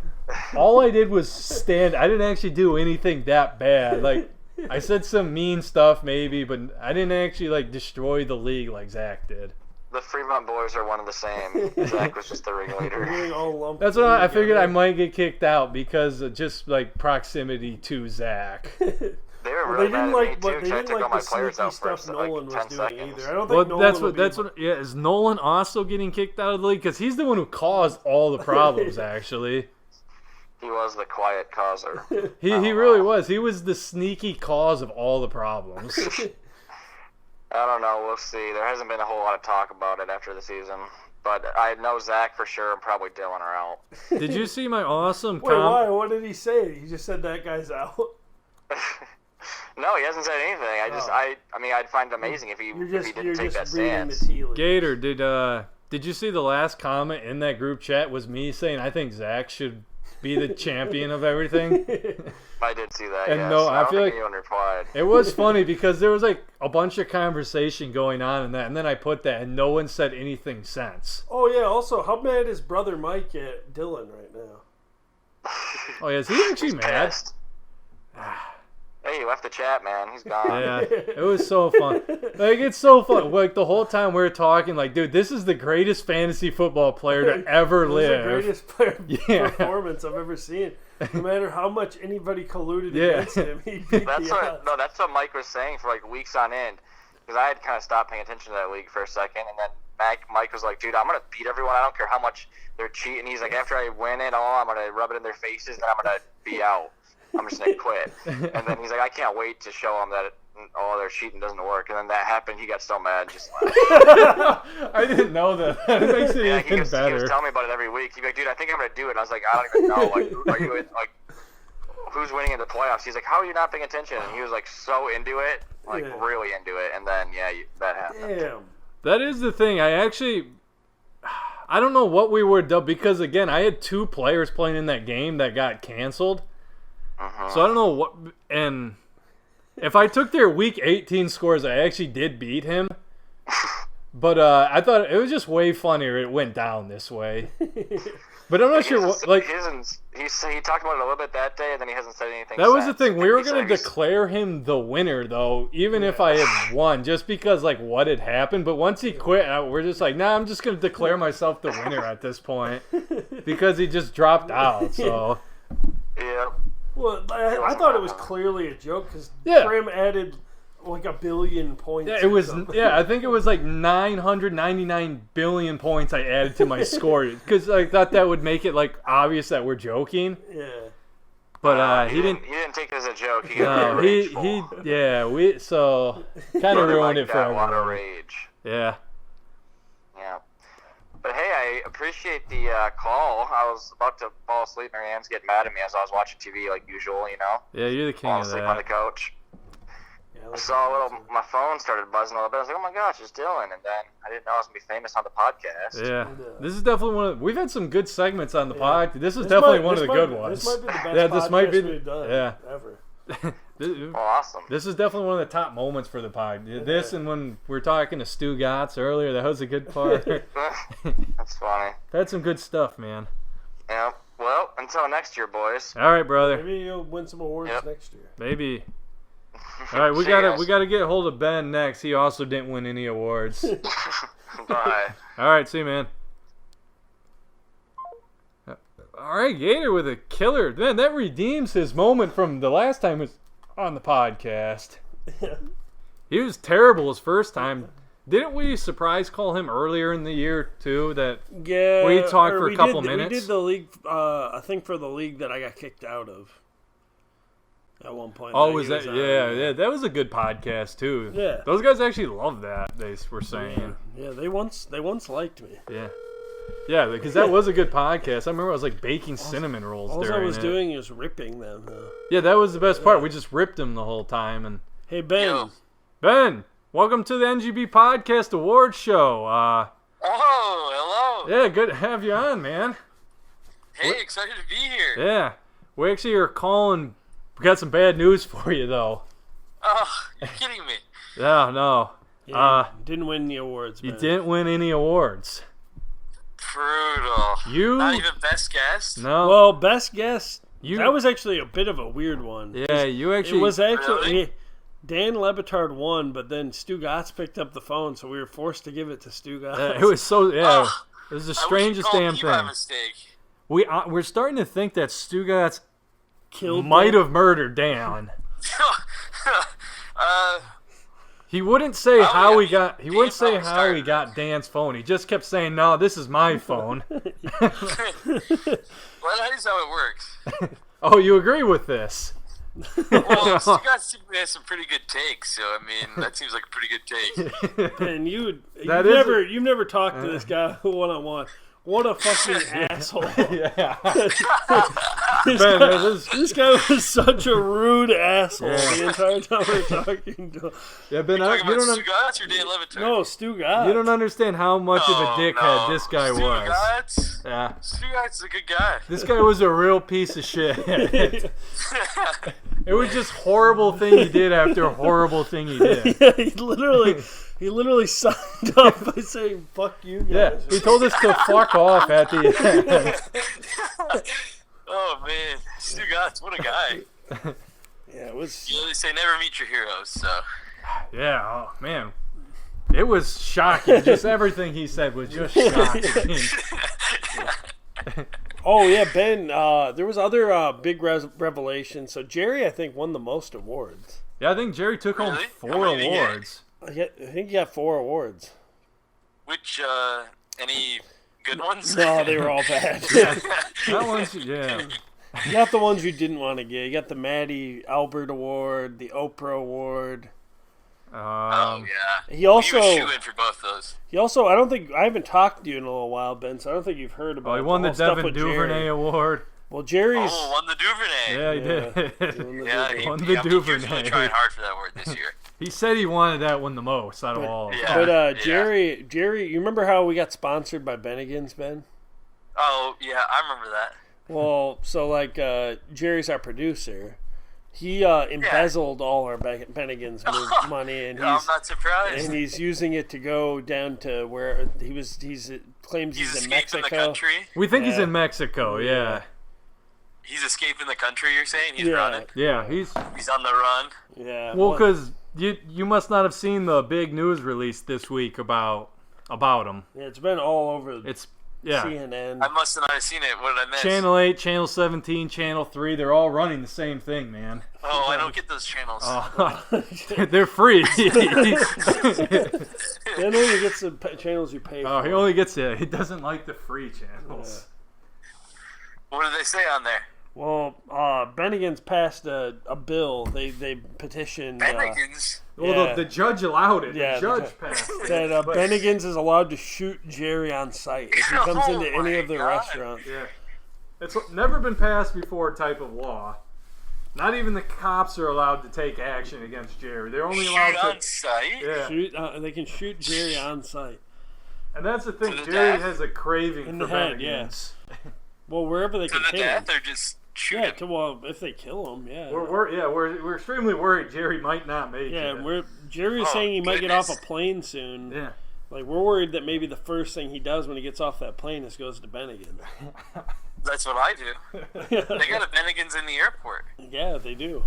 A: all I did was stand. I didn't actually do anything that bad. Like, I said some mean stuff maybe, but I didn't actually like destroy the league like Zach did.
E: The Fremont boys are one and the same. Zach was just the ringleader.
B: Really all lumped
A: That's what I figured. I
B: together.
A: might get kicked out because of just like proximity to Zach.
E: They were
B: Well,
E: really
B: they
E: mad
B: didn't
E: at
B: like,
E: me
B: but
E: too,
B: they
E: because I
B: didn't
E: took all
B: like
E: my
B: the
E: players
B: sneaky
E: out
B: stuff
E: for
B: Nolan
E: like
B: was
E: 10
B: doing
E: seconds.
B: either. I don't
A: Well,
B: think
A: that's what. Yeah, is Nolan also getting kicked out of the league? Because he's the one who caused all the problems. Actually,
E: He was the quiet causer.
A: he really was. He was the sneaky cause of all the problems.
E: I don't know. We'll see. There hasn't been a whole lot of talk about it after the season. But I know Zach for sure and probably Dylan are out.
A: Did you see my awesome
B: Wait, why? What did he say? He just said that guy's out.
E: No, he hasn't said anything. I mean, I'd find it amazing if he didn't take that
B: reading the
E: stance.
B: tea leaves.
A: Gator, did you see the last comment in that group chat was me saying I think Zach should be the champion of everything?
E: I did see that.
A: And
E: yes.
A: no,
E: I
A: I
E: don't
A: feel
E: think
A: like-
E: anyone replied.
A: It was funny because there was like a bunch of conversation going on in that, and then I put that, and no one said anything since.
B: Oh yeah. Also, how mad is brother Mike at Dylan right now?
A: Oh yeah, is he actually
E: He's
A: mad?
E: pissed. Hey, Hey, he left the chat, man. He's gone.
A: Yeah, it was so fun. Like, it's so fun. Like, the whole time we were talking, like, dude, this is the greatest fantasy football player to ever
B: This
A: live.
B: is the greatest player
A: Yeah.
B: performance I've ever seen. No matter how much anybody colluded against him, he beat
E: That's
B: the
E: what
B: odds.
E: no, that's what Mike was saying for like weeks on end. Because I had kind of stopped paying attention to that league for a second, and then Mike was like, "Dude, I'm gonna beat everyone. I don't care how much they're cheating." He's like, "After I win it all, I'm gonna rub it in their faces, and I'm gonna be out. I'm just gonna quit." And then he's like, "I can't wait to show them that their cheating doesn't work." And then that happened. He got so mad, just left.
A: I didn't know that. That makes it
E: Yeah,
A: even
E: he was
A: better.
E: telling me about it every week. He'd be like, "Dude, I think I'm gonna do it." And I was like, "I don't even know. Like, are you like, who's winning in the playoffs?" He's like, "How are you not paying attention?" And he was like so into it, like really into it. And then that happened.
B: Damn.
A: That is the thing. I don't know what we would do because, again, I had 2 players playing in that game that got canceled. So I don't know what. And if I took their week 18 scores, I actually did beat him. But I thought it was just way funnier. It went down this way. But I'm not sure what. Like,
E: he talked about it a little bit that day, and then he hasn't said anything.
A: that was the
E: since.
A: thing. We were
E: He
A: going
E: said
A: to declare him the winner, though, even if I had won, just because, like, what had happened. But once he quit, we're just like, nah, I'm just going to declare myself the winner at this point. Because he just dropped out, so.
E: Yeah.
B: Well, I thought it was clearly a joke because
A: Yeah.
B: Prim added like 1 billion points.
A: Yeah,
B: or
A: it was.
B: something.
A: Yeah, I think it was like 999 billion points I added to my score because I thought that would make it like obvious that we're joking.
E: Yeah.
A: But
E: he
A: didn't.
E: He didn't take it as a joke. He got
A: No, he. Yeah, we so kind of ruined it for
E: a lot of
A: everyone.
E: rage.
A: Yeah.
E: Yeah. But hey, I appreciate the call. I was about to fall asleep. Marianne's getting mad at me as I was watching TV like usual, you know.
A: Yeah, you're the king
E: Fall
A: of
E: asleep on the
A: that.
E: couch. I saw a little. My phone started buzzing a little bit. I was like, "Oh my gosh, it's Dylan!" And then I didn't know I was gonna be famous on the podcast.
A: Yeah, this is definitely one of. We've had some good segments on the pod. This is
B: This
A: definitely
B: might-
A: one of
B: this
A: the
B: might
A: good
B: be-
A: ones.
B: This might be the best
A: Yeah, this might be.
B: podcast we've done
A: Yeah.
B: ever.
E: Oh, awesome.
A: This is definitely one of the top moments for the pod. This and when we were talking to Stu Gotts earlier, that was a good part.
E: That's funny.
A: Had some good stuff, man.
E: Yeah. Well, until next year, boys.
A: All right, brother.
B: Maybe you'll win some awards next year.
A: Maybe. All right, we
E: See you
A: gotta
E: guys.
A: get a hold of Ben next. He also didn't win any awards.
E: Bye.
A: All right, see you, man. All right, Gator with a killer. Man, that redeems his moment from the last time he was on the podcast. He was terrible his first time. Didn't we surprise call him earlier in the year too? That
B: Yeah,
A: we talked
B: or
A: for a
B: we
A: couple
B: did,
A: minutes.
B: We did the league. I think for the league that I got kicked out of at one point.
A: Oh,
B: he
A: was that?
B: on.
A: Yeah, that was a good podcast too.
B: Yeah.
A: Those guys actually loved that. They were saying.
B: Yeah, they once liked me.
A: Yeah. Yeah, because that was a good podcast. I remember I was like baking cinnamon rolls
B: All
A: during
B: I was
A: it.
B: doing is ripping them.
A: Yeah, that was the best part. We just ripped them the whole time. And
B: Hey Ben,
A: Ben, welcome to the NGB Podcast Awards Show.
F: Oh, hello.
A: Yeah, good to have you on, man.
F: Hey, excited to be here.
A: Yeah, we actually are calling. We got some bad news for you, though.
F: Oh, you're kidding me.
A: No.
B: yeah, didn't win the awards.
A: You
B: Ben.
A: didn't win any awards.
F: Brutal.
A: You
F: Not even best guess?
A: no.
B: Well, best guess.
A: You-
B: That was actually a bit of a weird one.
A: Yeah, you actually.
B: It was actually
F: Really?
B: Dan Lebitard won, but then Stu Gotts picked up the phone, so we were forced to give it to Stu Gotts.
A: It was so. Yeah,
F: Oh,
A: it was the
F: I wish you
A: strangest
F: called
A: damn
F: me by
A: thing.
F: mistake.
A: We're starting to think that Stu Gotts
B: Killed
A: might
B: Dan.
A: have murdered Dan.
F: uh,
A: He wouldn't say
F: Oh,
A: how
F: yeah.
A: he got. He wouldn't say
F: probably
A: how he
F: started.
A: got Dan's phone. He just kept saying, "No, this is my phone."
F: well, that is how it works.
A: Oh, you agree with this?
F: Well, Stu Gotts typically has some pretty good takes, so I mean, that seems like a pretty good take.
B: And
A: That is
B: you've never talked to this guy one on one. What a fucking asshole!
A: Yeah.
B: This,
A: Ben,
B: guy,
A: this-
B: this guy was such a rude asshole
A: Yeah.
B: the entire time we were talking to him.
A: Yeah, Ben, you
F: Talking about
A: don't.
F: Stu Gotts or Dan Levitard?
B: No, Stu Gotts.
A: You don't understand how much of a
F: Oh,
A: dickhead
F: no.
A: this guy
F: Stu
A: was.
F: Gotts?
A: Yeah.
F: Stu Gotts is a good guy.
A: This guy was a real piece of shit. It was just horrible thing he did after
B: horrible
A: thing he did.
B: Yeah, he literally signed up by saying "fuck you guys."
A: Yeah, he told us to fuck off at the end.
F: Oh man, Stu Gotts, what a guy.
B: Yeah, it was.
F: You know, they say never meet your heroes, so.
A: Yeah, oh man. It was shocking. Just everything he said was just shocking.
B: Oh yeah, Ben. There was other big revelations. So Jerry, I think, won the most awards.
A: Yeah, I think Jerry took home
F: Really?
A: 4
F: How many did he get?
A: awards.
B: I think he got 4 awards.
F: Which, any good ones?
B: No, they were all bad.
A: That one's, yeah.
B: You got the ones you didn't want to get. You got the Maddie Albert Award, the Oprah Award.
F: Oh, yeah.
B: He also,
F: You were shooing for both those.
B: I don't think, I haven't talked to you in a little while, Ben, so I don't think you've heard about
A: Oh, he won the
B: whole stuff
A: Devin
B: with
A: Duvernay
B: Jerry.
A: Award.
B: Well, Jerry's.
F: Oh, won the Duvernay.
A: Yeah, he did.
F: Yeah,
A: Won the
F: he was
A: Duvernay.
F: really trying hard for that award this year.
A: He said he wanted that one the most out of all. of them.
F: Yeah.
B: But Jerry, you remember how we got sponsored by Bennigan's, Ben?
F: Oh, yeah, I remember that.
B: Well, so like Jerry's our producer. He embezzled all our Bennigan's money, and
F: I'm not surprised.
B: he's using it to go down to where he's claims he's in
F: escaping
B: Mexico.
F: the country.
A: We think he's in Mexico, yeah.
F: He's escaping the country, you're saying? He's
B: Yeah.
F: running?
A: Yeah, he's...
F: He's on the run?
B: Yeah.
A: Well, because you must not have seen the big news release this week about him.
B: Yeah, it's been all over
A: It's, yeah.
B: CNN.
F: I must not have seen it. What did I miss?
A: Channel 8, Channel 17, Channel 3, they're all running the same thing, man.
F: Oh, I don't get those channels.
A: They're free.
B: Then only gets the channels you pay
A: Oh,
B: for.
A: he only gets it. He doesn't like the free channels.
F: What do they say on there?
B: Well, Bennigan's passed a bill. They petitioned
F: Bennigan's?
A: Well,
B: Yeah.
A: the judge allowed it.
B: Yeah,
A: the judge passed it.
B: that
A: But-
B: Bennigan's is allowed to shoot Jerry on site if he comes
F: Oh
B: into any
F: my
B: of the
F: God.
B: restaurants.
A: Yeah. It's never been passed before type of law. Not even the cops are allowed to take action against Jerry. They're only allowed
F: Shoot
A: to...
F: on site?
A: Yeah.
B: They can shoot Jerry on site.
A: And that's the thing.
F: To the
A: Jerry
F: death?
A: has a craving
B: In
A: for
B: the head,
A: Bennigan's.
B: Well, wherever they
F: To
B: can
F: the
B: kill him.
F: death or just shoot
B: Yeah,
F: him?
B: if they kill him, yeah.
A: We're extremely worried Jerry might not make
B: Yeah,
A: it.
B: Jerry's
F: Oh,
B: saying he might get off a
F: goodness.
B: plane soon.
A: Yeah.
B: Like, we're worried that maybe the first thing he does when he gets off that plane is goes to Bennigan's.
F: That's what I do. They got a Bennigan's in the airport.
B: Yeah, they do.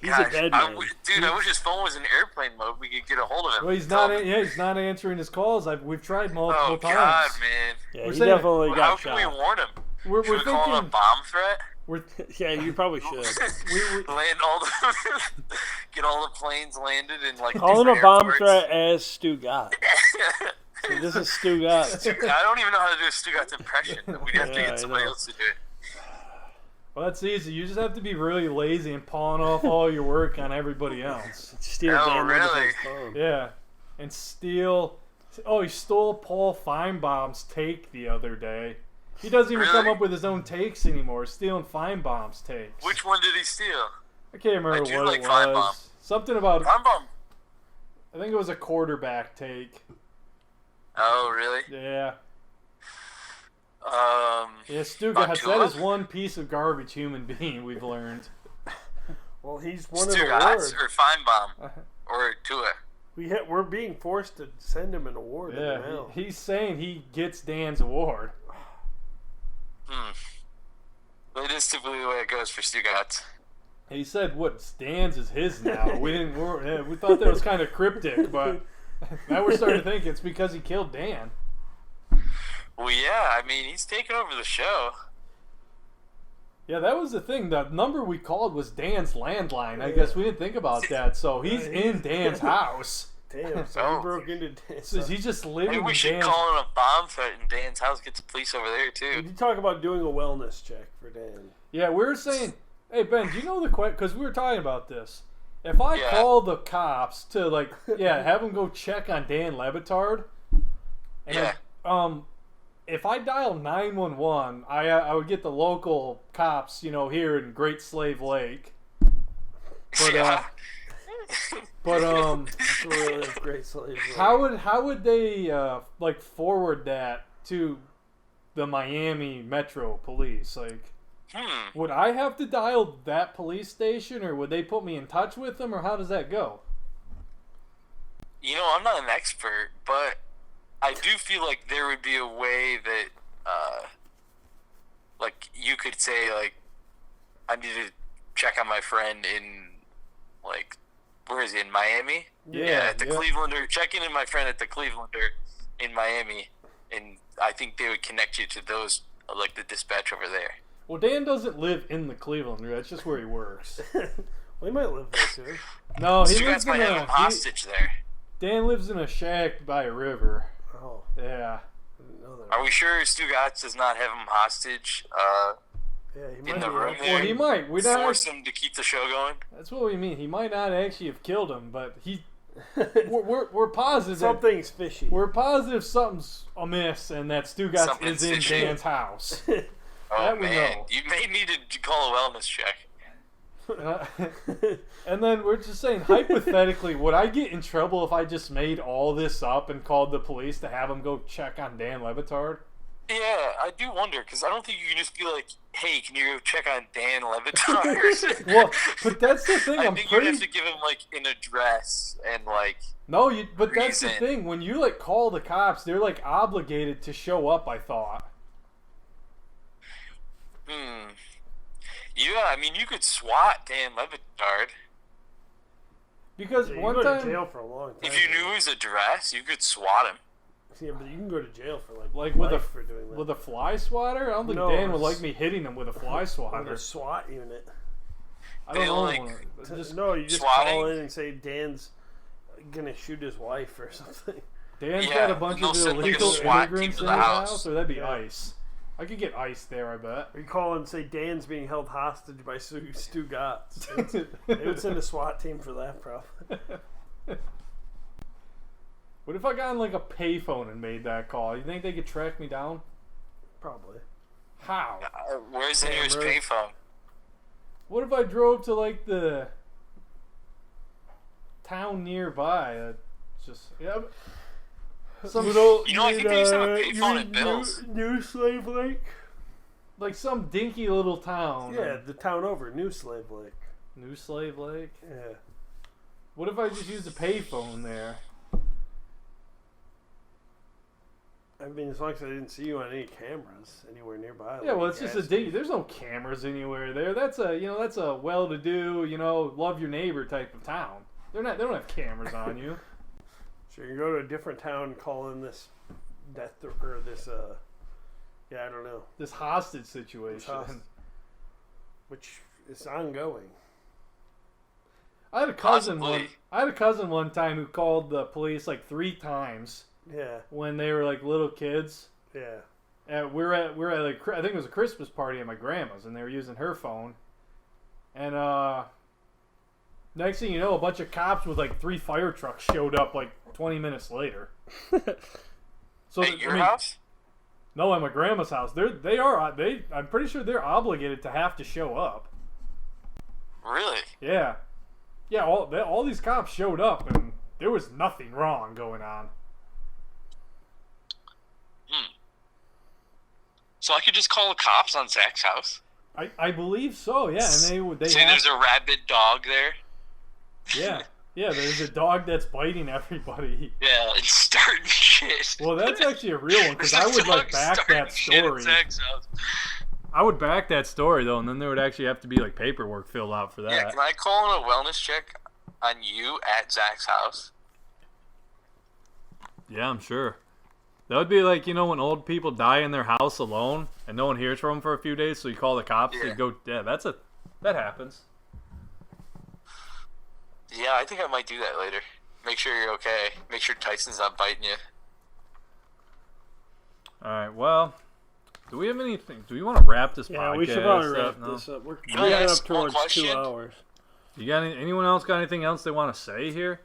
B: He's
F: Gosh,
B: a dead man.
F: Dude, I wish his phone was in airplane mode. We could get a hold of him.
A: Well, he's not. He's not answering his calls. We've tried multiple
F: Oh,
A: times.
F: God, man.
B: Yeah,
A: We're
B: he
A: saying-
B: definitely
F: How
B: got
F: can we
B: shot.
F: warn him?
A: We're
F: Should we call him a
A: thinking.
F: bomb threat?
A: We're
B: Yeah, you probably should.
F: Land all the get all the planes landed in like
B: Call him a
F: different
B: bomb
F: airports.
B: threat as Stu Gott. So this is Stu Gott.
F: I don't even know how to do a Stugat's impression. We'd have to
B: Yeah, I
F: get somebody
B: know.
F: else to do it.
A: Well, that's easy. You just have to be really lazy and pawn off all your work on everybody else.
B: Steal
F: Oh,
B: Dan
F: really?
B: Livingston's phone.
A: Yeah, and steal. Oh, he stole Paul Feinbaum's take the other day. He doesn't even come
F: Really?
A: up with his own takes anymore. Stealing Feinbaum's takes.
F: Which one did he steal?
A: I can't remember
F: I do
A: what
F: like
A: it was.
F: Feinbaum.
A: Something about.
F: Feinbaum.
A: I think it was a quarterback take.
F: Oh, really?
A: Yeah. Yeah, Stu
F: About
A: Gatz,
F: Tua?
A: that is one piece of garbage human being we've learned.
B: Well, he's won an
F: Stugatz
B: award.
F: or Feinbaum or Tua?
B: We're being forced to send him an award in the
A: Yeah,
B: mail.
A: he's saying he gets Dan's award.
F: It is typically the way it goes for Stugatz.
A: He said what Dan's is his now. We thought that was kind of cryptic, but now we're starting to think it's because he killed Dan.
F: Well, yeah, I mean, he's taking over the show.
A: Yeah, that was the thing. The number we called was Dan's landline. I guess we didn't think about that. So he's in Dan's house.
B: Damn, so
F: Oh.
B: he broke into Dan's
A: So
B: house.
A: he's just living
F: Maybe we
A: in
F: should
A: Dan's.
F: call it a bomb threat in Dan's house. Get the police over there,
B: We
F: too.
B: did talk about doing a wellness check for Dan.
A: Yeah, we were saying, hey Ben, do you know the question? Because we were talking about this. If I
F: Yeah.
A: call the cops to have them go check on Dan Lebitard, and
F: Yeah.
A: if I dial 911, I would get the local cops, here in Great Slave Lake. But
F: Yeah.
A: but
B: It's a really great slave.
A: how would they forward that to the Miami Metro Police? Like, would I have to dial that police station, or would they put me in touch with them, or how does that go?
F: You know, I'm not an expert, but I do feel like there would be a way that, you could say, I need to check on my friend in, like, where is he, in Miami?
B: Yeah,
F: at the
B: yeah.
F: Clevelander. Check in my friend at the Clevelander in Miami, and I think they would connect you to those, like, the dispatch over there.
A: Well, Dan doesn't live in the Clevelander. That's just where he works.
B: We might live there too.
A: No, he
F: So you
A: lives
F: guys
A: in
F: might have him hostage there.
A: Dan lives in a shack by a river.
B: Oh,
A: Yeah.
B: I didn't know that.
F: Are we sure Stugatz does not have him hostage
B: Yeah, he
F: in
B: might
F: the
B: be
F: room
B: right.
F: there?
A: Well, he might. We don't.
F: Force him to keep the show going?
A: That's what we mean. He might not actually have killed him, but he. We're positive.
B: Something's fishy.
A: We're positive something's amiss, and that Stugatz
F: Something's
A: is in
F: fishy.
A: Dan's house.
F: Oh,
A: That we
F: man.
A: know.
F: You may need to call a wellness check.
A: And then we're just saying, hypothetically, would I get in trouble if I just made all this up and called the police to have them go check on Dan Levitard?
F: Yeah, I do wonder, because I don't think you can just be like, hey, can you go check on Dan Levitard?
A: Well, but that's the thing.
F: I
A: I'm
F: think
A: pretty.
F: you have to give him, like, an address and, like,
A: No, but that's the
F: reason.
A: thing. When you like call the cops, they're like obligated to show up. I thought.
F: Yeah, I mean, you could SWAT Dan Levitard.
A: Because
B: Yeah, you
A: one
B: go to
A: time,
B: jail for a long time.
F: If you knew his address, you could SWAT him.
B: Yeah, but you can go to jail for
A: like with a
B: life for doing that.
A: with a fly swatter, I don't think
B: No,
A: Dan would
B: it's-
A: like me hitting him with a fly
B: With
A: swatter.
B: a SWAT unit.
A: I don't
F: They
A: know.
F: like-
A: Just,
B: No, you just
F: swatting?
B: call in and say Dan's gonna shoot his wife or something.
A: Dan's
F: Yeah,
A: got a bunch
F: and they'll
A: of
F: send, like, a
A: illegal
F: SWAT team
A: immigrants
F: to
A: in
F: the
A: his
F: house.
A: house, or that'd be
B: Yeah.
A: ICE. I could get ICE there, I bet.
B: Or you call and say Dan's being held hostage by Stu Gotts. They would send a SWAT team for that, probably.
A: What if I got on like a payphone and made that call? You think they could track me down?
B: Probably.
A: How?
F: Where's the nearest
B: Cameras.
F: payphone?
A: What if I drove to like the town nearby? Just yeah. Some
F: You know, I think they used to have a payphone at Bill's.
B: New Slave Lake?
A: like some dinky little town.
B: Yeah, the town over, New Slave Lake.
A: New Slave Lake.
B: Yeah.
A: What if I just used a payphone there?
B: I mean, as long as I didn't see you on any cameras anywhere nearby.
A: Yeah,
B: like
A: well, it's just a
B: gas
A: dinky. There's no cameras anywhere there. That's a well-to-do, love your neighbor type of town. They don't have cameras on you.
B: So you go to a different town, call in this death or this yeah, I don't know,
A: This hostage situation.
B: which is ongoing.
A: I had a cousin
F: Possibly.
A: one time who called the police like 3 times
B: Yeah,
A: when they were like little kids.
B: yeah.
A: We're at like I think it was a Christmas party at my grandma's, and they were using her phone. And next thing you know, a bunch of cops with like 3 fire trucks showed up like 20 minutes later. So
F: At your house?
A: No, at my grandma's house. I'm pretty sure they're obligated to have to show up.
F: Really?
A: Yeah, yeah. All these cops showed up, and there was nothing wrong going on.
F: So I could just call the cops on Zach's house?
A: I believe so. Yeah, and they
F: Say
A: have,
F: there's a rabid dog there?
A: yeah. There's a dog that's biting everybody.
F: Yeah, and starting shit.
A: Well, that's actually a real one because I
F: There's a
A: would like
F: dog
A: back
F: starting
A: that
F: shit at
A: story.
F: Zach's house.
A: I would back that story though, and then there would actually have to be like paperwork filled out for that.
F: Yeah, can I call in a wellness check on you at Zach's house?
A: Yeah, I'm sure. That would be like, when old people die in their house alone and no one hears from them for a few days, so you call the cops
F: Yeah.
A: to go. Yeah, that happens.
F: Yeah, I think I might do that later. Make sure you're okay. Make sure Tyson's not biting you.
A: All right. Well, do we have anything? Do we want to wrap this
B: Yeah,
A: podcast?
B: we should probably wrap
A: No?
B: this up. We're
F: Can I
B: getting
F: ask
B: up
F: one
B: towards 2
F: question?
B: hours.
A: You got anyone else got anything else they want to say here?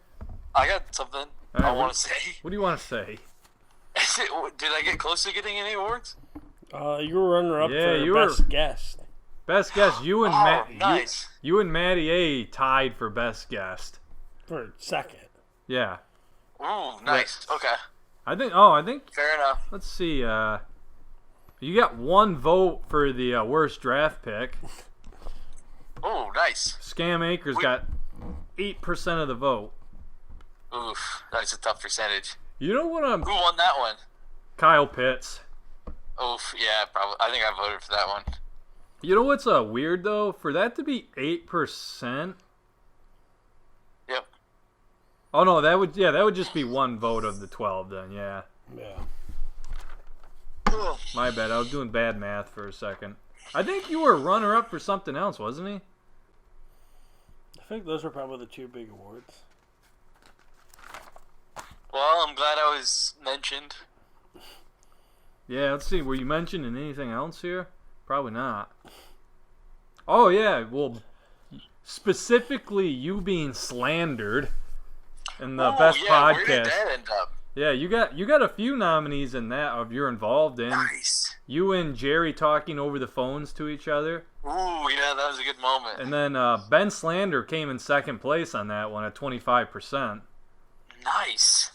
F: I got something
A: All right,
F: I want to say.
A: What do you want to say?
F: Did I get close to getting any awards?
B: You were runner-up
A: Yeah,
B: for
A: you were-
B: best guest.
A: Best guest. You and
F: Nice.
A: you and Maddie A tied for best guest.
B: For second.
A: Yeah.
F: Ooh, nice. Okay,
A: I think.
F: fair enough.
A: Let's see. You got 1 vote for the worst draft pick.
F: Ooh, nice.
A: Scam Acres got 8% of the vote.
F: Oof, that's a tough percentage.
A: You know what?
F: Who won that one?
A: Kyle Pitts.
F: Oof, yeah, probably. I think I voted for that one.
A: You know what's weird though? For that to be 8%.
F: Yep.
A: Oh no, that would just be one vote of the 12 then. Yeah.
B: Yeah.
A: My bad. I was doing bad math for a second. I think you were runner-up for something else, wasn't he?
B: I think those were probably the two big awards.
F: Well, I'm glad I was mentioned.
A: Yeah, let's see. Were you mentioned in anything else here? Probably not. Oh, yeah. Well, specifically you being slandered in the best podcast.
F: Where did that end up?
A: Yeah, you got a few nominees in that you're involved in.
F: Nice.
A: You and Jerry talking over the phones to each other.
F: Ooh, yeah, that was a good moment.
A: And then Ben Slander came in second place on that one at 25%.
F: Nice.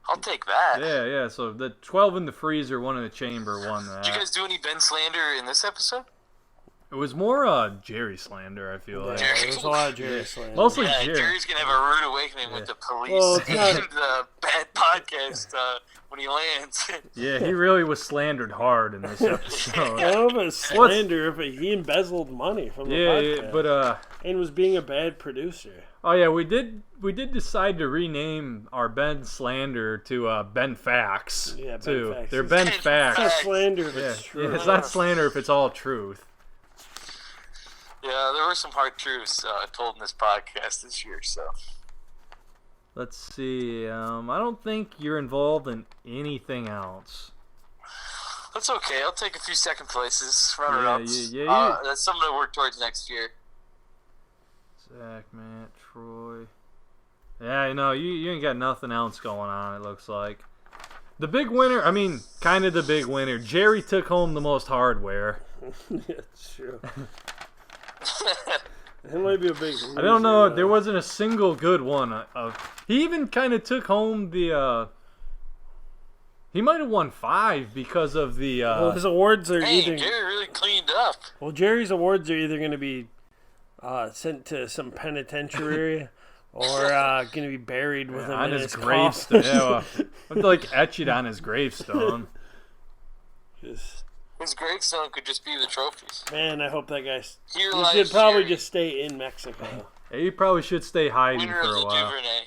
F: I'll take that.
A: Yeah. So the 12 in the freezer, one in the chamber won that.
F: Did you guys do any Ben slander in this episode?
A: It was more Jerry slander, I feel like.
B: Yeah, there's a lot of Jerry slander.
A: Mostly
F: Yeah,
A: Jerry.
F: Jerry's gonna have a rude awakening with the police
B: Well, it's not-
F: and the bad podcast when he lands.
A: Yeah, he really was slandered hard in this
B: I
A: episode.
B: don't know if it's slander, but he embezzled money from the podcast.
A: Yeah, but
B: and was being a bad producer.
A: oh yeah, we did decide to rename our Ben Slander to Ben Facts.
B: Yeah, Ben
A: too.
B: Facts.
A: They're Ben
B: It's
A: Facts.
B: not slander if
A: Yeah,
B: it's true.
A: it's not slander if it's all truth.
F: Yeah, there were some hard truths told in this podcast this year, so.
A: Let's see. I don't think you're involved in anything else.
F: That's okay. I'll take a few second places, runner-ups.
A: Yeah.
F: That's something to work towards next year.
A: Zach, Matt, Troy. Yeah, you ain't got nothing else going on, it looks like. The big winner, kind of the big winner. Jerry took home the most hardware.
B: It's true. It might be a big loser.
A: I don't know. There wasn't a single good one. He even kind of took home the. He might have won 5 because of the.
B: Well, his awards are
F: Hey,
B: either.
F: Jerry really cleaned up.
B: Well, Jerry's awards are either going to be sent to some penitentiary or going to be buried with him
A: on
B: in
A: his
B: coffin.
A: gravestone. Yeah, well, etch it on his gravestone.
F: His gravestone could just be the trophies.
B: Man, I hope that guy.
F: Here
B: He
F: lies
B: should probably
F: Jerry,
B: just stay in Mexico.
A: He probably should stay hiding
F: winner
A: for
F: of
A: a
F: the
A: while.
F: Duvernay.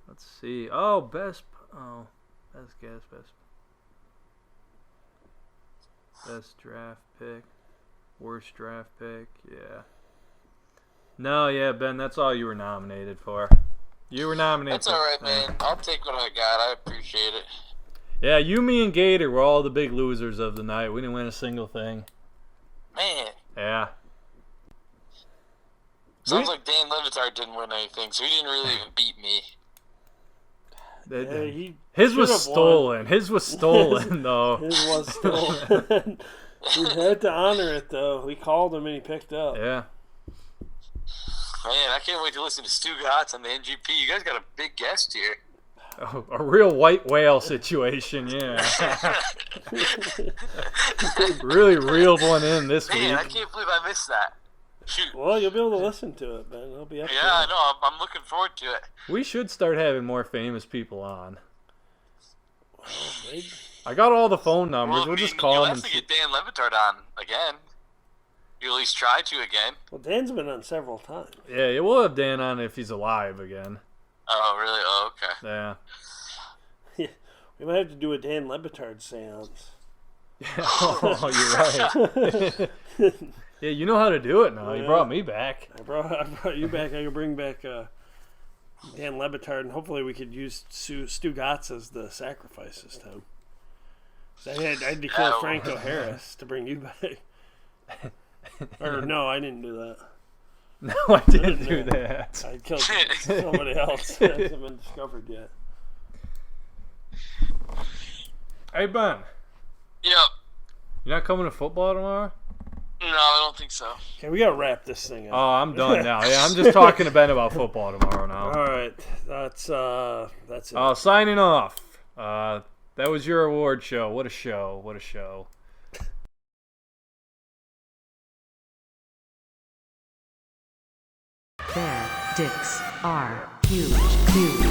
A: Let's see. Best guess. Best draft pick. Worst draft pick. Yeah. No, yeah, Ben, that's all you were nominated for. You were nominated.
F: That's all right, man. I'll take what I got. I appreciate it.
A: Yeah, you, me, and Gator were all the big losers of the night. We didn't win a single thing.
F: Man,
A: Yeah.
F: sounds like Dan Levitard didn't win anything, so he didn't really even beat me.
B: Yeah,
A: His was
B: should've won.
A: stolen. His was stolen, though.
B: His was stolen. We had to honor it, though. We called him and he picked up.
A: Yeah.
F: Man, I can't wait to listen to Stu Gotts on the NGP. You guys got a big guest here.
A: Oh, a real white whale situation, yeah. Really reeled one in this
F: Man, I
A: week.
F: can't believe I missed that. Shoot.
B: Well, you'll be able to listen to it, man. It'll be up
F: Yeah,
B: there.
F: I know. I'm looking forward to it.
A: We should start having more famous people on.
B: Maybe.
A: I got all the phone numbers. We'll just call
F: you'll
A: them.
F: have to get Dan Levitard on again. You at least try to again.
B: Well, Dan's been on several times.
A: Yeah, we'll have Dan on if he's alive again.
F: Oh, really? Oh, okay.
A: Yeah.
B: We might have to do a Dan Lebitard seance.
A: Oh, you're right. Yeah, you know how to do it now. You
B: Yeah.
A: brought me back.
B: I brought you back. I can bring back Dan Lebitard, and hopefully we could use Stu Gotts as the sacrifice this time. 'Cause I had to kill Franco Harris to bring you back. Or no, I didn't do that.
A: No, I didn't do that.
B: I killed somebody else that hasn't been discovered yet.
A: Hey, Ben.
F: Yep.
A: You're not coming to football tomorrow?
F: No, I don't think so.
B: Okay, we gotta wrap this thing up.
A: Oh, I'm done now. Yeah, I'm just talking to Ben about football tomorrow now.
B: All right, that's it.
A: Oh, signing off. That was your award show. What a show. What a show.
G: Their dicks are huge.